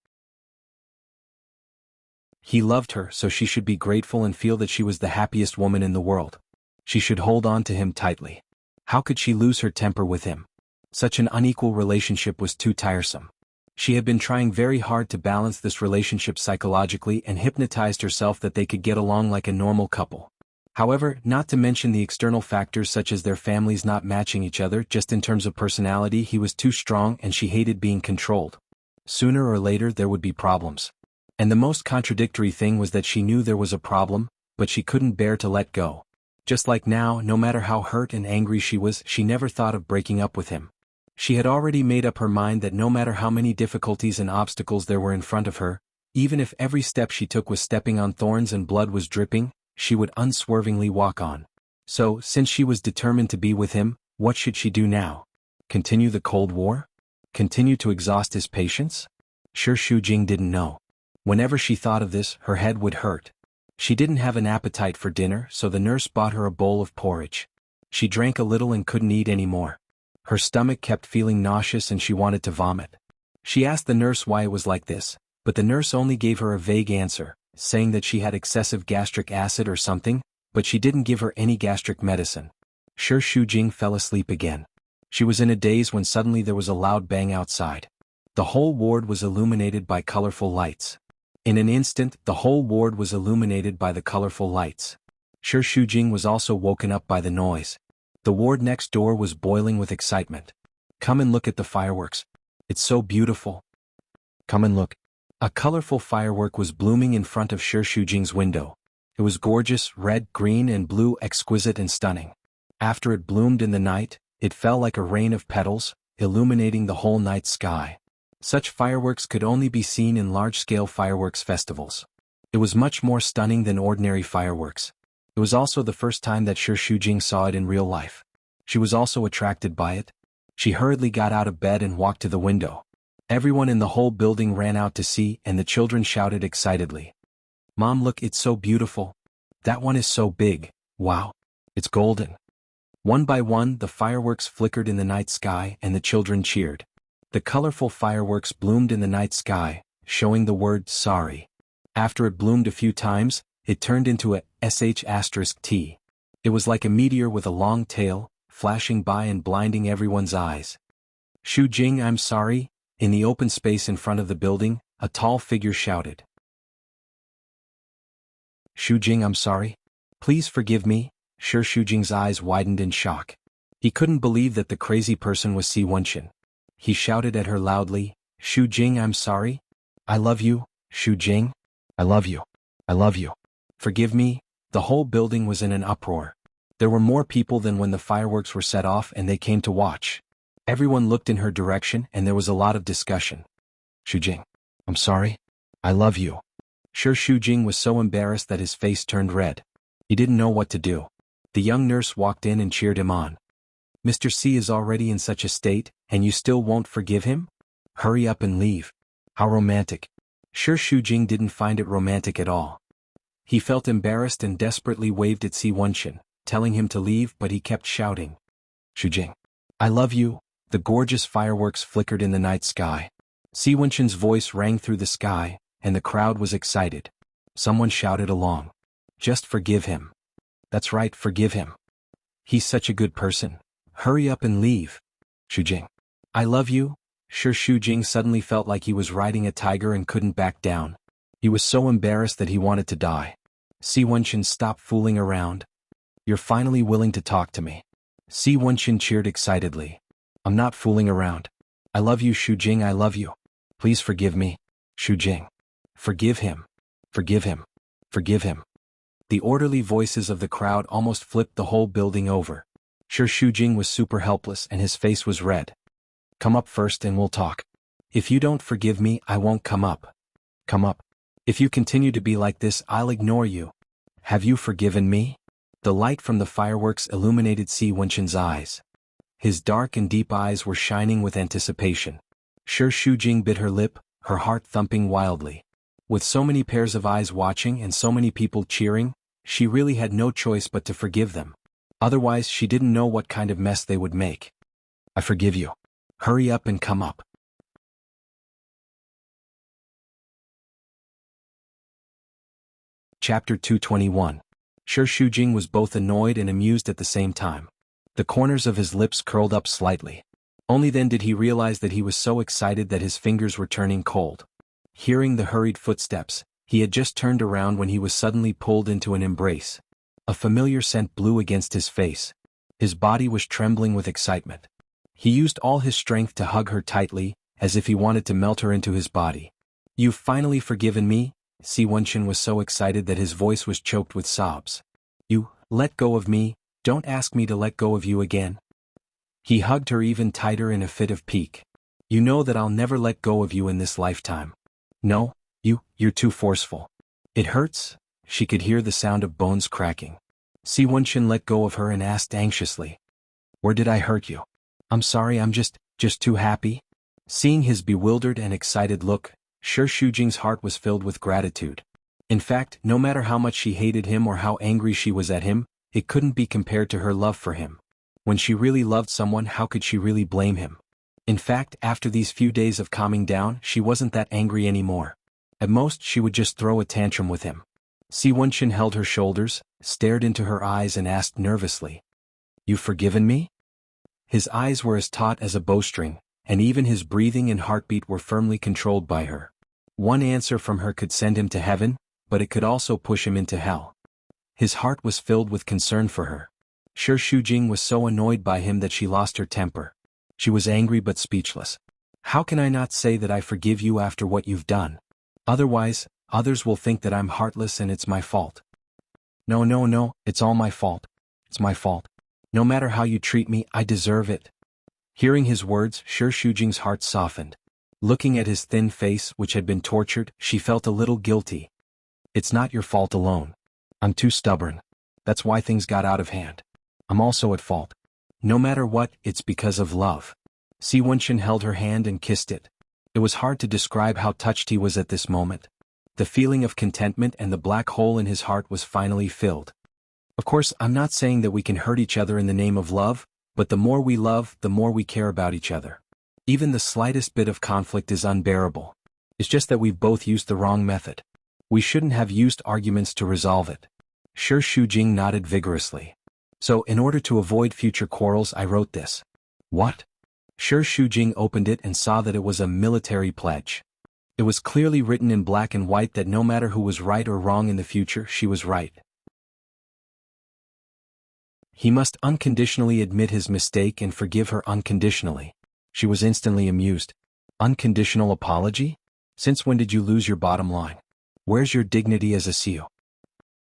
A: He loved her, so she should be grateful and feel that she was the happiest woman in the world. She should hold on to him tightly. How could she lose her temper with him? Such an unequal relationship was too tiresome. She had been trying very hard to balance this relationship psychologically and hypnotized herself that they could get along like a normal couple. However, not to mention the external factors such as their families not matching each other, just in terms of personality he was too strong and she hated being controlled. Sooner or later there would be problems. And the most contradictory thing was that she knew there was a problem, but she couldn't bear to let go. Just like now, no matter how hurt and angry she was, she never thought of breaking up with him. She had already made up her mind that no matter how many difficulties and obstacles there were in front of her, even if every step she took was stepping on thorns and blood was dripping, she would unswervingly walk on. So, since she was determined to be with him, what should she do now? Continue the Cold War? Continue to exhaust his patience? Shi Shujing didn't know. Whenever she thought of this, her head would hurt. She didn't have an appetite for dinner, so the nurse bought her a bowl of porridge. She drank a little and couldn't eat any more. Her stomach kept feeling nauseous and she wanted to vomit. She asked the nurse why it was like this, but the nurse only gave her a vague answer, saying that she had excessive gastric acid or something, but she didn't give her any gastric medicine. Shi Shujing fell asleep again. She was in a daze when suddenly there was a loud bang outside. The whole ward was illuminated by colorful lights. In an instant, the whole ward was illuminated by the colorful lights. Shi Shujing was also woken up by the noise. The ward next door was boiling with excitement. Come and look at the fireworks. It's so beautiful. Come and look. A colorful firework was blooming in front of Shi Shujing's window. It was gorgeous, red, green, and blue, exquisite and stunning. After it bloomed in the night, it fell like a rain of petals, illuminating the whole night sky. Such fireworks could only be seen in large-scale fireworks festivals. It was much more stunning than ordinary fireworks. It was also the first time that Shi Shujing saw it in real life. She was also attracted by it. She hurriedly got out of bed and walked to the window. Everyone in the whole building ran out to see, and the children shouted excitedly. Mom, look, it's so beautiful. That one is so big. Wow. It's golden. One by one, the fireworks flickered in the night sky and the children cheered. The colorful fireworks bloomed in the night sky, showing the word sorry. After it bloomed a few times, it turned into a **T. It was like a meteor with a long tail, flashing by and blinding everyone's eyes. Shujing, I'm sorry. In the open space in front of the building, a tall figure shouted. Shujing, I'm sorry. Please forgive me. Shi Shujing's eyes widened in shock. He couldn't believe that the crazy person was Si Wenqin. He shouted at her loudly, Shujing, I'm sorry. I love you, Shujing. I love you. I love you. Forgive me. The whole building was in an uproar. There were more people than when the fireworks were set off and they came to watch. Everyone looked in her direction and there was a lot of discussion. Shujing. I'm sorry. I love you. Shi Shujing was so embarrassed that his face turned red. He didn't know what to do. The young nurse walked in and cheered him on. Mr. C is already in such a state, and you still won't forgive him? Hurry up and leave. How romantic. Shi Shujing didn't find it romantic at all. He felt embarrassed and desperately waved at Si Wenqin, telling him to leave, but he kept shouting. Shujing. I love you. The gorgeous fireworks flickered in the night sky. Si Wenqin's voice rang through the sky, and the crowd was excited. Someone shouted along. Just forgive him. That's right, forgive him. He's such a good person. Hurry up and leave. Shujing. I love you. Shi Shujing suddenly felt like he was riding a tiger and couldn't back down. He was so embarrassed that he wanted to die. Si Wenqin, stop fooling around. You're finally willing to talk to me. Si Wenqin cheered excitedly. I'm not fooling around. I love you, Shujing, I love you. Please forgive me. Shujing. Forgive him. Forgive him. Forgive him. The orderly voices of the crowd almost flipped the whole building over. Shi Shujing was super helpless and his face was red. Come up first and we'll talk. If you don't forgive me, I won't come up. Come up. If you continue to be like this, I'll ignore you. Have you forgiven me? The light from the fireworks illuminated Si Wenqin's eyes. His dark and deep eyes were shining with anticipation. Shi Shujing bit her lip, her heart thumping wildly. With so many pairs of eyes watching and so many people cheering, she really had no choice but to forgive them. Otherwise she didn't know what kind of mess they would make. I forgive you. Hurry up and come up. Chapter 221. Shi Shujing was both annoyed and amused at the same time. The corners of his lips curled up slightly. Only then did he realize that he was so excited that his fingers were turning cold. Hearing the hurried footsteps, he had just turned around when he was suddenly pulled into an embrace. A familiar scent blew against his face. His body was trembling with excitement. He used all his strength to hug her tightly, as if he wanted to melt her into his body. You've finally forgiven me? Si Wenchen was so excited that his voice was choked with sobs. You, let go of me, don't ask me to let go of you again. He hugged her even tighter in a fit of pique. You know that I'll never let go of you in this lifetime. No, you're too forceful. It hurts? She could hear the sound of bones cracking. Si Wenchen let go of her and asked anxiously. Where did I hurt you? I'm sorry, I'm just too happy. Seeing his bewildered and excited look, Shi Shujing's heart was filled with gratitude. In fact, no matter how much she hated him or how angry she was at him, it couldn't be compared to her love for him. When she really loved someone, how could she really blame him? In fact, after these few days of calming down, she wasn't that angry anymore. At most, she would just throw a tantrum with him. Si Wenchen held her shoulders, stared into her eyes and asked nervously. You've forgiven me? His eyes were as taut as a bowstring, and even his breathing and heartbeat were firmly controlled by her. One answer from her could send him to heaven, but it could also push him into hell. His heart was filled with concern for her. Shi Shujing was so annoyed by him that she lost her temper. She was angry but speechless. How can I not say that I forgive you after what you've done? Otherwise, others will think that I'm heartless and it's my fault. No, it's all my fault. It's my fault. No matter how you treat me, I deserve it. Hearing his words, Shi Shujing's heart softened. Looking at his thin face, which had been tortured, she felt a little guilty. It's not your fault alone. I'm too stubborn. That's why things got out of hand. I'm also at fault. No matter what, it's because of love. Si Wenchen held her hand and kissed it. It was hard to describe how touched he was at this moment. The feeling of contentment and the black hole in his heart was finally filled. Of course, I'm not saying that we can hurt each other in the name of love, but the more we love, the more we care about each other. Even the slightest bit of conflict is unbearable. It's just that we've both used the wrong method. We shouldn't have used arguments to resolve it. Shi Shujing nodded vigorously. So, in order to avoid future quarrels, I wrote this. What? Shi Shujing opened it and saw that it was a military pledge. It was clearly written in black and white that no matter who was right or wrong in the future, she was right. He must unconditionally admit his mistake and forgive her unconditionally. She was instantly amused. Unconditional apology? Since when did you lose your bottom line? Where's your dignity as a CEO?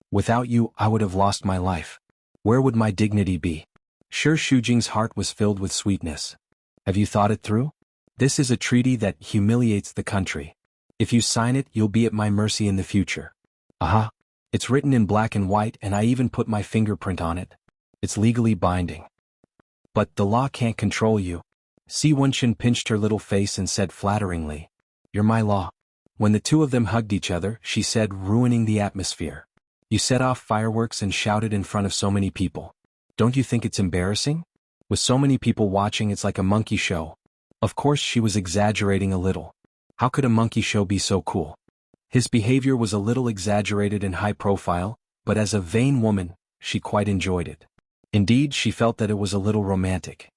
A: Without you, I would have lost my life. Where would my dignity be? Shi Shujing's heart was filled with sweetness. Have you thought it through? This is a treaty that humiliates the country. If you sign it, you'll be at my mercy in the future. Aha! It's written in black and white and I even put my fingerprint on it. It's legally binding. But the law can't control you. Si Wenchen pinched her little face and said flatteringly, You're my law. When the two of them hugged each other, she said, ruining the atmosphere. You set off fireworks and shouted in front of so many people. Don't you think it's embarrassing? With so many people watching, it's like a monkey show. Of course she was exaggerating a little. How could a monkey show be so cool? His behavior was a little exaggerated and high profile, but as a vain woman, she quite enjoyed it. Indeed, she felt that it was a little romantic.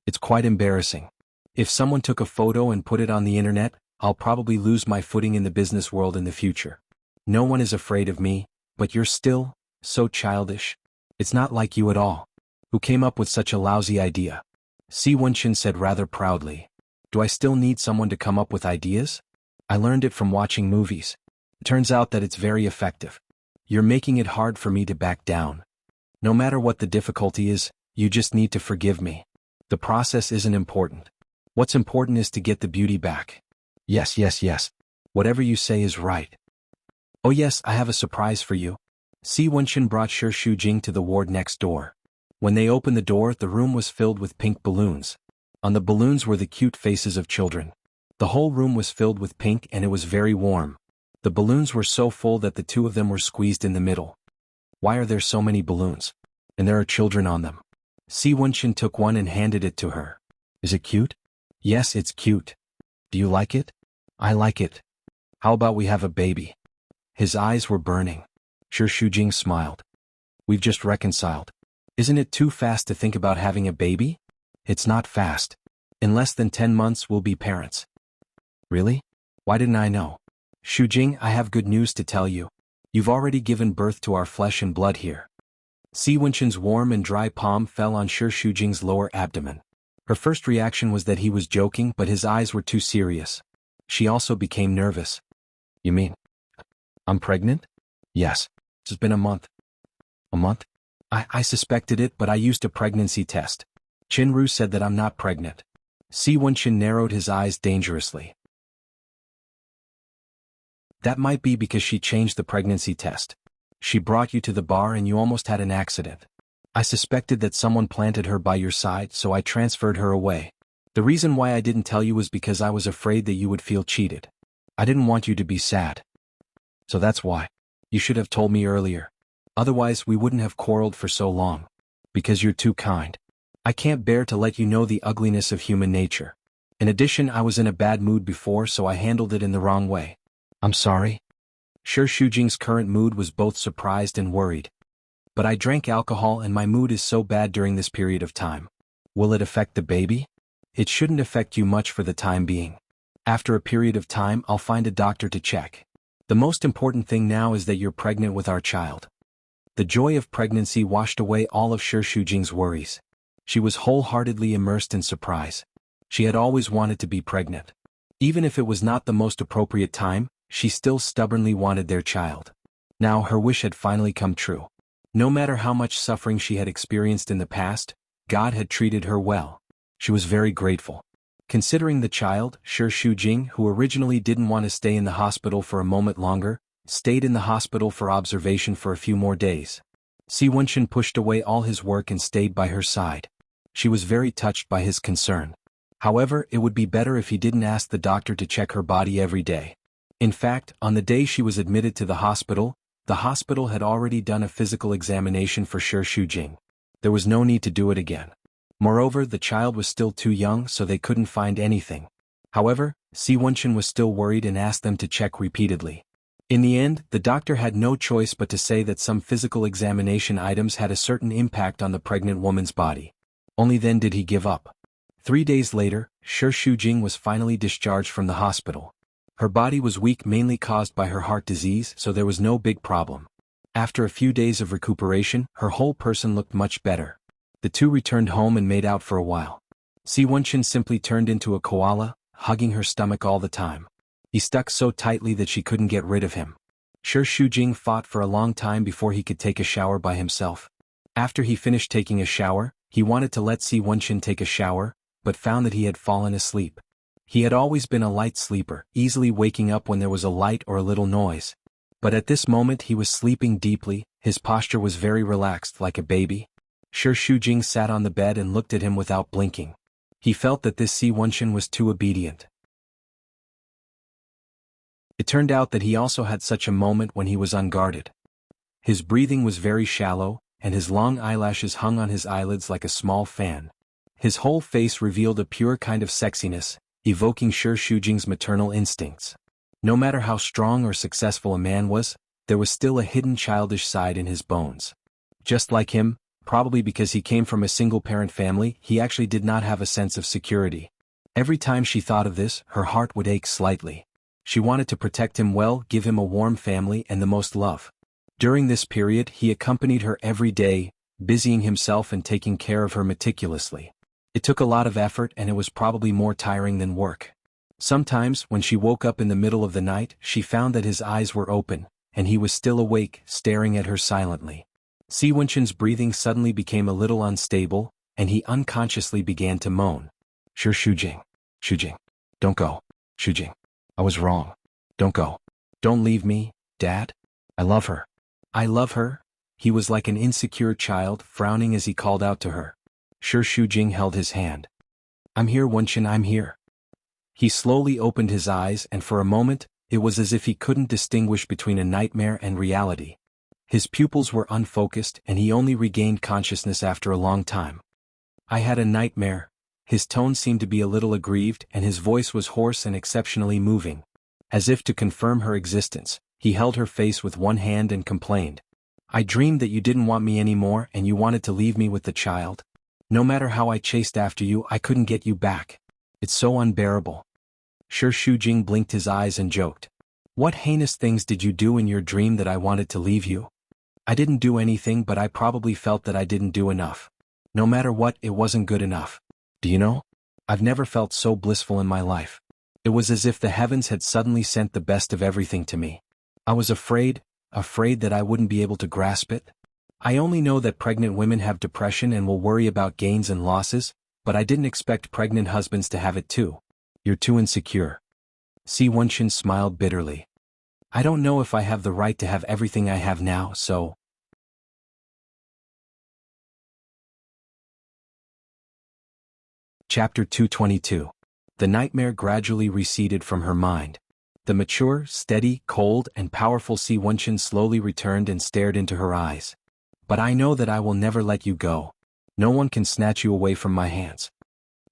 A: It's quite embarrassing. If someone took a photo and put it on the internet, I'll probably lose my footing in the business world in the future. No one is afraid of me, but you're still so childish. It's not like you at all. Who came up with such a lousy idea? Si Wenchen said rather proudly. Do I still need someone to come up with ideas? I learned it from watching movies. It turns out that it's very effective. You're making it hard for me to back down. No matter what the difficulty is, you just need to forgive me. The process isn't important. What's important is to get the beauty back. Yes. Whatever you say is right. Oh yes, I have a surprise for you. Si Wenchen brought Shi Shujing to the ward next door. When they opened the door, the room was filled with pink balloons. On the balloons were the cute faces of children. The whole room was filled with pink and it was very warm. The balloons were so full that the two of them were squeezed in the middle. Why are there so many balloons? And there are children on them. Si Wenxin took one and handed it to her. Is it cute? Yes, it's cute. Do you like it? I like it. How about we have a baby? His eyes were burning. Shi Shujing smiled. We've just reconciled. Isn't it too fast to think about having a baby? It's not fast. In less than 10 months we'll be parents. Really? Why didn't I know? Shujing, I have good news to tell you. You've already given birth to our flesh and blood here. Si Wenxin's warm and dry palm fell on Shi Shujing's lower abdomen. Her first reaction was that he was joking, but his eyes were too serious. She also became nervous. You mean I'm pregnant? Yes. It's been a month. A month? I suspected it, but I used a pregnancy test. Qinru said that I'm not pregnant. Si Wenxin narrowed his eyes dangerously. That might be because she changed the pregnancy test. She brought you to the bar and you almost had an accident. I suspected that someone planted her by your side, so I transferred her away. The reason why I didn't tell you was because I was afraid that you would feel cheated. I didn't want you to be sad. So that's why. You should have told me earlier. Otherwise we wouldn't have quarreled for so long. Because you're too kind. I can't bear to let you know the ugliness of human nature. In addition, I was in a bad mood before, so I handled it in the wrong way. I'm sorry. Shi Shujing's current mood was both surprised and worried. But I drank alcohol and my mood is so bad during this period of time. Will it affect the baby? It shouldn't affect you much for the time being. After a period of time, I'll find a doctor to check. The most important thing now is that you're pregnant with our child. The joy of pregnancy washed away all of Shi Shujing's worries. She was wholeheartedly immersed in surprise. She had always wanted to be pregnant. Even if it was not the most appropriate time, she still stubbornly wanted their child. Now her wish had finally come true. No matter how much suffering she had experienced in the past, God had treated her well. She was very grateful. Considering the child, Shi Shujing, who originally didn't want to stay in the hospital for a moment longer, stayed in the hospital for observation for a few more days. Si Wenxin pushed away all his work and stayed by her side. She was very touched by his concern. However, it would be better if he didn't ask the doctor to check her body every day. In fact, on the day she was admitted to the hospital had already done a physical examination for Shi Shujing. There was no need to do it again. Moreover, the child was still too young, so they couldn't find anything. However, Si Wenxin was still worried and asked them to check repeatedly. In the end, the doctor had no choice but to say that some physical examination items had a certain impact on the pregnant woman's body. Only then did he give up. 3 days later, Shi Shujing was finally discharged from the hospital. Her body was weak, mainly caused by her heart disease, so there was no big problem. After a few days of recuperation, her whole person looked much better. The two returned home and made out for a while. Si Wenxin simply turned into a koala, hugging her stomach all the time. He stuck so tightly that she couldn't get rid of him. Shi Shujing fought for a long time before he could take a shower by himself. After he finished taking a shower, he wanted to let Si Wenxin take a shower, but found that he had fallen asleep. He had always been a light sleeper, easily waking up when there was a light or a little noise. But at this moment he was sleeping deeply, his posture was very relaxed like a baby. Shi Shujing sat on the bed and looked at him without blinking. He felt that this Si Wenxin was too obedient. It turned out that he also had such a moment when he was unguarded. His breathing was very shallow, and his long eyelashes hung on his eyelids like a small fan. His whole face revealed a pure kind of sexiness, evoking Shi Shujing's maternal instincts. No matter how strong or successful a man was, there was still a hidden childish side in his bones. Just like him, probably because he came from a single-parent family, he actually did not have a sense of security. Every time she thought of this, her heart would ache slightly. She wanted to protect him well, give him a warm family and the most love. During this period, he accompanied her every day, busying himself and taking care of her meticulously. It took a lot of effort and it was probably more tiring than work. Sometimes, when she woke up in the middle of the night, she found that his eyes were open, and he was still awake, staring at her silently. Si Wenxin's breathing suddenly became a little unstable, and he unconsciously began to moan. Shi Shujing. Shujing. Don't go. Shujing. I was wrong. Don't go. Don't leave me, Dad. I love her. I love her. He was like an insecure child, frowning as he called out to her. Shi Shujing held his hand. I'm here, Wenchen, I'm here. He slowly opened his eyes, and for a moment, it was as if he couldn't distinguish between a nightmare and reality. His pupils were unfocused, and he only regained consciousness after a long time. I had a nightmare. His tone seemed to be a little aggrieved, and his voice was hoarse and exceptionally moving. As if to confirm her existence, he held her face with one hand and complained. I dreamed that you didn't want me anymore and you wanted to leave me with the child. No matter how I chased after you, I couldn't get you back. It's so unbearable. Shi Shujing blinked his eyes and joked. What heinous things did you do in your dream that I wanted to leave you? I didn't do anything, but I probably felt that I didn't do enough. No matter what, it wasn't good enough. Do you know? I've never felt so blissful in my life. It was as if the heavens had suddenly sent the best of everything to me. I was afraid that I wouldn't be able to grasp it. I only know that pregnant women have depression and will worry about gains and losses, but I didn't expect pregnant husbands to have it too. You're too insecure. Si Wenchen smiled bitterly. I don't know if I have the right to have everything I have now, so. Chapter 222. The nightmare gradually receded from her mind. The mature, steady, cold, and powerful Si Wenchen slowly returned and stared into her eyes. But I know that I will never let you go. No one can snatch you away from my hands.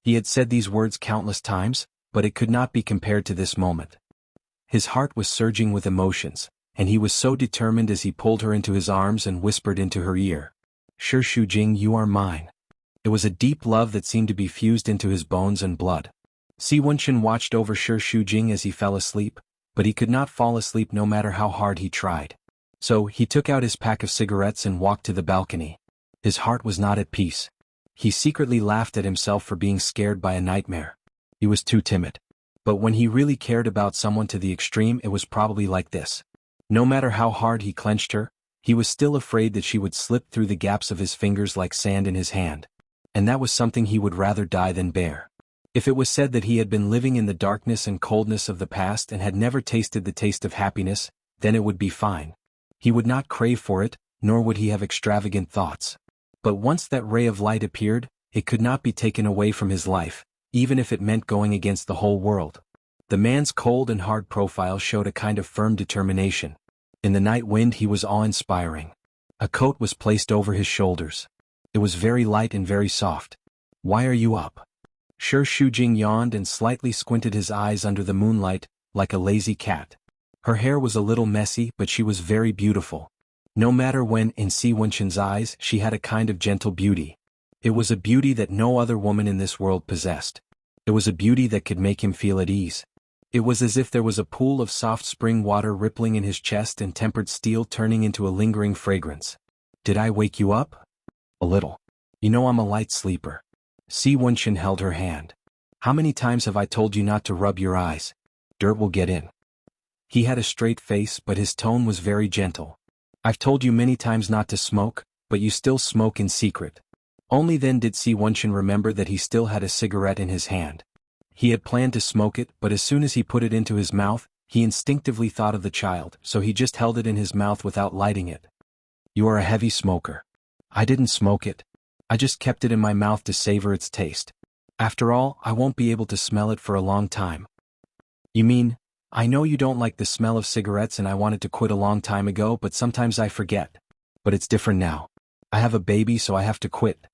A: He had said these words countless times, but it could not be compared to this moment. His heart was surging with emotions, and he was so determined as he pulled her into his arms and whispered into her ear. Shi Shujing, you are mine. It was a deep love that seemed to be fused into his bones and blood. Si Wenchen watched over Shi Shujing as he fell asleep, but he could not fall asleep no matter how hard he tried. So, he took out his pack of cigarettes and walked to the balcony. His heart was not at peace. He secretly laughed at himself for being scared by a nightmare. He was too timid. But when he really cared about someone to the extreme, it was probably like this. No matter how hard he clenched her, he was still afraid that she would slip through the gaps of his fingers like sand in his hand. And that was something he would rather die than bear. If it was said that he had been living in the darkness and coldness of the past and had never tasted the taste of happiness, then it would be fine. He would not crave for it, nor would he have extravagant thoughts. But once that ray of light appeared, it could not be taken away from his life, even if it meant going against the whole world. The man's cold and hard profile showed a kind of firm determination. In the night wind he was awe-inspiring. A coat was placed over his shoulders. It was very light and very soft. Why are you up? Shi Shujing yawned and slightly squinted his eyes under the moonlight, like a lazy cat. Her hair was a little messy, but she was very beautiful. No matter when, in Si Wenchen's eyes, she had a kind of gentle beauty. It was a beauty that no other woman in this world possessed. It was a beauty that could make him feel at ease. It was as if there was a pool of soft spring water rippling in his chest and tempered steel turning into a lingering fragrance. Did I wake you up? A little. You know I'm a light sleeper. Si Wenchen held her hand. How many times have I told you not to rub your eyes? Dirt will get in. He had a straight face, but his tone was very gentle. I've told you many times not to smoke, but you still smoke in secret. Only then did Si Wenchen remember that he still had a cigarette in his hand. He had planned to smoke it, but as soon as he put it into his mouth, he instinctively thought of the child, so he just held it in his mouth without lighting it. You are a heavy smoker. I didn't smoke it. I just kept it in my mouth to savor its taste. After all, I won't be able to smell it for a long time. You mean, I know you don't like the smell of cigarettes and I wanted to quit a long time ago, but sometimes I forget. But it's different now. I have a baby, so I have to quit.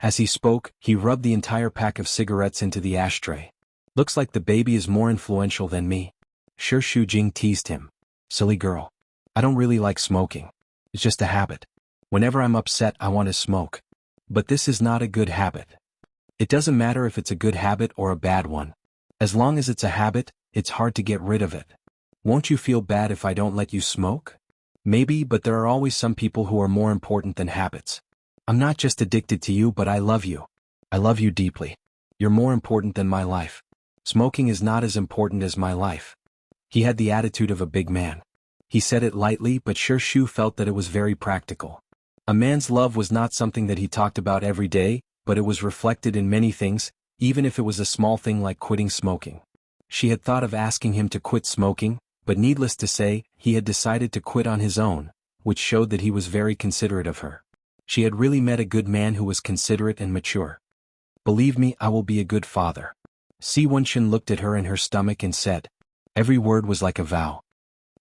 A: As he spoke, he rubbed the entire pack of cigarettes into the ashtray. Looks like the baby is more influential than me. Shi Shujing teased him. Silly girl. I don't really like smoking. It's just a habit. Whenever I'm upset, I want to smoke. But this is not a good habit. It doesn't matter if it's a good habit or a bad one. As long as it's a habit, it's hard to get rid of it. Won't you feel bad if I don't let you smoke? Maybe, but there are always some people who are more important than habits. I'm not just addicted to you, but I love you. I love you deeply. You're more important than my life. Smoking is not as important as my life. He had the attitude of a big man. He said it lightly, but Shi Shu felt that it was very practical. A man's love was not something that he talked about every day, but it was reflected in many things, even if it was a small thing like quitting smoking. She had thought of asking him to quit smoking, but needless to say, he had decided to quit on his own, which showed that he was very considerate of her. She had really met a good man who was considerate and mature. Believe me, I will be a good father. Si Wunshin looked at her in her stomach and said. Every word was like a vow.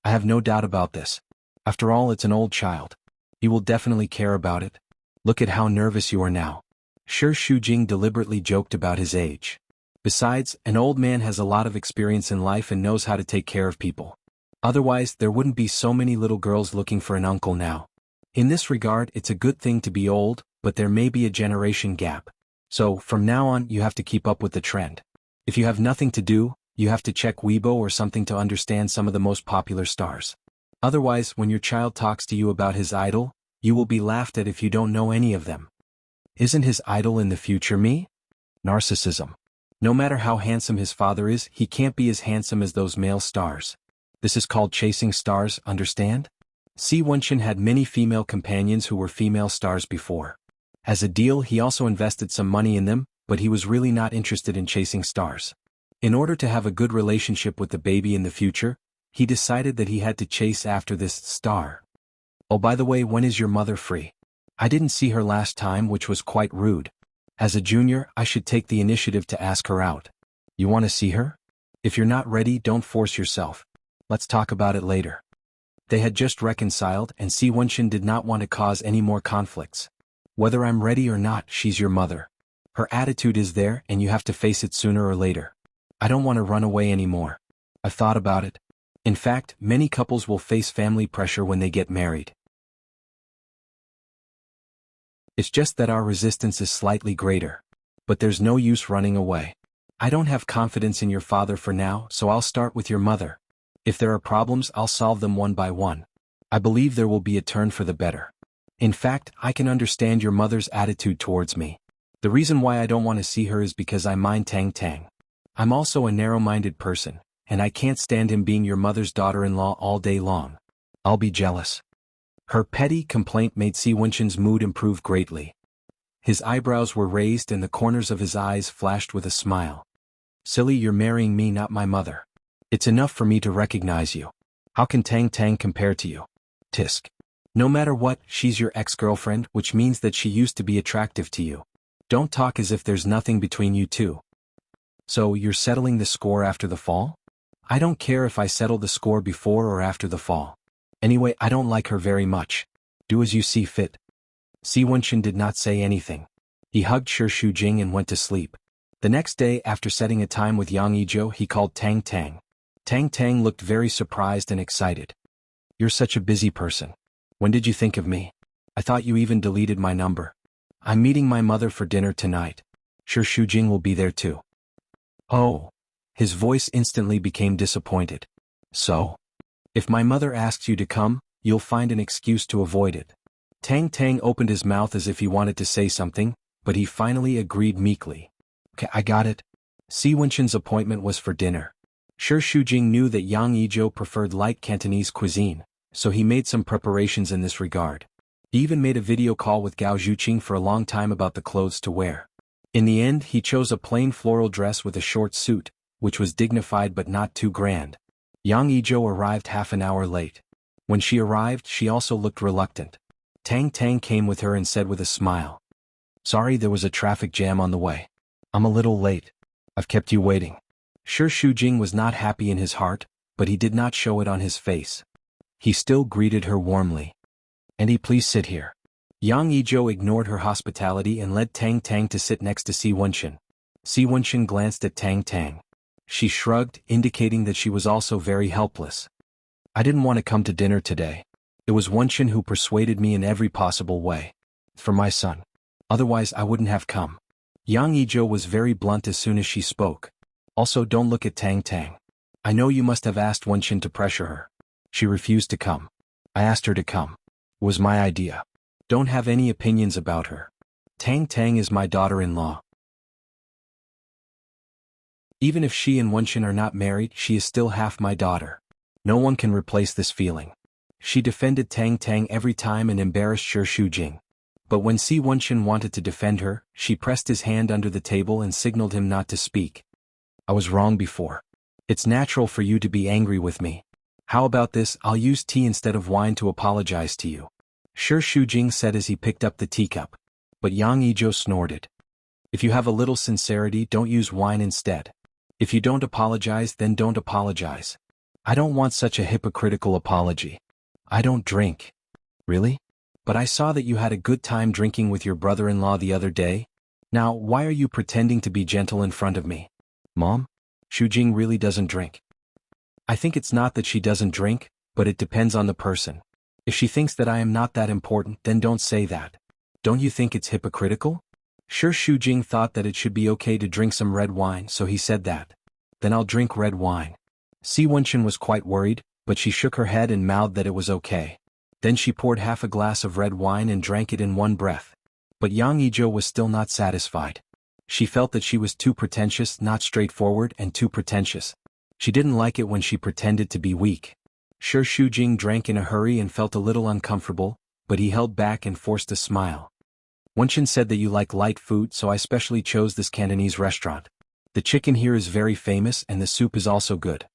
A: I have no doubt about this. After all, it's an old child. He will definitely care about it. Look at how nervous you are now. Shi Shujing deliberately joked about his age. Besides, an old man has a lot of experience in life and knows how to take care of people. Otherwise, there wouldn't be so many little girls looking for an uncle now. In this regard, it's a good thing to be old, but there may be a generation gap. So, from now on, you have to keep up with the trend. If you have nothing to do, you have to check Weibo or something to understand some of the most popular stars. Otherwise, when your child talks to you about his idol, you will be laughed at if you don't know any of them. Isn't his idol in the future me? Narcissism. No matter how handsome his father is, he can't be as handsome as those male stars. This is called chasing stars, understand? Si Wunshin had many female companions who were female stars before. As a deal, he also invested some money in them, but he was really not interested in chasing stars. In order to have a good relationship with the baby in the future, he decided that he had to chase after this star. Oh, by the way, when is your mother free? I didn't see her last time, which was quite rude. As a junior, I should take the initiative to ask her out. You want to see her? If you're not ready, don't force yourself. Let's talk about it later. They had just reconciled, and Si Wunshin did not want to cause any more conflicts. Whether I'm ready or not, she's your mother. Her attitude is there, and you have to face it sooner or later. I don't want to run away anymore. I've thought about it. In fact, many couples will face family pressure when they get married. It's just that our resistance is slightly greater. But there's no use running away. I don't have confidence in your father for now, so I'll start with your mother. If there are problems, I'll solve them one by one. I believe there will be a turn for the better. In fact, I can understand your mother's attitude towards me. The reason why I don't want to see her is because I mind Tang Tang. I'm also a narrow-minded person, and I can't stand him being your mother's daughter-in-law all day long. I'll be jealous. Her petty complaint made Si Wunshin's mood improve greatly. His eyebrows were raised and the corners of his eyes flashed with a smile. Silly, you're marrying me, not my mother. It's enough for me to recognize you. How can Tang Tang compare to you? Tisk. No matter what, she's your ex-girlfriend, which means that she used to be attractive to you. Don't talk as if there's nothing between you two. So, you're settling the score after the fall? I don't care if I settle the score before or after the fall. Anyway, I don't like her very much. Do as you see fit. Si Wunshin did not say anything. He hugged Shi Shujing and went to sleep. The next day, after setting a time with Yang Yijo, he called Tang Tang. Tang Tang looked very surprised and excited. You're such a busy person. When did you think of me? I thought you even deleted my number. I'm meeting my mother for dinner tonight. Shi Shujing will be there too. Oh. His voice instantly became disappointed. So? If my mother asks you to come, you'll find an excuse to avoid it. Tang Tang opened his mouth as if he wanted to say something, but he finally agreed meekly. Okay, I got it. Si Wunshin's appointment was for dinner. Shi Shujing knew that Yang Yijo preferred light Cantonese cuisine, so he made some preparations in this regard. He even made a video call with Gao Zhuqing for a long time about the clothes to wear. In the end, he chose a plain floral dress with a short suit, which was dignified but not too grand. Yang Yijo arrived half an hour late. When she arrived, she also looked reluctant. Tang Tang came with her and said with a smile. Sorry, there was a traffic jam on the way. I'm a little late. I've kept you waiting. Shi Shujing was not happy in his heart, but he did not show it on his face. He still greeted her warmly. Andy, please sit here. Yang Yijo ignored her hospitality and led Tang Tang to sit next to Si Wunshin. Si Wunshin glanced at Tang Tang. She shrugged, indicating that she was also very helpless. I didn't want to come to dinner today. It was Wunshin who persuaded me in every possible way. For my son. Otherwise I wouldn't have come. Yang Yijo was very blunt as soon as she spoke. Also, don't look at Tang Tang. I know you must have asked Wunshin to pressure her. She refused to come. I asked her to come. It was my idea. Don't have any opinions about her. Tang Tang is my daughter-in-law. Even if she and Wunshin are not married, she is still half my daughter. No one can replace this feeling. She defended Tang Tang every time and embarrassed Shi Shujing. But when Si Wunshin wanted to defend her, she pressed his hand under the table and signaled him not to speak. I was wrong before. It's natural for you to be angry with me. How about this, I'll use tea instead of wine to apologize to you. Sure, Shujing said as he picked up the teacup. But Yang Yijo snorted. If you have a little sincerity, don't use wine instead. If you don't apologize, then don't apologize. I don't want such a hypocritical apology. I don't drink. Really? But I saw that you had a good time drinking with your brother-in-law the other day. Now, why are you pretending to be gentle in front of me? Mom? Shujing really doesn't drink. I think it's not that she doesn't drink, but it depends on the person. If she thinks that I am not that important, then don't say that. Don't you think it's hypocritical? Sure, Shujing thought that it should be okay to drink some red wine, so he said that. Then I'll drink red wine. Si Wenchen was quite worried, but she shook her head and mouthed that it was okay. Then she poured half a glass of red wine and drank it in one breath. But Yang Yijo was still not satisfied. She felt that she was too pretentious, not straightforward, and too pretentious. She didn't like it when she pretended to be weak. Sure, Shujing drank in a hurry and felt a little uncomfortable, but he held back and forced a smile. Wenchen said that you like light food, so I specially chose this Cantonese restaurant. The chicken here is very famous and the soup is also good.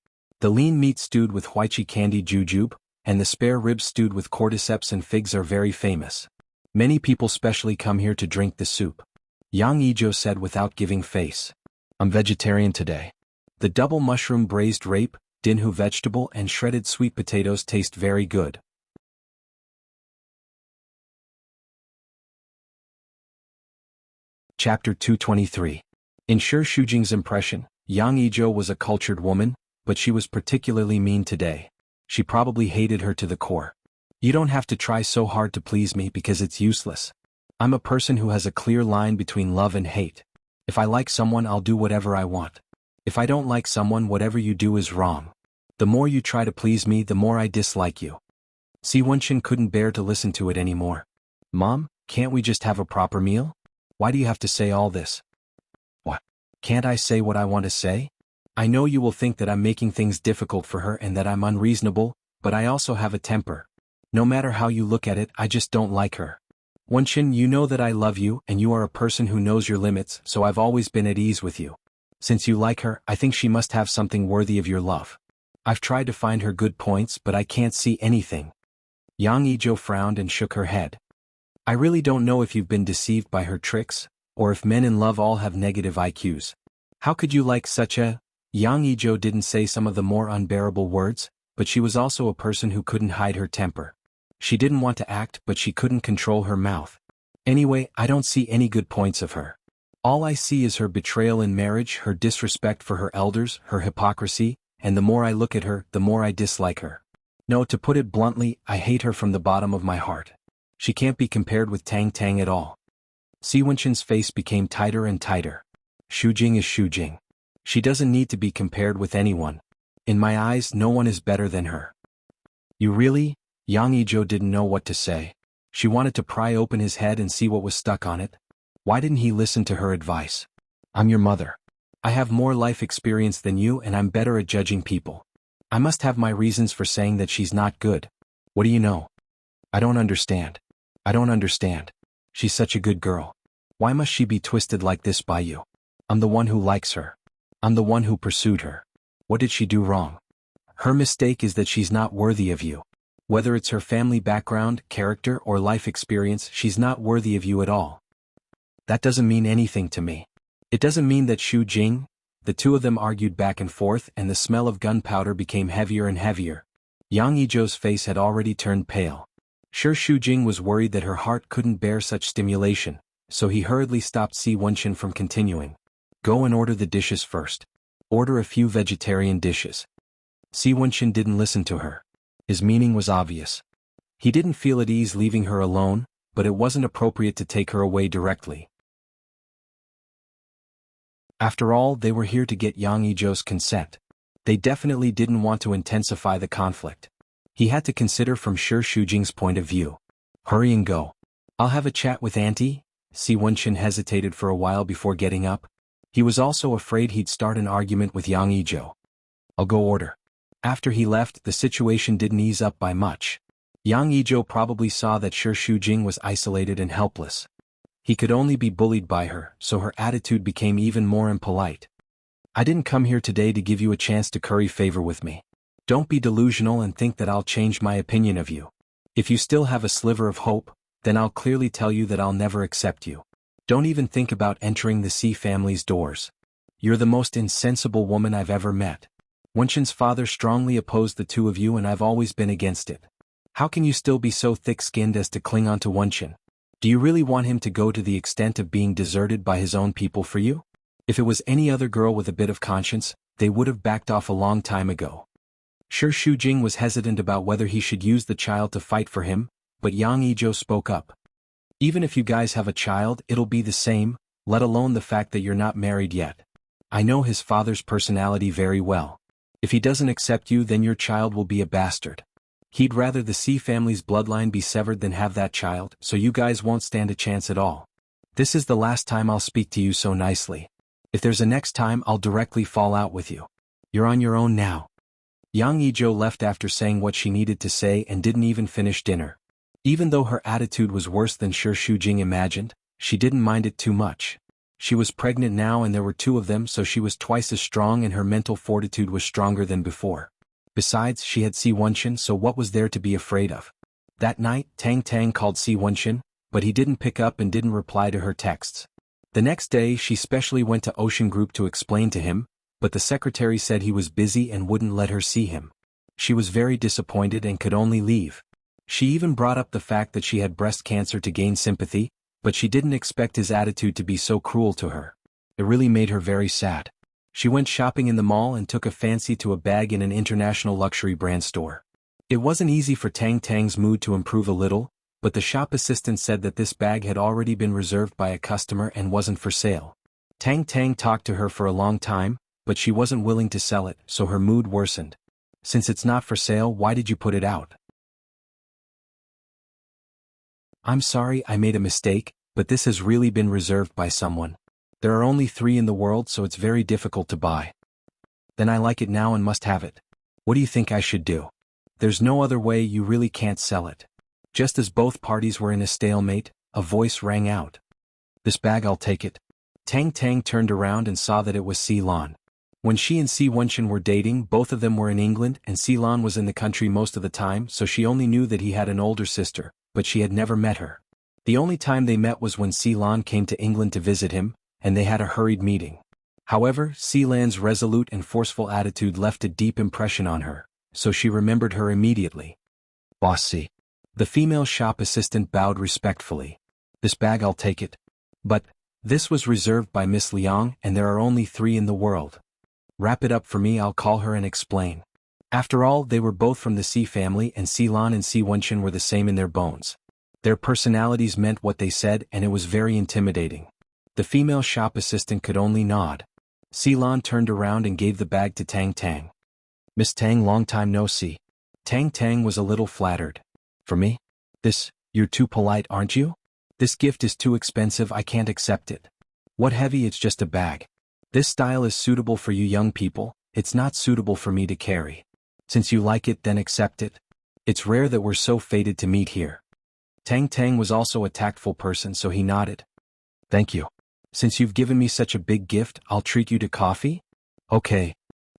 A: The lean meat stewed with huichi candied jujube, and the spare ribs stewed with cordyceps and figs are very famous. Many people specially come here to drink the soup. Yang Yijo said without giving face. I'm vegetarian today. The double mushroom braised rape, dinhu vegetable and shredded sweet potatoes taste very good. Chapter 223. In Sure Shujing's impression, Yang Yijo was a cultured woman, but she was particularly mean today. She probably hated her to the core. You don't have to try so hard to please me because it's useless. I'm a person who has a clear line between love and hate. If I like someone, I'll do whatever I want. If I don't like someone, whatever you do is wrong. The more you try to please me, the more I dislike you. Si Wenchen couldn't bear to listen to it anymore. Mom, can't we just have a proper meal? Why do you have to say all this? What? Can't I say what I want to say? I know you will think that I'm making things difficult for her and that I'm unreasonable, but I also have a temper. No matter how you look at it, I just don't like her. Wenchen, you know that I love you and you are a person who knows your limits, so I've always been at ease with you. Since you like her, I think she must have something worthy of your love. I've tried to find her good points, but I can't see anything. Yang Yijo frowned and shook her head. I really don't know if you've been deceived by her tricks, or if men in love all have negative IQs. How could you like such a... Yang Yijo didn't say some of the more unbearable words, but she was also a person who couldn't hide her temper. She didn't want to act, but she couldn't control her mouth. Anyway, I don't see any good points of her. All I see is her betrayal in marriage, her disrespect for her elders, her hypocrisy, and the more I look at her, the more I dislike her. No, to put it bluntly, I hate her from the bottom of my heart. She can't be compared with Tang Tang at all. Si Wenchen's face became tighter and tighter. Shujing is Shujing. She doesn't need to be compared with anyone. In my eyes, no one is better than her. You really? Yang Yijo didn't know what to say. She wanted to pry open his head and see what was stuck on it. Why didn't he listen to her advice? I'm your mother. I have more life experience than you and I'm better at judging people. I must have my reasons for saying that she's not good. What do you know? I don't understand. I don't understand. She's such a good girl. Why must she be twisted like this by you? I'm the one who likes her. I'm the one who pursued her. What did she do wrong? Her mistake is that she's not worthy of you. Whether it's her family background, character, or life experience, she's not worthy of you at all. That doesn't mean anything to me. It doesn't mean that Shujing. The two of them argued back and forth and the smell of gunpowder became heavier and heavier. Yang Yijo's face had already turned pale. Sure, Shujing was worried that her heart couldn't bear such stimulation, so he hurriedly stopped Si Wenchen from continuing. Go and order the dishes first. Order a few vegetarian dishes. Si Wenchen didn't listen to her. His meaning was obvious. He didn't feel at ease leaving her alone, but it wasn't appropriate to take her away directly. After all, they were here to get Yang Yijo's consent. They definitely didn't want to intensify the conflict. He had to consider from Sure Shujing's point of view. Hurry and go. I'll have a chat with Auntie. Si Wenchen hesitated for a while before getting up. He was also afraid he'd start an argument with Yang Yijo. I'll go order. After he left, the situation didn't ease up by much. Yang Yijo probably saw that Sure Shujing was isolated and helpless. He could only be bullied by her, so her attitude became even more impolite. I didn't come here today to give you a chance to curry favor with me. Don't be delusional and think that I'll change my opinion of you. If you still have a sliver of hope, then I'll clearly tell you that I'll never accept you. Don't even think about entering the C family's doors. You're the most insensible woman I've ever met. Wenshin's father strongly opposed the two of you and I've always been against it. How can you still be so thick-skinned as to cling on to Wenshin? Do you really want him to go to the extent of being deserted by his own people for you? If it was any other girl with a bit of conscience, they would have backed off a long time ago. Sure, Shujing was hesitant about whether he should use the child to fight for him, but Yang Ijo spoke up. Even if you guys have a child, it'll be the same, let alone the fact that you're not married yet. I know his father's personality very well. If he doesn't accept you, then your child will be a bastard. He'd rather the C family's bloodline be severed than have that child, so you guys won't stand a chance at all. This is the last time I'll speak to you so nicely. If there's a next time, I'll directly fall out with you. You're on your own now. Yang Ijo left after saying what she needed to say and didn't even finish dinner. Even though her attitude was worse than Sure Shujing imagined, she didn't mind it too much. She was pregnant now and there were two of them, so she was twice as strong and her mental fortitude was stronger than before. Besides, she had Si Wenshin, so what was there to be afraid of? That night, Tang Tang called Si Wenshin, but he didn't pick up and didn't reply to her texts. The next day she specially went to Ocean Group to explain to him, but the secretary said he was busy and wouldn't let her see him. She was very disappointed and could only leave. She even brought up the fact that she had breast cancer to gain sympathy, but she didn't expect his attitude to be so cruel to her. It really made her very sad. She went shopping in the mall and took a fancy to a bag in an international luxury brand store. It wasn't easy for Tang Tang's mood to improve a little, but the shop assistant said that this bag had already been reserved by a customer and wasn't for sale. Tang Tang talked to her for a long time, but she wasn't willing to sell it, so her mood worsened. Since it's not for sale, why did you put it out? I'm sorry, I made a mistake, but this has really been reserved by someone. There are only 3 in the world, so it's very difficult to buy. Then I like it now and must have it. What do you think I should do? There's no other way, you really can't sell it. Just as both parties were in a stalemate, a voice rang out. This bag, I'll take it. Tang Tang turned around and saw that it was Ceylon. When she and Si Wenshin were dating, both of them were in England and Ceylon was in the country most of the time, so she only knew that he had an older sister, but she had never met her. The only time they met was when Ceylon came to England to visit him, and they had a hurried meeting. However, Ceylon's resolute and forceful attitude left a deep impression on her, so she remembered her immediately. Bossy. The female shop assistant bowed respectfully. This bag, I'll take it. But this was reserved by Miss Liang and there are only 3 in the world. Wrap it up for me, I'll call her and explain. After all, they were both from the C family and Ceylon and Si Wenshin were the same in their bones. Their personalities meant what they said and it was very intimidating. The female shop assistant could only nod. Ceylon turned around and gave the bag to Tang Tang. Miss Tang, long time no see. Tang Tang was a little flattered. For me? You're too polite, aren't you? This gift is too expensive, I can't accept it. What heavy, it's just a bag. This style is suitable for you young people, it's not suitable for me to carry. Since you like it, then accept it. It's rare that we're so fated to meet here. Tang Tang was also a tactful person, so he nodded. Thank you. Since you've given me such a big gift, I'll treat you to coffee? Okay.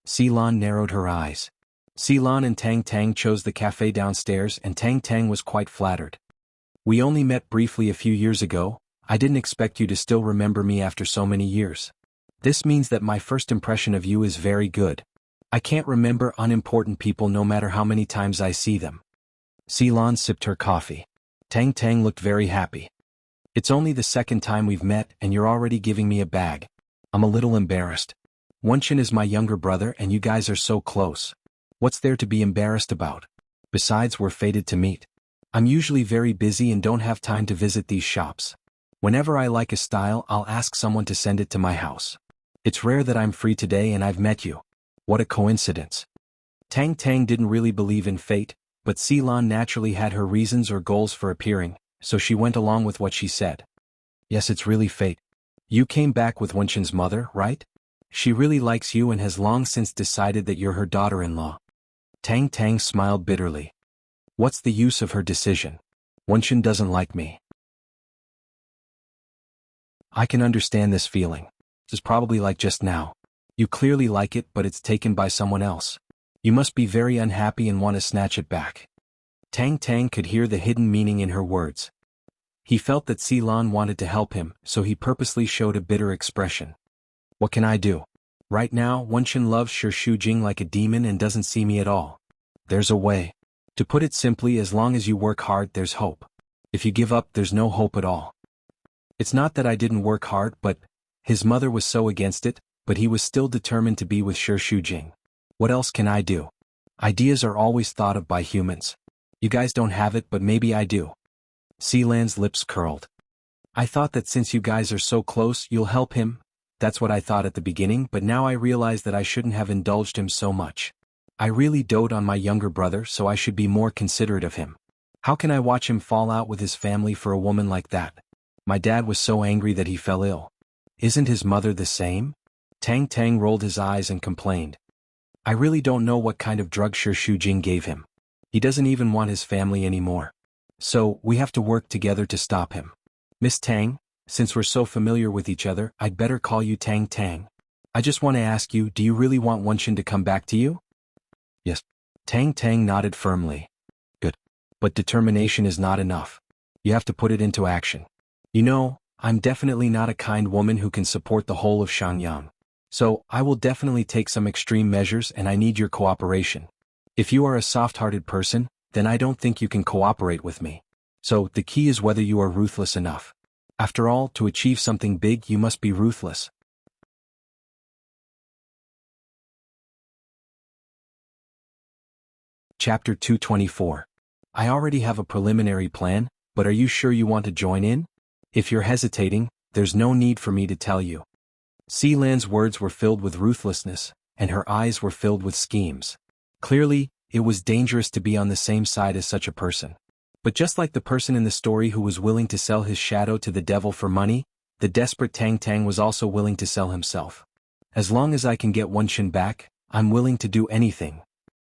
A: Ceylon narrowed her eyes. Ceylon and Tang Tang chose the cafe downstairs and Tang Tang was quite flattered. We only met briefly a few years ago, I didn't expect you to still remember me after so many years. This means that my first impression of you is very good. I can't remember unimportant people no matter how many times I see them. Ceylon sipped her coffee. Tang Tang looked very happy. It's only the second time we've met and you're already giving me a bag. I'm a little embarrassed. Wenshin is my younger brother and you guys are so close. What's there to be embarrassed about? Besides, we're fated to meet. I'm usually very busy and don't have time to visit these shops. Whenever I like a style, I'll ask someone to send it to my house. It's rare that I'm free today and I've met you. What a coincidence. Tang Tang didn't really believe in fate, but Ceylon naturally had her reasons or goals for appearing, so she went along with what she said. Yes, it's really fate. You came back with Wenshin's mother, right? She really likes you and has long since decided that you're her daughter-in-law. Tang Tang smiled bitterly. What's the use of her decision? Wenshin doesn't like me. I can understand this feeling. It's probably like just now. You clearly like it, but it's taken by someone else. You must be very unhappy and want to snatch it back. Tang Tang could hear the hidden meaning in her words. He felt that Silan wanted to help him, so he purposely showed a bitter expression. What can I do? Right now, Wenshin loves Shi Shujing like a demon and doesn't see me at all. There's a way. To put it simply, as long as you work hard, there's hope. If you give up, there's no hope at all. It's not that I didn't work hard, but his mother was so against it, but he was still determined to be with Shi Shujing. What else can I do? Ideas are always thought of by humans. You guys don't have it, but maybe I do. Sealan's lips curled. I thought that since you guys are so close, you'll help him. That's what I thought at the beginning, but now I realize that I shouldn't have indulged him so much. I really dote on my younger brother, so I should be more considerate of him. How can I watch him fall out with his family for a woman like that? My dad was so angry that he fell ill. Isn't his mother the same? Tang Tang rolled his eyes and complained. I really don't know what kind of drug Shi Shujing gave him. He doesn't even want his family anymore. So, we have to work together to stop him. Miss Tang, since we're so familiar with each other, I'd better call you Tang Tang. I just want to ask you, do you really want Wenshin to come back to you? Yes. Tang Tang nodded firmly. Good. But determination is not enough. You have to put it into action. You know, I'm definitely not a kind woman who can support the whole of Shangyang. So, I will definitely take some extreme measures and I need your cooperation. If you are a soft-hearted person, then I don't think you can cooperate with me. So, the key is whether you are ruthless enough. After all, to achieve something big, you must be ruthless. Chapter 224. I already have a preliminary plan, but are you sure you want to join in? If you're hesitating, there's no need for me to tell you. Sealan's words were filled with ruthlessness, and her eyes were filled with schemes. Clearly, it was dangerous to be on the same side as such a person. But just like the person in the story who was willing to sell his shadow to the devil for money, the desperate Tang Tang was also willing to sell himself. As long as I can get Wenshin back, I'm willing to do anything.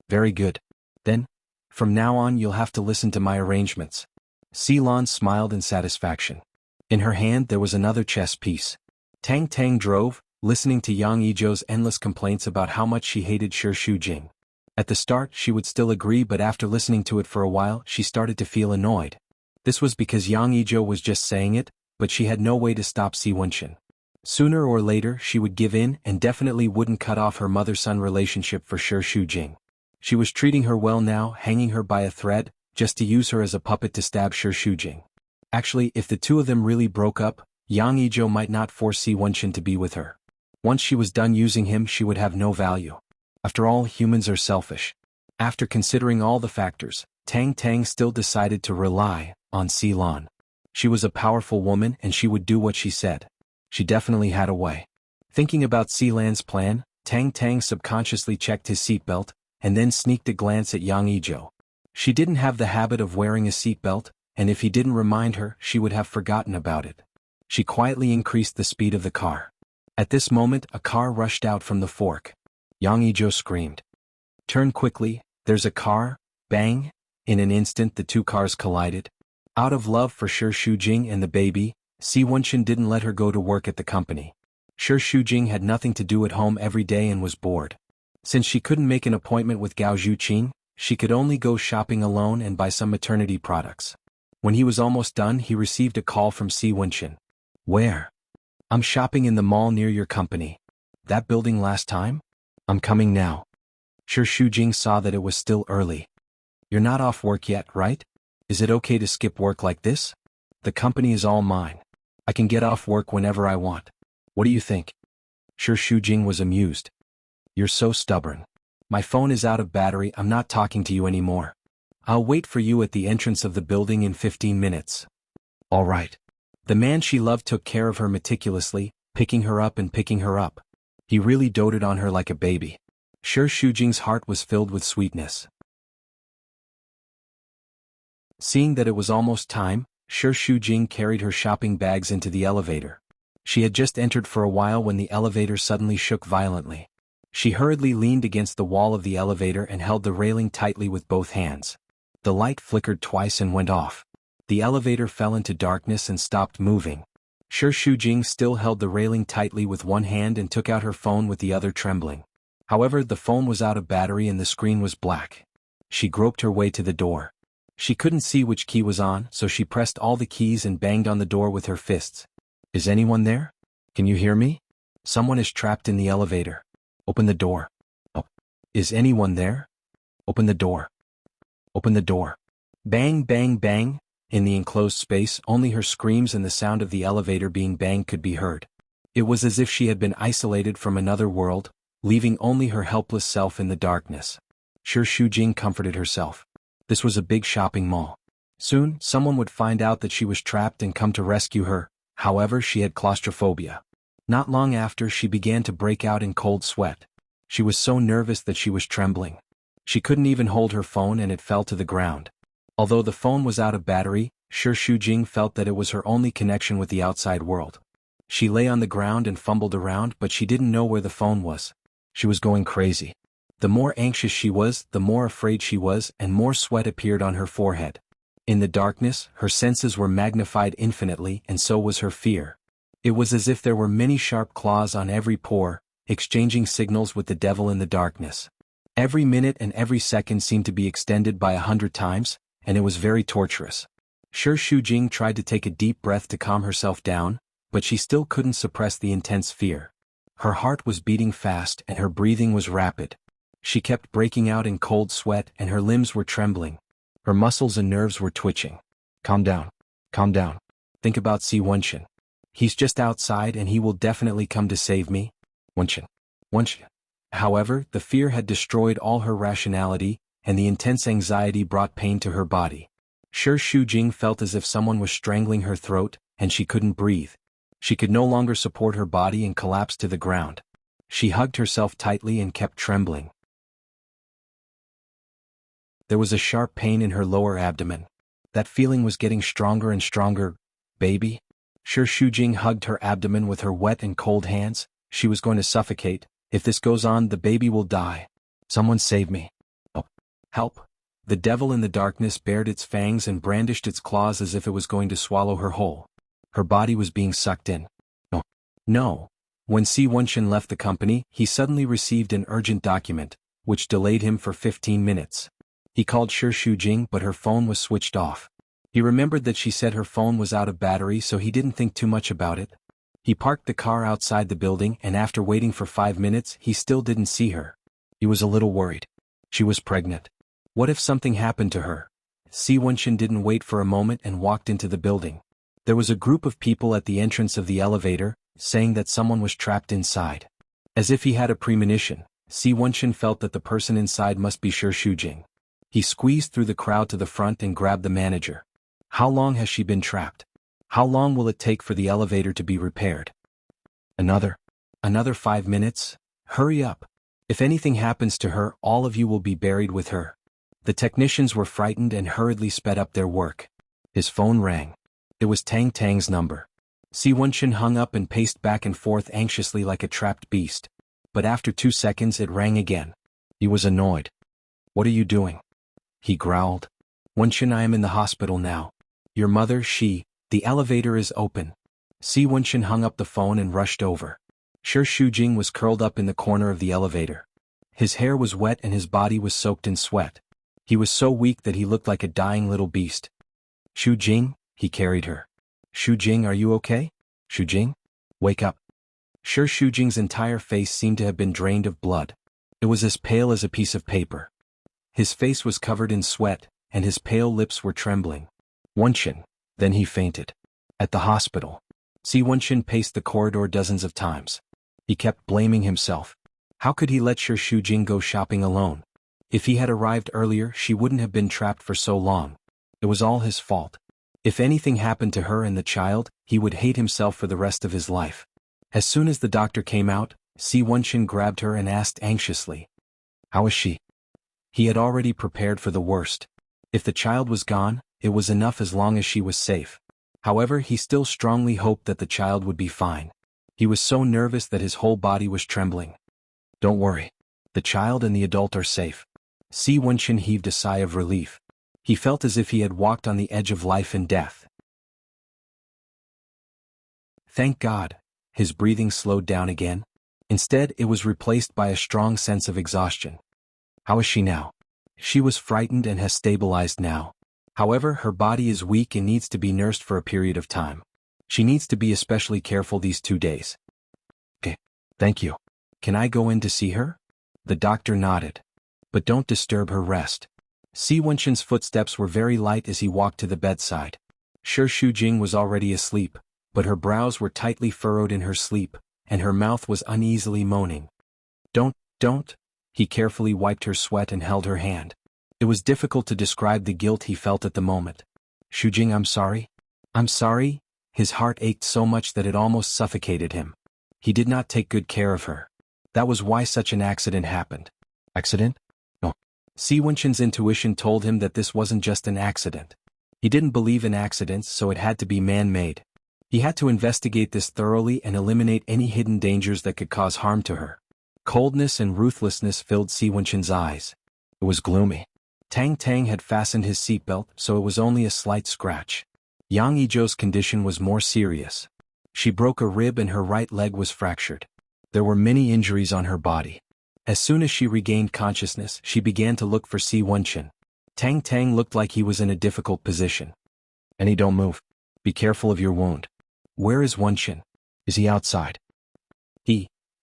A: Very good. Then, from now on you'll have to listen to my arrangements. Sealan smiled in satisfaction. In her hand there was another chess piece. Tang Tang drove, listening to Yang Yizhou's endless complaints about how much she hated Shi Shujing. At the start she would still agree, but after listening to it for a while she started to feel annoyed. This was because Yang Yizhou was just saying it, but she had no way to stop Si Wenshin. Sooner or later she would give in and definitely wouldn't cut off her mother-son relationship for Shi Shujing. She was treating her well now, hanging her by a thread, just to use her as a puppet to stab Shi Shujing. Actually, if the two of them really broke up, Yang Yizhou might not force Si Wenshin to be with her. Once she was done using him she would have no value. After all, humans are selfish. After considering all the factors, Tang Tang still decided to rely on Sealan. She was a powerful woman and she would do what she said. She definitely had a way. Thinking about Sealan's plan, Tang Tang subconsciously checked his seatbelt, and then sneaked a glance at Yang Yizhou. She didn't have the habit of wearing a seatbelt, and if he didn't remind her, she would have forgotten about it. She quietly increased the speed of the car. At this moment, a car rushed out from the fork. Yang Yizhou screamed. Turn quickly, there's a car, bang! In an instant the two cars collided. Out of love for Shi Shujing and the baby, Si Wenshin didn't let her go to work at the company. Shi Shujing had nothing to do at home every day and was bored. Since she couldn't make an appointment with Gao Zhuqing, she could only go shopping alone and buy some maternity products. When he was almost done he received a call from Si Wenshin. Where? I'm shopping in the mall near your company. That building last time? I'm coming now. Shi Shujing saw that it was still early. You're not off work yet, right? Is it okay to skip work like this? The company is all mine. I can get off work whenever I want. What do you think? Shi Shujing was amused. You're so stubborn. My phone is out of battery, I'm not talking to you anymore. I'll wait for you at the entrance of the building in 15 minutes. All right. The man she loved took care of her meticulously, picking her up and picking her up. He really doted on her like a baby. Shi Shujing's heart was filled with sweetness. Seeing that it was almost time, Shi Shujing carried her shopping bags into the elevator. She had just entered for a while when the elevator suddenly shook violently. She hurriedly leaned against the wall of the elevator and held the railing tightly with both hands. The light flickered twice and went off. The elevator fell into darkness and stopped moving. Shi Shujing still held the railing tightly with one hand and took out her phone with the other trembling. However, the phone was out of battery and the screen was black. She groped her way to the door. She couldn't see which key was on, so she pressed all the keys and banged on the door with her fists. Is anyone there? Can you hear me? Someone is trapped in the elevator. Open the door. Oh. Is anyone there? Open the door. Open the door. Bang, bang, bang. In the enclosed space, only her screams and the sound of the elevator being banged could be heard. It was as if she had been isolated from another world, leaving only her helpless self in the darkness. Sure, Shujing comforted herself. This was a big shopping mall. Soon, someone would find out that she was trapped and come to rescue her. However, she had claustrophobia. Not long after, she began to break out in cold sweat. She was so nervous that she was trembling. She couldn't even hold her phone and it fell to the ground. Although the phone was out of battery, Sure Shujing felt that it was her only connection with the outside world. She lay on the ground and fumbled around, but she didn't know where the phone was. She was going crazy. The more anxious she was, the more afraid she was, and more sweat appeared on her forehead. In the darkness, her senses were magnified infinitely, and so was her fear. It was as if there were many sharp claws on every pore, exchanging signals with the devil in the darkness. Every minute and every second seemed to be extended by 100 times, and it was very torturous. Sure Shujing tried to take a deep breath to calm herself down, but she still couldn't suppress the intense fear. Her heart was beating fast and her breathing was rapid. She kept breaking out in cold sweat and her limbs were trembling. Her muscles and nerves were twitching. Calm down. Calm down. Think about Si Wenshin. He's just outside and he will definitely come to save me. Wenshin. Wenshin. However, the fear had destroyed all her rationality, and the intense anxiety brought pain to her body. Sure Shujing felt as if someone was strangling her throat, and she couldn't breathe. She could no longer support her body and collapsed to the ground. She hugged herself tightly and kept trembling. There was a sharp pain in her lower abdomen. That feeling was getting stronger and stronger. Baby? Sure Shujing hugged her abdomen with her wet and cold hands. She was going to suffocate. If this goes on, the baby will die. Someone save me. Oh. Help. The devil in the darkness bared its fangs and brandished its claws as if it was going to swallow her whole. Her body was being sucked in. No. No. When Si Wenshin left the company, he suddenly received an urgent document, which delayed him for 15 minutes. He called Sure Shujing, but her phone was switched off. He remembered that she said her phone was out of battery, so he didn't think too much about it. He parked the car outside the building, and after waiting for 5 minutes, he still didn't see her. He was a little worried. She was pregnant. What if something happened to her? Si Wenshin didn't wait for a moment and walked into the building. There was a group of people at the entrance of the elevator, saying that someone was trapped inside. As if he had a premonition, Si Wenshin felt that the person inside must be Sure Shujing. He squeezed through the crowd to the front and grabbed the manager. How long has she been trapped? How long will it take for the elevator to be repaired? Another 5 minutes? Hurry up. If anything happens to her, all of you will be buried with her. The technicians were frightened and hurriedly sped up their work. His phone rang. It was Tang Tang's number. Si Wenshin hung up and paced back and forth anxiously like a trapped beast. But after 2 seconds it rang again. He was annoyed. What are you doing? He growled. Wenshin, I am in the hospital now. Your mother, the elevator is open. Si Wenshin hung up the phone and rushed over. Sure Shujing was curled up in the corner of the elevator. His hair was wet and his body was soaked in sweat. He was so weak that he looked like a dying little beast. Shujing, he carried her. Shujing, are you okay? Shujing? Wake up. Sure Shujing's entire face seemed to have been drained of blood. It was as pale as a piece of paper. His face was covered in sweat, and his pale lips were trembling. Wenshin. Then he fainted. At the hospital. Si Wenshin paced the corridor dozens of times. He kept blaming himself. How could he let Sure Shujing go shopping alone? If he had arrived earlier, she wouldn't have been trapped for so long. It was all his fault. If anything happened to her and the child, he would hate himself for the rest of his life. As soon as the doctor came out, Si Wenshin grabbed her and asked anxiously, "How is she?" He had already prepared for the worst. If the child was gone, it was enough as long as she was safe. However, he still strongly hoped that the child would be fine. He was so nervous that his whole body was trembling. Don't worry. The child and the adult are safe. Si Wenshin heaved a sigh of relief. He felt as if he had walked on the edge of life and death. Thank God. His breathing slowed down again. Instead, it was replaced by a strong sense of exhaustion. How is she now? She was frightened and has stabilized now. However, her body is weak and needs to be nursed for a period of time. She needs to be especially careful these 2 days. Okay, thank you. Can I go in to see her? The doctor nodded. But don't disturb her rest. Si Wenshin's footsteps were very light as he walked to the bedside. Shi Shujing was already asleep, but her brows were tightly furrowed in her sleep, and her mouth was uneasily moaning. Don't. He carefully wiped her sweat and held her hand. It was difficult to describe the guilt he felt at the moment. Shujing, I'm sorry. I'm sorry. His heart ached so much that it almost suffocated him. He did not take good care of her. That was why such an accident happened. Accident? No. Si Wenshin's intuition told him that this wasn't just an accident. He didn't believe in accidents, so it had to be man-made. He had to investigate this thoroughly and eliminate any hidden dangers that could cause harm to her. Coldness and ruthlessness filled Si Wenshin's eyes. It was gloomy. Tang Tang had fastened his seatbelt, so it was only a slight scratch. Yang Yizhou's condition was more serious. She broke a rib and her right leg was fractured. There were many injuries on her body. As soon as she regained consciousness, she began to look for Si Wenshin. Tang Tang looked like he was in a difficult position. "Annie, don't move. Be careful of your wound." "Where is Wenshin? Is he outside?"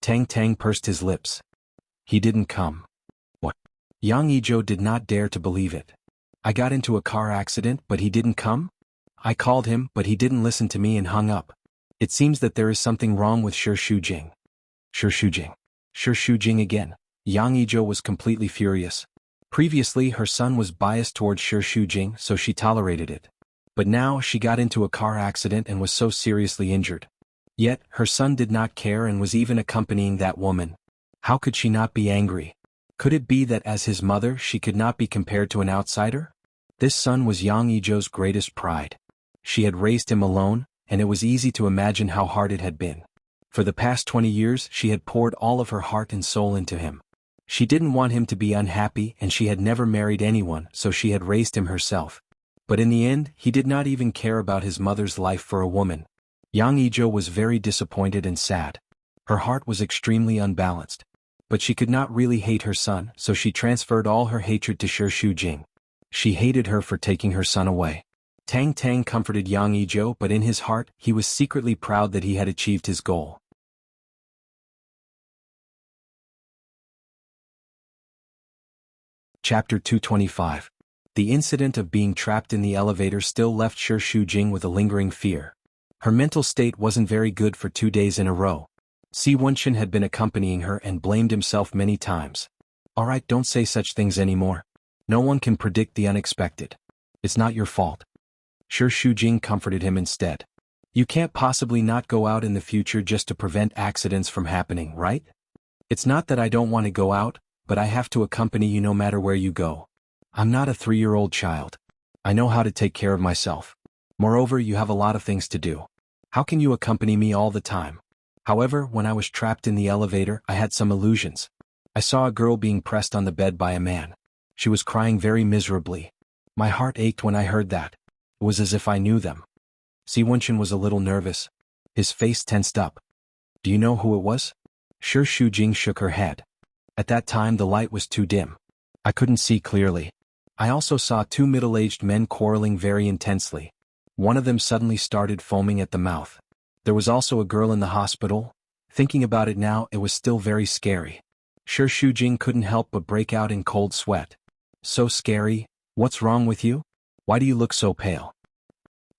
A: Tang Tang pursed his lips. "He didn't come." "What?" Yang Yizhou did not dare to believe it. "I got into a car accident, but he didn't come? I called him, but he didn't listen to me and hung up. It seems that there is something wrong with Shi Shujing." Shi Shujing again. Yang Yizhou was completely furious. Previously, her son was biased towards Shi Shujing, so she tolerated it. But now she got into a car accident and was so seriously injured. Yet, her son did not care and was even accompanying that woman. How could she not be angry? Could it be that as his mother she could not be compared to an outsider? This son was Yang Yizhou's greatest pride. She had raised him alone, and it was easy to imagine how hard it had been. For the past 20 years she had poured all of her heart and soul into him. She didn't want him to be unhappy and she had never married anyone, so she had raised him herself. But in the end, he did not even care about his mother's life for a woman. Yang Yizhou was very disappointed and sad. Her heart was extremely unbalanced. But she could not really hate her son, so she transferred all her hatred to Shi Shujing. She hated her for taking her son away. Tang Tang comforted Yang Yizhou, but in his heart, he was secretly proud that he had achieved his goal. Chapter 225. The incident of being trapped in the elevator still left Shi Shujing with a lingering fear. Her mental state wasn't very good for 2 days in a row. Si Wenshin had been accompanying her and blamed himself many times. "Alright, don't say such things anymore. No one can predict the unexpected. It's not your fault." Shi Shujing comforted him instead. "You can't possibly not go out in the future just to prevent accidents from happening, right? It's not that I don't want to go out, but I have to accompany you no matter where you go. I'm not a 3-year-old child. I know how to take care of myself. Moreover, you have a lot of things to do. How can you accompany me all the time?" However, when I was trapped in the elevator, I had some illusions. I saw a girl being pressed on the bed by a man. She was crying very miserably. My heart ached when I heard that. It was as if I knew them. Si Wenshin was a little nervous. His face tensed up. "Do you know who it was?" Shi Shujing shook her head. At that time the light was too dim. I couldn't see clearly. I also saw 2 middle-aged men quarreling very intensely. One of them suddenly started foaming at the mouth. There was also a girl in the hospital. Thinking about it now, it was still very scary. Shi Shujing couldn't help but break out in cold sweat. "So scary? What's wrong with you? Why do you look so pale?"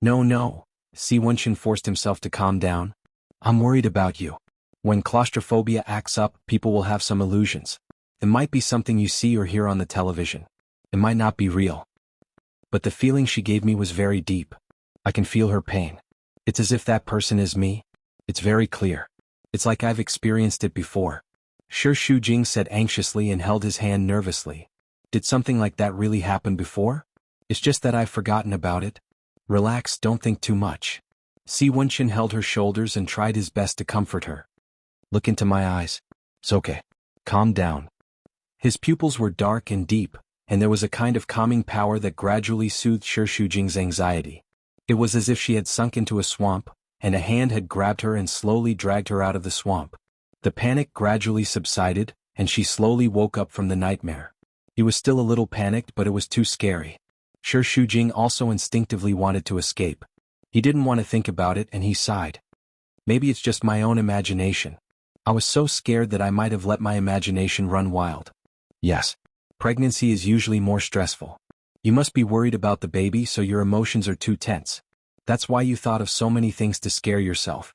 A: No. Si Wenshin forced himself to calm down. "I'm worried about you. When claustrophobia acts up, people will have some illusions. It might be something you see or hear on the television. It might not be real." But the feeling she gave me was very deep. I can feel her pain. It's as if that person is me. It's very clear. It's like I've experienced it before. Shi Shujing said anxiously and held his hand nervously. "Did something like that really happen before? It's just that I've forgotten about it. Relax, don't think too much." Si Wenshin held her shoulders and tried his best to comfort her. "Look into my eyes. It's okay. Calm down." His pupils were dark and deep, and there was a kind of calming power that gradually soothed Shi Shujing's anxiety. It was as if she had sunk into a swamp, and a hand had grabbed her and slowly dragged her out of the swamp. The panic gradually subsided, and she slowly woke up from the nightmare. He was still a little panicked, but it was too scary. Shi Shujing also instinctively wanted to escape. He didn't want to think about it, and he sighed. Maybe it's just my own imagination. I was so scared that I might have let my imagination run wild. Yes. Pregnancy is usually more stressful. You must be worried about the baby, so your emotions are too tense. That's why you thought of so many things to scare yourself.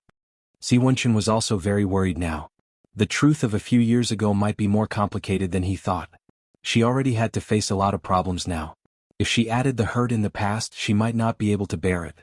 A: Si Wenchen was also very worried now. The truth of a few years ago might be more complicated than he thought. She already had to face a lot of problems now. If she added the hurt in the past, she might not be able to bear it.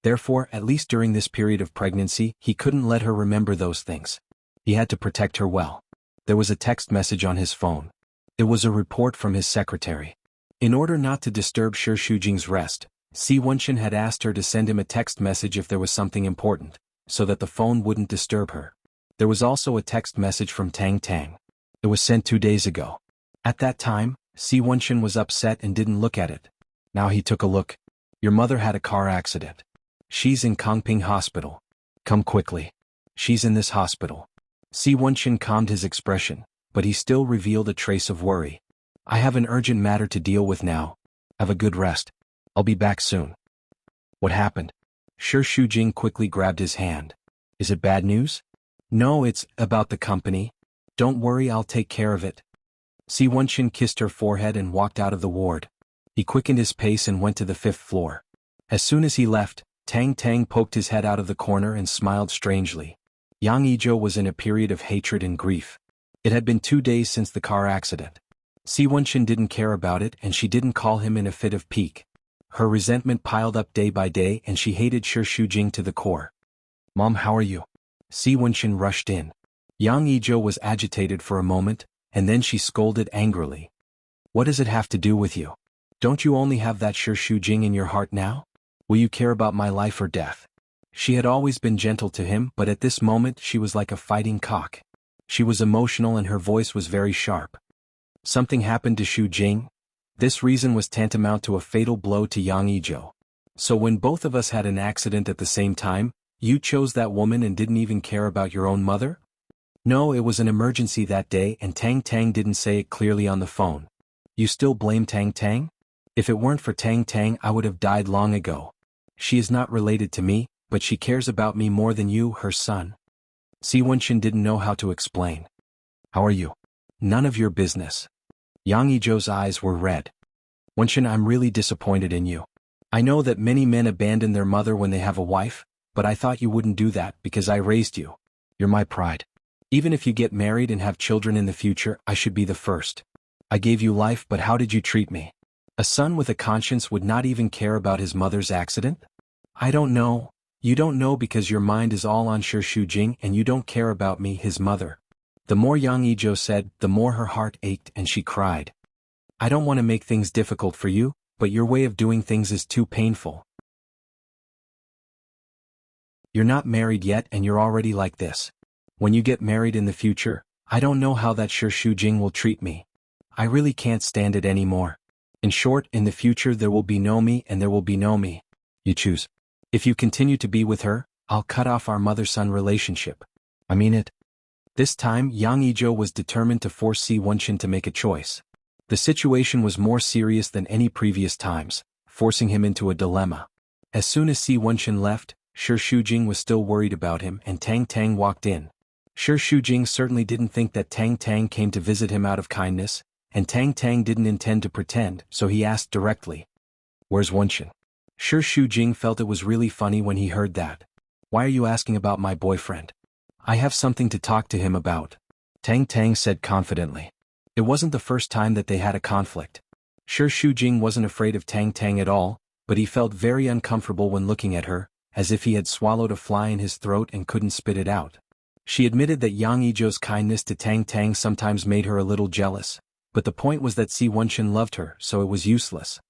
A: Therefore, at least during this period of pregnancy, he couldn't let her remember those things. He had to protect her well. There was a text message on his phone. It was a report from his secretary. In order not to disturb Shi Shujing's rest, Si Wenchen had asked her to send him a text message if there was something important, so that the phone wouldn't disturb her. There was also a text message from Tang Tang. It was sent 2 days ago. At that time, Si Wenchen was upset and didn't look at it. Now he took a look. Your mother had a car accident. She's in Kongping Hospital. Come quickly. She's in this hospital. Si Wenchen calmed his expression, but he still revealed a trace of worry. I have an urgent matter to deal with now. Have a good rest. I'll be back soon. What happened? Shi Shujing quickly grabbed his hand. Is it bad news? No, it's about the company. Don't worry, I'll take care of it. Si Wenchen kissed her forehead and walked out of the ward. He quickened his pace and went to the 5th floor. As soon as he left, Tang Tang poked his head out of the corner and smiled strangely. Yang Yizhou was in a period of hatred and grief. It had been 2 days since the car accident. Si Wenchen didn't care about it, and she didn't call him in a fit of pique. Her resentment piled up day by day, and she hated Shi Shujing to the core. Mom, how are you? Si Wenchen rushed in. Yang Yizhou was agitated for a moment, and then she scolded angrily. What does it have to do with you? Don't you only have that Shi Shujing in your heart now? Will you care about my life or death? She had always been gentle to him, but at this moment she was like a fighting cock. She was emotional and her voice was very sharp. Something happened to Shujing. This reason was tantamount to a fatal blow to Yang Yizhou. So when both of us had an accident at the same time, you chose that woman and didn't even care about your own mother? No, it was an emergency that day, and Tang Tang didn't say it clearly on the phone. You still blame Tang Tang? If it weren't for Tang Tang, I would have died long ago. She is not related to me, but she cares about me more than you, her son. Si Wenchen didn't know how to explain. How are you? None of your business. Yang Yizhou's eyes were red. Wenchen, I'm really disappointed in you. I know that many men abandon their mother when they have a wife, but I thought you wouldn't do that because I raised you. You're my pride. Even if you get married and have children in the future, I should be the first. I gave you life, but how did you treat me? A son with a conscience would not even care about his mother's accident? I don't know. You don't know because your mind is all on Shi Shujing and you don't care about me, his mother. The more Yang Yizhou said, the more her heart ached and she cried. I don't want to make things difficult for you, but your way of doing things is too painful. You're not married yet and you're already like this. When you get married in the future, I don't know how that Shi Shujing will treat me. I really can't stand it anymore. In short, in the future there will be no me and there will be no me. You choose. If you continue to be with her, I'll cut off our mother-son relationship. I mean it. This time, Yang Yizhou was determined to force Si Wenchen to make a choice. The situation was more serious than any previous times, forcing him into a dilemma. As soon as Si Wenchen left, Shi Shujing was still worried about him and Tang Tang walked in. Shi Shujing certainly didn't think that Tang Tang came to visit him out of kindness, and Tang Tang didn't intend to pretend, so he asked directly. Where's Wenchen? Shi Shujing felt it was really funny when he heard that. Why are you asking about my boyfriend? I have something to talk to him about. Tang Tang said confidently. It wasn't the first time that they had a conflict. Shi Shujing wasn't afraid of Tang Tang at all, but he felt very uncomfortable when looking at her, as if he had swallowed a fly in his throat and couldn't spit it out. She admitted that Yang Yizhou's kindness to Tang Tang sometimes made her a little jealous, but the point was that Si Wenchen loved her, so it was useless.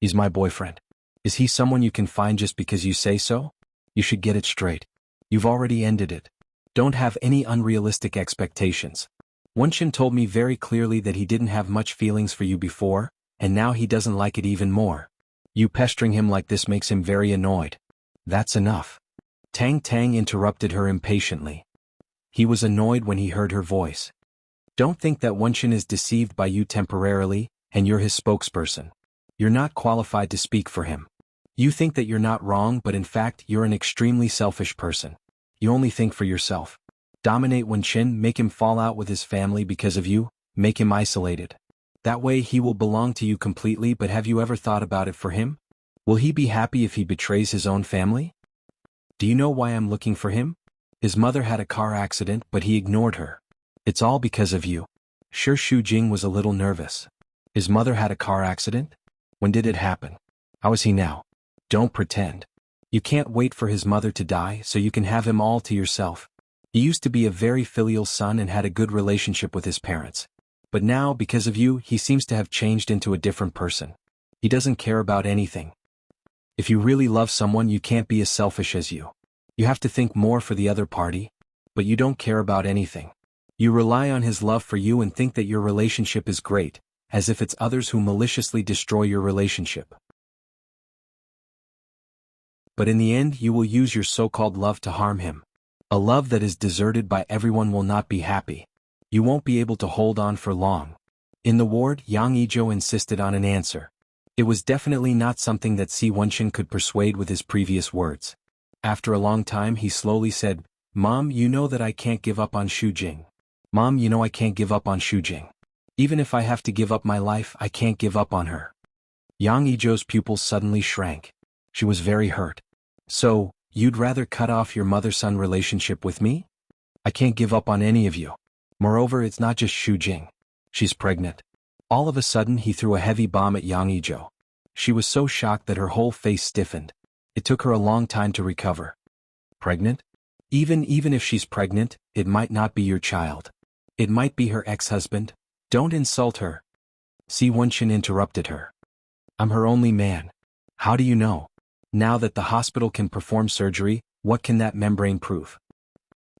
A: He's my boyfriend. Is he someone you can find just because you say so? You should get it straight. You've already ended it. Don't have any unrealistic expectations. Wenchen told me very clearly that he didn't have much feelings for you before, and now he doesn't like it even more. You pestering him like this makes him very annoyed. That's enough. Tang Tang interrupted her impatiently. He was annoyed when he heard her voice. Don't think that Wenshin is deceived by you temporarily, and you're his spokesperson. You're not qualified to speak for him. You think that you're not wrong, but in fact you're an extremely selfish person. You only think for yourself. Dominate Wenshin, make him fall out with his family because of you, make him isolated. That way he will belong to you completely, but have you ever thought about it for him? Will he be happy if he betrays his own family? Do you know why I'm looking for him? His mother had a car accident, but he ignored her. It's all because of you. Sure, Shujing was a little nervous. His mother had a car accident? When did it happen? How is he now? Don't pretend. You can't wait for his mother to die so you can have him all to yourself. He used to be a very filial son and had a good relationship with his parents. But now, because of you, he seems to have changed into a different person. He doesn't care about anything. If you really love someone, you can't be as selfish as you. You have to think more for the other party, but you don't care about anything. You rely on his love for you and think that your relationship is great, as if it's others who maliciously destroy your relationship. But in the end, you will use your so-called love to harm him. A love that is deserted by everyone will not be happy. You won't be able to hold on for long. In the ward, Yang Yijo insisted on an answer. It was definitely not something that Si Wenshin could persuade with his previous words. After a long time he slowly said, Mom, you know that I can't give up on Shujing. Mom, you know I can't give up on Shujing. Even if I have to give up my life, I can't give up on her. Yang Yijo's pupils suddenly shrank. She was very hurt. So, you'd rather cut off your mother-son relationship with me? I can't give up on any of you. Moreover, it's not just Shujing. She's pregnant. All of a sudden he threw a heavy bomb at Yang Yijo. She was so shocked that her whole face stiffened. It took her a long time to recover. Pregnant? Even if she's pregnant, it might not be your child. It might be her ex-husband. Don't insult her. Si Wenshin interrupted her. I'm her only man. How do you know? Now that the hospital can perform surgery, what can that membrane prove?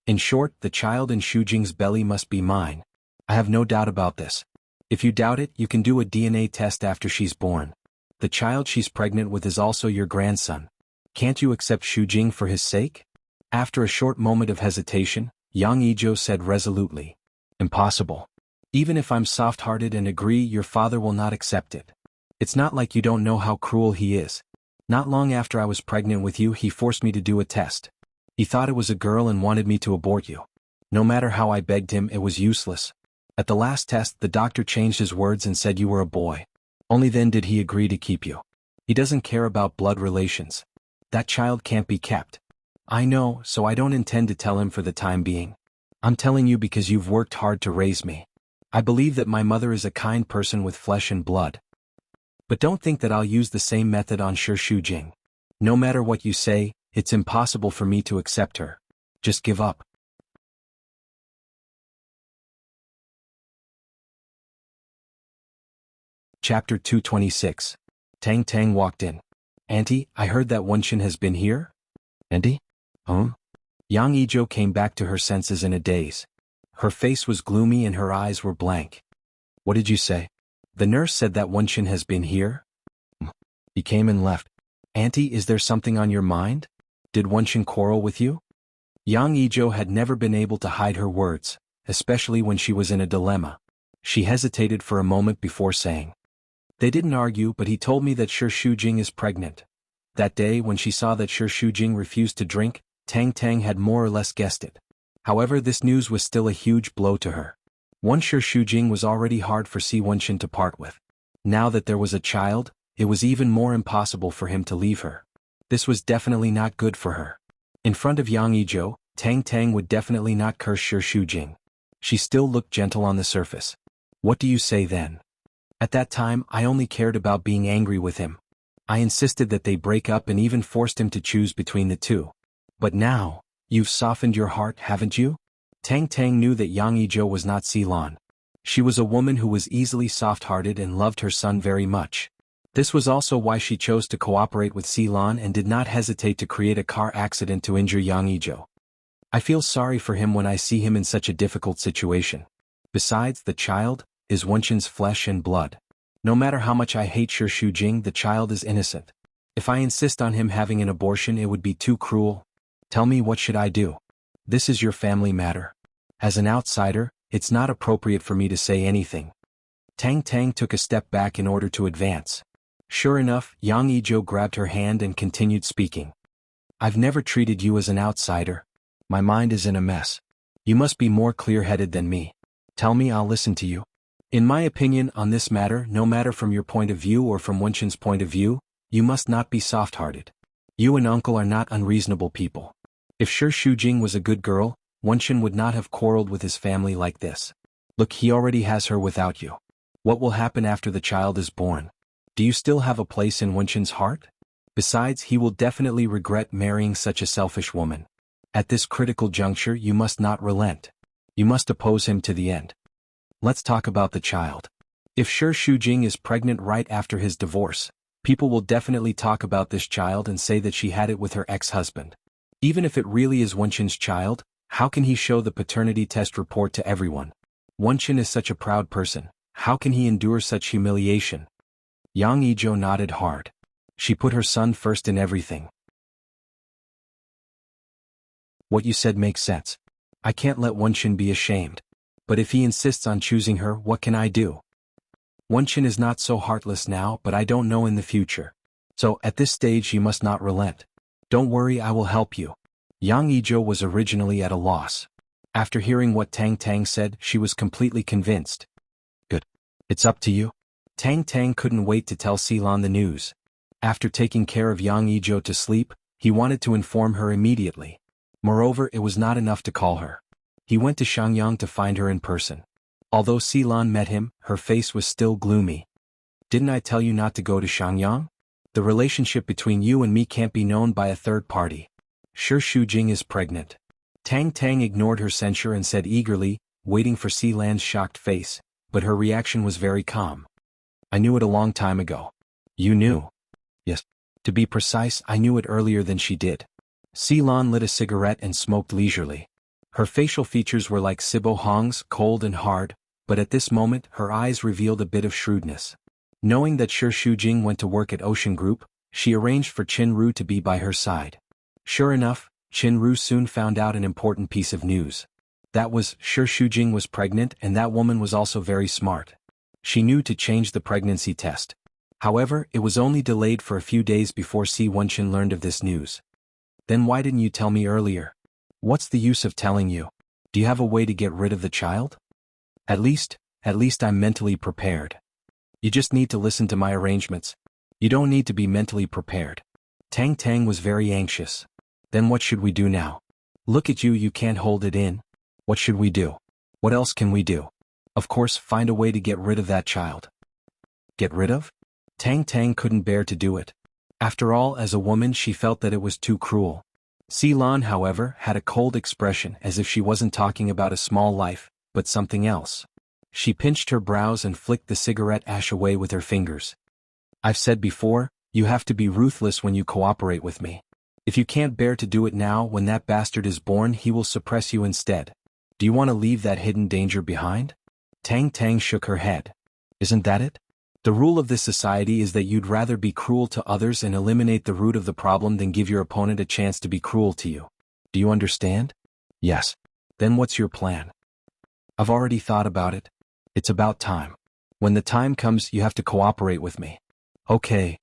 A: In short, the child in Shujing's belly must be mine. I have no doubt about this. If you doubt it, you can do a DNA test after she's born. The child she's pregnant with is also your grandson. Can't you accept Shujing for his sake? After a short moment of hesitation, Yang Yijo said resolutely. Impossible. Even if I'm soft-hearted and agree, your father will not accept it. It's not like you don't know how cruel he is. Not long after I was pregnant with you, he forced me to do a test. He thought it was a girl and wanted me to abort you. No matter how I begged him, it was useless. At the last test, the doctor changed his words and said you were a boy. Only then did he agree to keep you. He doesn't care about blood relations. That child can't be kept. I know, so I don't intend to tell him for the time being. I'm telling you because you've worked hard to raise me. I believe that my mother is a kind person with flesh and blood. But don't think that I'll use the same method on Shujing. No matter what you say, it's impossible for me to accept her. Just give up. Chapter 226. Tang Tang walked in. Auntie, I heard that Wenshin has been here? Auntie? Yang Yijo came back to her senses in a daze. Her face was gloomy and her eyes were blank. What did you say? The nurse said that Wenshin has been here? He came and left. Auntie, is there something on your mind? Did Wenshin quarrel with you? Yang Yijo had never been able to hide her words, especially when she was in a dilemma. She hesitated for a moment before saying. They didn't argue, but he told me that Shujing is pregnant. That day when she saw that Shujing refused to drink, Tang Tang had more or less guessed it. However, this news was still a huge blow to her. Once Shujing was already hard for Si Wenshin to part with. Now that there was a child, it was even more impossible for him to leave her. This was definitely not good for her. In front of Yang Yijo, Tang Tang would definitely not curse Shujing. She still looked gentle on the surface. What do you say then? At that time, I only cared about being angry with him. I insisted that they break up and even forced him to choose between the two. But now, you've softened your heart, haven't you? Tang Tang knew that Yang Yijo was not Ceylon. She was a woman who was easily soft-hearted and loved her son very much. This was also why she chose to cooperate with Ceylon and did not hesitate to create a car accident to injure Yang Yijo. I feel sorry for him when I see him in such a difficult situation. Besides, the child is Wenshin's flesh and blood. No matter how much I hate Shujing, the child is innocent. If I insist on him having an abortion, it would be too cruel. Tell me, what should I do? This is your family matter. As an outsider, it's not appropriate for me to say anything. Tang Tang took a step back in order to advance. Sure enough, Yang Yijo grabbed her hand and continued speaking. I've never treated you as an outsider. My mind is in a mess. You must be more clear-headed than me. Tell me, I'll listen to you. In my opinion on this matter, no matter from your point of view or from Wenshin's point of view, you must not be soft-hearted. You and uncle are not unreasonable people. If Shi Shujing was a good girl, Wenshin would not have quarreled with his family like this. Look, he already has her without you. What will happen after the child is born? Do you still have a place in Wenshin's heart? Besides, he will definitely regret marrying such a selfish woman. At this critical juncture, you must not relent. You must oppose him to the end. Let's talk about the child. If Shi Shujing is pregnant right after his divorce, people will definitely talk about this child and say that she had it with her ex-husband. Even if it really is Wenshin's child, how can he show the paternity test report to everyone? Wenshin is such a proud person. How can he endure such humiliation? Yang Yijo nodded hard. She put her son first in everything. What you said makes sense. I can't let Wenshin be ashamed. But if he insists on choosing her, what can I do? Wenshin is not so heartless now, but I don't know in the future. So, at this stage you must not relent. Don't worry, I will help you. Yang Yijo was originally at a loss. After hearing what Tang Tang said, she was completely convinced. Good. It's up to you. Tang Tang couldn't wait to tell Silan the news. After taking care of Yang Yijo to sleep, he wanted to inform her immediately. Moreover, it was not enough to call her. He went to Shangyang to find her in person. Although Silan met him, her face was still gloomy. Didn't I tell you not to go to Shangyang? The relationship between you and me can't be known by a third party. Shi Shujing is pregnant. Tang Tang ignored her censure and said eagerly, waiting for Silan's shocked face, but her reaction was very calm. I knew it a long time ago. You knew? Yes. To be precise, I knew it earlier than she did. Silan lit a cigarette and smoked leisurely. Her facial features were like Sibo Hong's, cold and hard, but at this moment her eyes revealed a bit of shrewdness. Knowing that Shi Shujing went to work at Ocean Group, she arranged for Qin Ru to be by her side. Sure enough, Qin Ru soon found out an important piece of news. That was, Shi Shujing was pregnant, and that woman was also very smart. She knew to change the pregnancy test. However, it was only delayed for a few days before Si Wenshin learned of this news. Then why didn't you tell me earlier? What's the use of telling you? Do you have a way to get rid of the child? At least I'm mentally prepared. You just need to listen to my arrangements. You don't need to be mentally prepared. Tang Tang was very anxious. Then what should we do now? Look at you, you can't hold it in. What should we do? What else can we do? Of course, find a way to get rid of that child. Get rid of? Tang Tang couldn't bear to do it. After all, as a woman she felt that it was too cruel. Silan, however, had a cold expression as if she wasn't talking about a small life, but something else. She pinched her brows and flicked the cigarette ash away with her fingers. I've said before, you have to be ruthless when you cooperate with me. If you can't bear to do it now, when that bastard is born he will suppress you instead. Do you want to leave that hidden danger behind? Tang Tang shook her head. Isn't that it? The rule of this society is that you'd rather be cruel to others and eliminate the root of the problem than give your opponent a chance to be cruel to you. Do you understand? Yes. Then what's your plan? I've already thought about it. It's about time. When the time comes, you have to cooperate with me. Okay.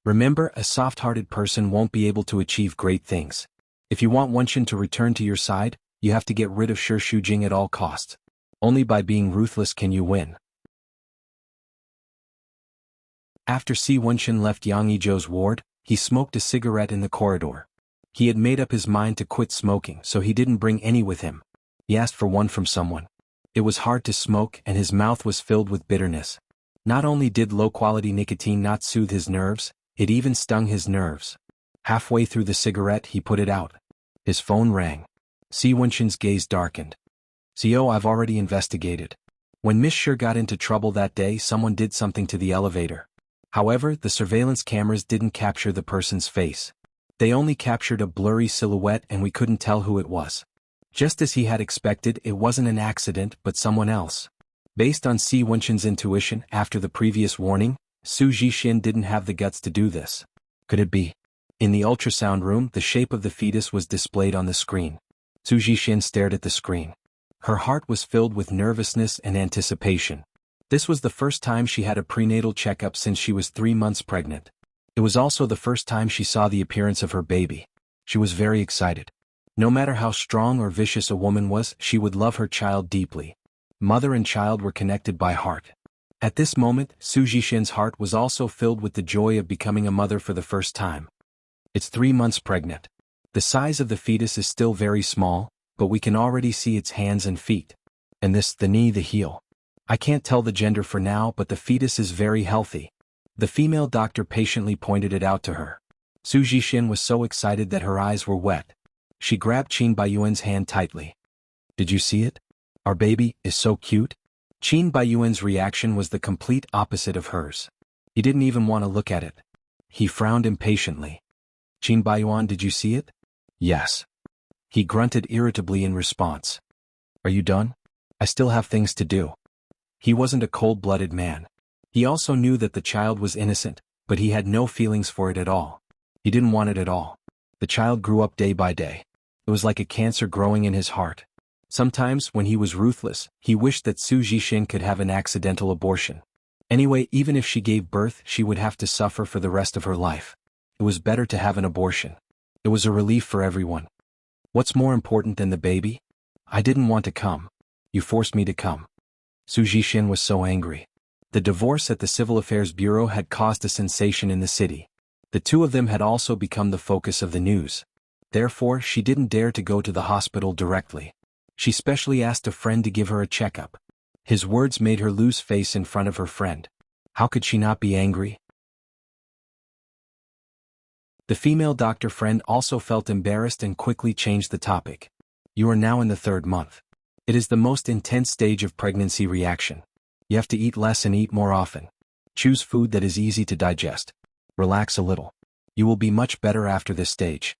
A: Remember, a soft-hearted person won't be able to achieve great things. If you want Wenshin to return to your side, you have to get rid of Shi Shujing at all costs. Only by being ruthless can you win. After Si Wenshin left Yang Yijo's ward, he smoked a cigarette in the corridor. He had made up his mind to quit smoking, so he didn't bring any with him. He asked for one from someone. It was hard to smoke and his mouth was filled with bitterness. Not only did low-quality nicotine not soothe his nerves, it even stung his nerves. Halfway through the cigarette he put it out. His phone rang. Si Wenshin's gaze darkened. "Zio, I've already investigated. When Miss Shi got into trouble that day, someone did something to the elevator. However, the surveillance cameras didn't capture the person's face. They only captured a blurry silhouette and we couldn't tell who it was. Just as he had expected, it wasn't an accident but someone else." Based on Si Wenshin's intuition after the previous warning, Su Jixin didn't have the guts to do this. Could it be? In the ultrasound room, the shape of the fetus was displayed on the screen. Su Jixin stared at the screen. Her heart was filled with nervousness and anticipation. This was the first time she had a prenatal checkup since she was 3 months pregnant. It was also the first time she saw the appearance of her baby. She was very excited. No matter how strong or vicious a woman was, she would love her child deeply. Mother and child were connected by heart. At this moment, Su Jixin's heart was also filled with the joy of becoming a mother for the first time. It's 3 months pregnant. The size of the fetus is still very small, but we can already see its hands and feet. And this, the knee, the heel. I can't tell the gender for now, but the fetus is very healthy. The female doctor patiently pointed it out to her. Su Jixin was so excited that her eyes were wet. She grabbed Qin Baiyuan's hand tightly. Did you see it? Our baby is so cute. Qin Baiyuan's reaction was the complete opposite of hers. He didn't even want to look at it. He frowned impatiently. Qin Baiyuan, did you see it? Yes. He grunted irritably in response. Are you done? I still have things to do. He wasn't a cold-blooded man. He also knew that the child was innocent, but he had no feelings for it at all. He didn't want it at all. The child grew up day by day. It was like a cancer growing in his heart. Sometimes, when he was ruthless, he wished that Su Jixin could have an accidental abortion. Anyway, even if she gave birth, she would have to suffer for the rest of her life. It was better to have an abortion. It was a relief for everyone. What's more important than the baby? I didn't want to come. You forced me to come. Su Jixin was so angry. The divorce at the Civil Affairs Bureau had caused a sensation in the city. The two of them had also become the focus of the news. Therefore, she didn't dare to go to the hospital directly. She specially asked a friend to give her a checkup. His words made her lose face in front of her friend. How could she not be angry? The female doctor friend also felt embarrassed and quickly changed the topic. You are now in the 3rd month. It is the most intense stage of pregnancy reaction. You have to eat less and eat more often. Choose food that is easy to digest. Relax a little. You will be much better after this stage.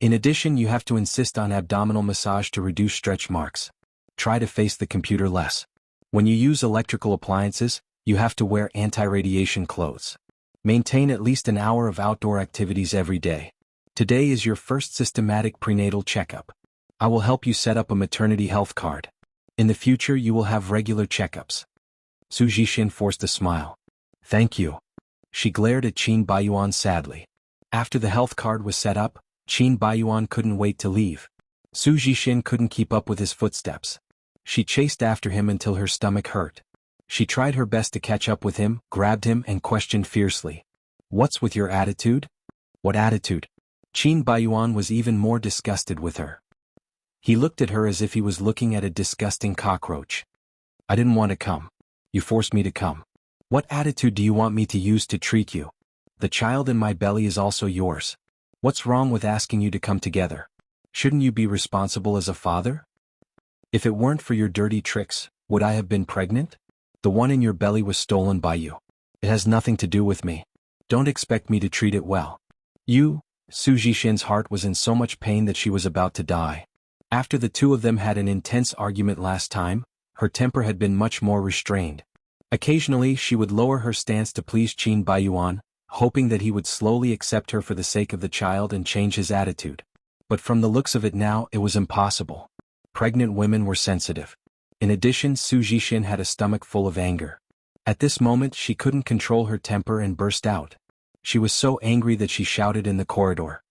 A: In addition, you have to insist on abdominal massage to reduce stretch marks. Try to face the computer less. When you use electrical appliances, you have to wear anti-radiation clothes. Maintain at least an hour of outdoor activities every day. Today is your first systematic prenatal checkup. I will help you set up a maternity health card. In the future, you will have regular checkups. Su Jixin forced a smile. Thank you. She glared at Qin Baiyuan sadly. After the health card was set up, Qin Baiyuan couldn't wait to leave. Su Jixin couldn't keep up with his footsteps. She chased after him until her stomach hurt. She tried her best to catch up with him, grabbed him, and questioned fiercely. What's with your attitude? What attitude? Qin Baiyuan was even more disgusted with her. He looked at her as if he was looking at a disgusting cockroach. I didn't want to come. You forced me to come. What attitude do you want me to use to treat you? The child in my belly is also yours. What's wrong with asking you to come together? Shouldn't you be responsible as a father? If it weren't for your dirty tricks, would I have been pregnant? The one in your belly was stolen by you. It has nothing to do with me. Don't expect me to treat it well. You, Su Jixin's heart was in so much pain that she was about to die. After the two of them had an intense argument last time, her temper had been much more restrained. Occasionally she would lower her stance to please Qin Baiyuan, hoping that he would slowly accept her for the sake of the child and change his attitude. But from the looks of it now, it was impossible. Pregnant women were sensitive. In addition, Su Jixin had a stomach full of anger. At this moment she couldn't control her temper and burst out. She was so angry that she shouted in the corridor.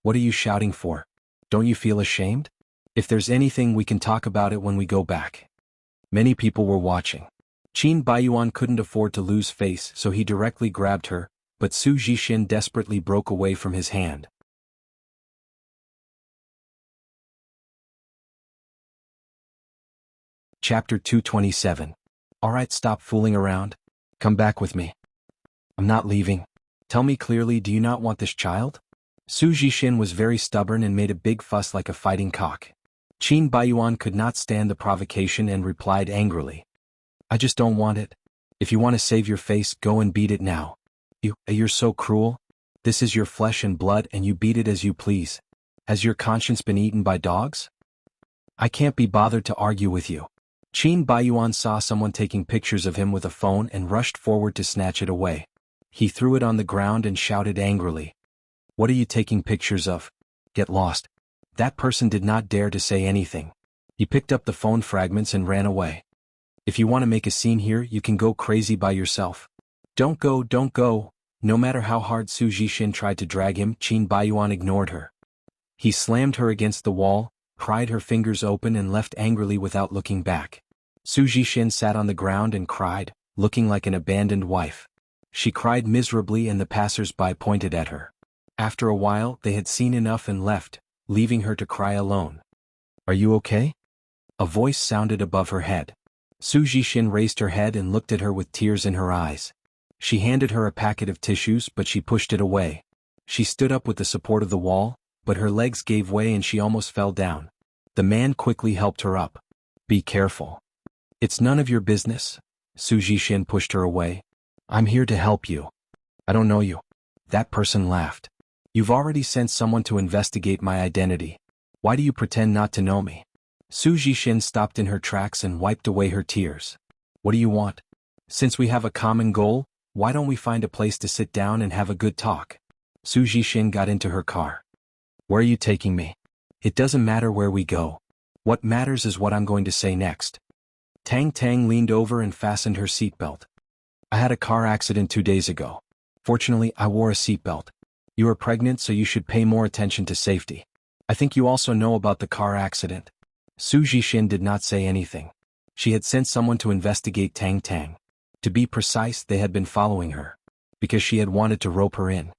A: What are you shouting for? Don't you feel ashamed? If there's anything, we can talk about it when we go back. Many people were watching. Qin Baiyuan couldn't afford to lose face, so he directly grabbed her, but Su Jixin desperately broke away from his hand. Chapter 227. Alright, stop fooling around. Come back with me. I'm not leaving. Tell me clearly, do you not want this child? Su Jixin was very stubborn and made a big fuss like a fighting cock. Qin Baiyuan could not stand the provocation and replied angrily. I just don't want it. If you want to save your face, go and beat it now. You're so cruel. This is your flesh and blood and you beat it as you please. Has your conscience been eaten by dogs? I can't be bothered to argue with you. Qin Baiyuan saw someone taking pictures of him with a phone and rushed forward to snatch it away. He threw it on the ground and shouted angrily. What are you taking pictures of? Get lost. That person did not dare to say anything. He picked up the phone fragments and ran away. If you want to make a scene here, you can go crazy by yourself. Don't go, don't go. No matter how hard Su Jixin tried to drag him, Qin Baiyuan ignored her. He slammed her against the wall, pried her fingers open and left angrily without looking back. Su Jixin sat on the ground and cried, looking like an abandoned wife. She cried miserably and the passers-by pointed at her. After a while, they had seen enough and left, leaving her to cry alone. Are you okay? A voice sounded above her head. Su Jixin raised her head and looked at her with tears in her eyes. She handed her a packet of tissues but she pushed it away. She stood up with the support of the wall, but her legs gave way and she almost fell down. The man quickly helped her up. Be careful. It's none of your business. Su Jixin pushed her away. I'm here to help you. I don't know you. That person laughed. You've already sent someone to investigate my identity. Why do you pretend not to know me? Su Jixin stopped in her tracks and wiped away her tears. What do you want? Since we have a common goal, why don't we find a place to sit down and have a good talk? Su Jixin got into her car. Where are you taking me? It doesn't matter where we go. What matters is what I'm going to say next. Tang Tang leaned over and fastened her seatbelt. I had a car accident 2 days ago. Fortunately, I wore a seatbelt. You are pregnant, so you should pay more attention to safety. I think you also know about the car accident. Su Jixin did not say anything. She had sent someone to investigate Tang Tang. To be precise, they had been following her. Because she had wanted to rope her in.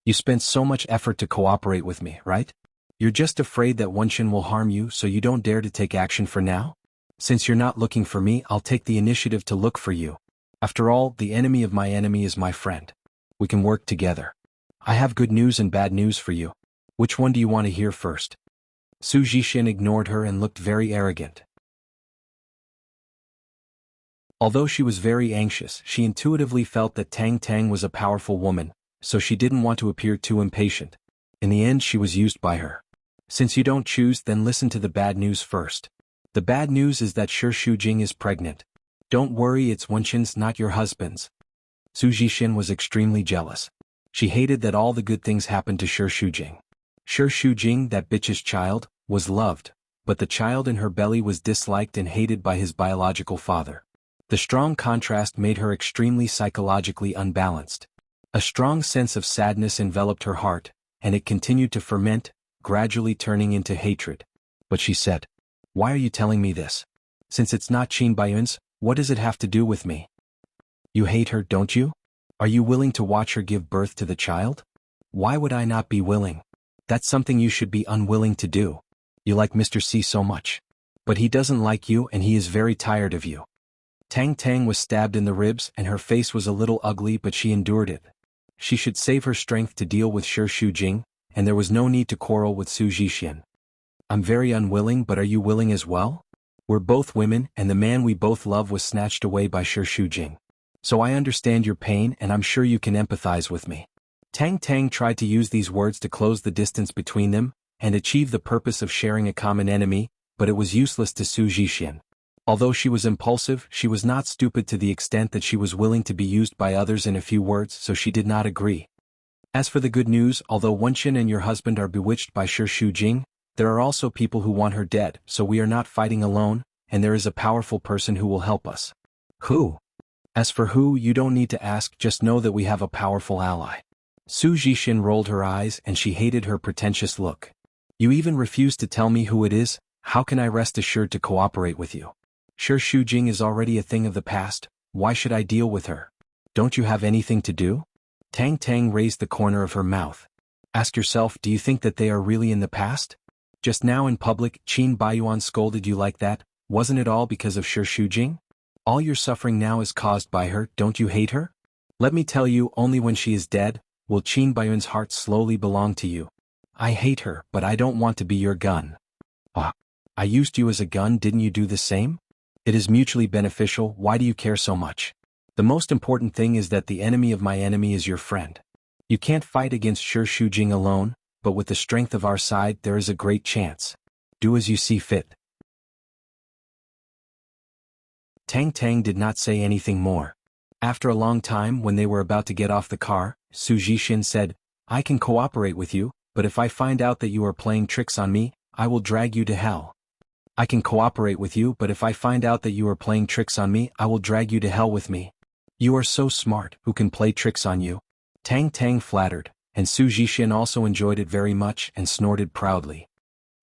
A: You spent so much effort to cooperate with me, right? You're just afraid that Wuxia will harm you, so you don't dare to take action for now? Since you're not looking for me, I'll take the initiative to look for you. After all, the enemy of my enemy is my friend. We can work together. I have good news and bad news for you. Which one do you want to hear first? Su Jixin ignored her and looked very arrogant. Although she was very anxious, she intuitively felt that Tang Tang was a powerful woman, so she didn't want to appear too impatient. In the end, she was used by her. Since you don't choose, then listen to the bad news first. The bad news is that Shi Shujing is pregnant. Don't worry, it's Wuxia's, not your husband's. Su Jixin was extremely jealous. She hated that all the good things happened to Shi Shujing. Shi Shujing, that bitch's child, was loved, but the child in her belly was disliked and hated by his biological father. The strong contrast made her extremely psychologically unbalanced. A strong sense of sadness enveloped her heart, and it continued to ferment, gradually turning into hatred. But she said, "Why are you telling me this? Since it's not Qin Baiyuan's, what does it have to do with me? You hate her, don't you? Are you willing to watch her give birth to the child? Why would I not be willing? That's something you should be unwilling to do. You like Mr. C so much. But he doesn't like you and he is very tired of you." Tang Tang was stabbed in the ribs and her face was a little ugly, but she endured it. She should save her strength to deal with Shi Shujing, and there was no need to quarrel with Su Jixin. I'm very unwilling, but are you willing as well? We're both women, and the man we both love was snatched away by Shi Shujing. So I understand your pain and I'm sure you can empathize with me. Tang Tang tried to use these words to close the distance between them, and achieve the purpose of sharing a common enemy, but it was useless to Su Jixin. Although she was impulsive, she was not stupid to the extent that she was willing to be used by others in a few words, so she did not agree. As for the good news, although Wuxia and your husband are bewitched by Shi Shujing, there are also people who want her dead, so we are not fighting alone, and there is a powerful person who will help us. Who? As for who, you don't need to ask, just know that we have a powerful ally. Su Jixin rolled her eyes and she hated her pretentious look. You even refuse to tell me who it is, how can I rest assured to cooperate with you? Shi Shujing is already a thing of the past, why should I deal with her? Don't you have anything to do? Tang Tang raised the corner of her mouth. Ask yourself, do you think that they are really in the past? Just now in public, Qin Baiyuan scolded you like that, wasn't it all because of Shi Shujing? All your suffering now is caused by her, don't you hate her? Let me tell you, only when she is dead, will Qin Baiyuan's heart slowly belong to you. I hate her, but I don't want to be your gun. Ah, I used you as a gun, didn't you do the same? It is mutually beneficial, why do you care so much? The most important thing is that the enemy of my enemy is your friend. You can't fight against Shi Shujing alone, but with the strength of our side there is a great chance. Do as you see fit. Tang Tang did not say anything more. After a long time, when they were about to get off the car, Su Jixin said, I can cooperate with you, but if I find out that you are playing tricks on me, I will drag you to hell. I can cooperate with you, but if I find out that you are playing tricks on me, I will drag you to hell with me. You are so smart, who can play tricks on you? Tang Tang flattered, and Su Zhixian also enjoyed it very much and snorted proudly.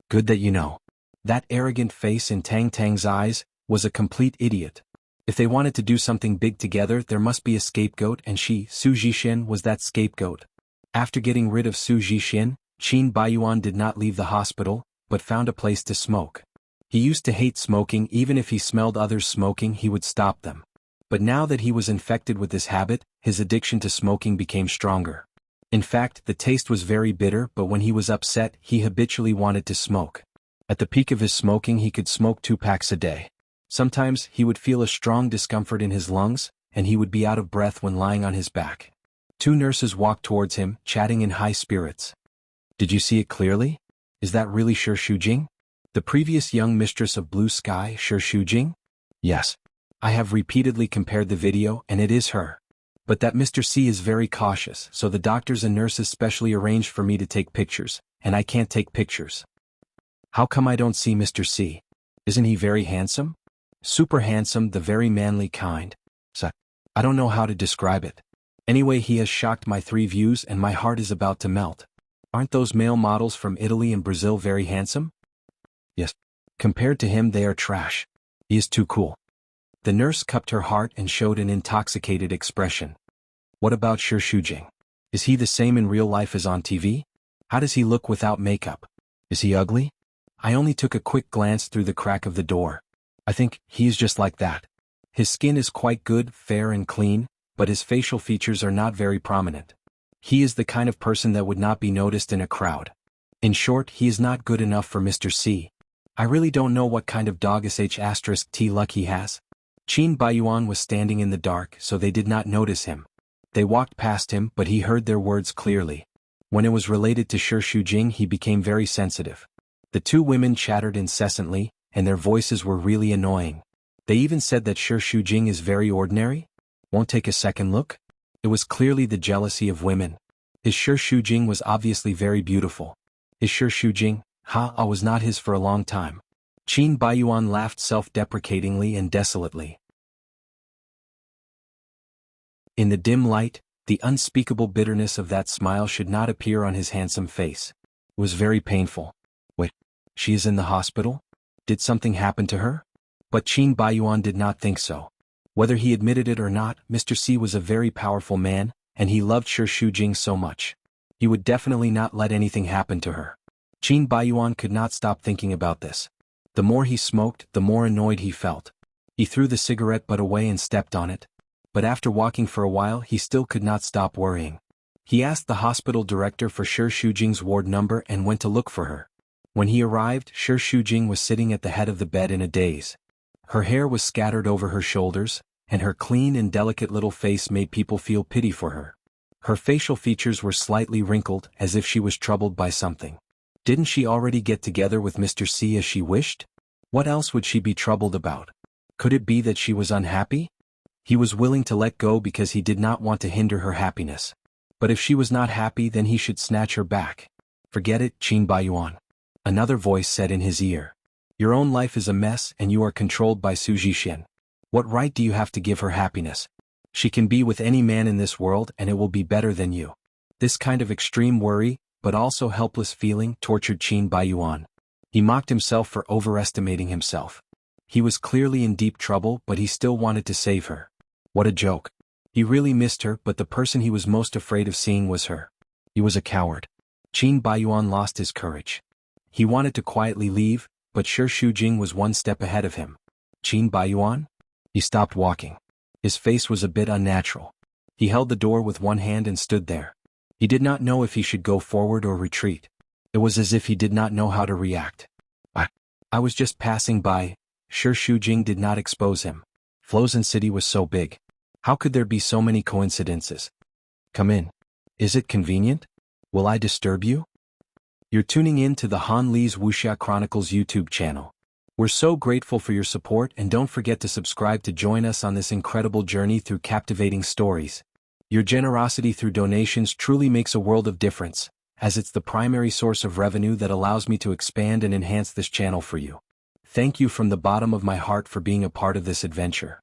A: Good that you know. That arrogant face in Tang Tang's eyes was a complete idiot. If they wanted to do something big together, there must be a scapegoat, and she, Su Zhixian, was that scapegoat. After getting rid of Su Zhixian, Qin Baiyuan did not leave the hospital, but found a place to smoke. He used to hate smoking. Even if he smelled others smoking, he would stop them. But now that he was infected with this habit, his addiction to smoking became stronger. In fact, the taste was very bitter, but when he was upset, he habitually wanted to smoke. At the peak of his smoking, he could smoke 2 packs a day. Sometimes, he would feel a strong discomfort in his lungs, and he would be out of breath when lying on his back. 2 nurses walked towards him, chatting in high spirits. Did you see it clearly? Is that really Shi Shujing? The previous young mistress of Blue Sky, Shi Shujing? Yes. I have repeatedly compared the video, and it is her. But that Mr. C is very cautious, so the doctors and nurses specially arranged for me to take pictures, and I can't take pictures. How come I don't see Mr. C? Isn't he very handsome? Super handsome, the very manly kind. So, I don't know how to describe it. Anyway, he has shocked my 3 views and my heart is about to melt. Aren't those male models from Italy and Brazil very handsome? Yes. Compared to him, they are trash. He is too cool. The nurse cupped her heart and showed an intoxicated expression. What about Shi Shujing? Is he the same in real life as on TV? How does he look without makeup? Is he ugly? I only took a quick glance through the crack of the door. I think he is just like that. His skin is quite good, fair and clean, but his facial features are not very prominent. He is the kind of person that would not be noticed in a crowd. In short, he is not good enough for Mr. C. I really don't know what kind of dog *T luck he has. Qin Baiyuan was standing in the dark, so they did not notice him. They walked past him, but he heard their words clearly. When it was related to Shi Shujing, he became very sensitive. The 2 women chattered incessantly, and their voices were really annoying. They even said that Shi Shujing is very ordinary. Won't take a second look? It was clearly the jealousy of women. His Shi Shujing was obviously very beautiful. His Shi Shujing, was not his for a long time. Qin Baiyuan laughed self-deprecatingly and desolately. In the dim light, the unspeakable bitterness of that smile should not appear on his handsome face. It was very painful. Wait, she is in the hospital? Did something happen to her? But Qin Baiyuan did not think so. Whether he admitted it or not, Mr. C was a very powerful man, and he loved Shi Shujing so much. He would definitely not let anything happen to her. Qin Baiyuan could not stop thinking about this. The more he smoked, the more annoyed he felt. He threw the cigarette butt away and stepped on it. But after walking for a while, he still could not stop worrying. He asked the hospital director for Shi Shujing's ward number and went to look for her. When he arrived, Shi Shujing was sitting at the head of the bed in a daze. Her hair was scattered over her shoulders, and her clean and delicate little face made people feel pity for her. Her facial features were slightly wrinkled, as if she was troubled by something. Didn't she already get together with Mr. C as she wished? What else would she be troubled about? Could it be that she was unhappy? He was willing to let go because he did not want to hinder her happiness. But if she was not happy, then he should snatch her back. Forget it, Qin Baiyuan. Another voice said in his ear. Your own life is a mess and you are controlled by Su Zhixian. What right do you have to give her happiness? She can be with any man in this world and it will be better than you. This kind of extreme worry, but also helpless feeling, tortured Qin Baiyuan. He mocked himself for overestimating himself. He was clearly in deep trouble, but he still wanted to save her. What a joke. He really missed her, but the person he was most afraid of seeing was her. He was a coward. Qin Baiyuan lost his courage. He wanted to quietly leave, but Shi Shujing was 1 step ahead of him. Qin Baiyuan? He stopped walking. His face was a bit unnatural. He held the door with 1 hand and stood there. He did not know if he should go forward or retreat. It was as if he did not know how to react. I was just passing by. Shi Shujing did not expose him. Flozen City was so big. How could there be so many coincidences? Come in. Is it convenient? Will I disturb you? You're tuning in to the Han Li's Wuxia Chronicles YouTube channel. We're so grateful for your support and don't forget to subscribe to join us on this incredible journey through captivating stories. Your generosity through donations truly makes a world of difference, as it's the primary source of revenue that allows me to expand and enhance this channel for you. Thank you from the bottom of my heart for being a part of this adventure.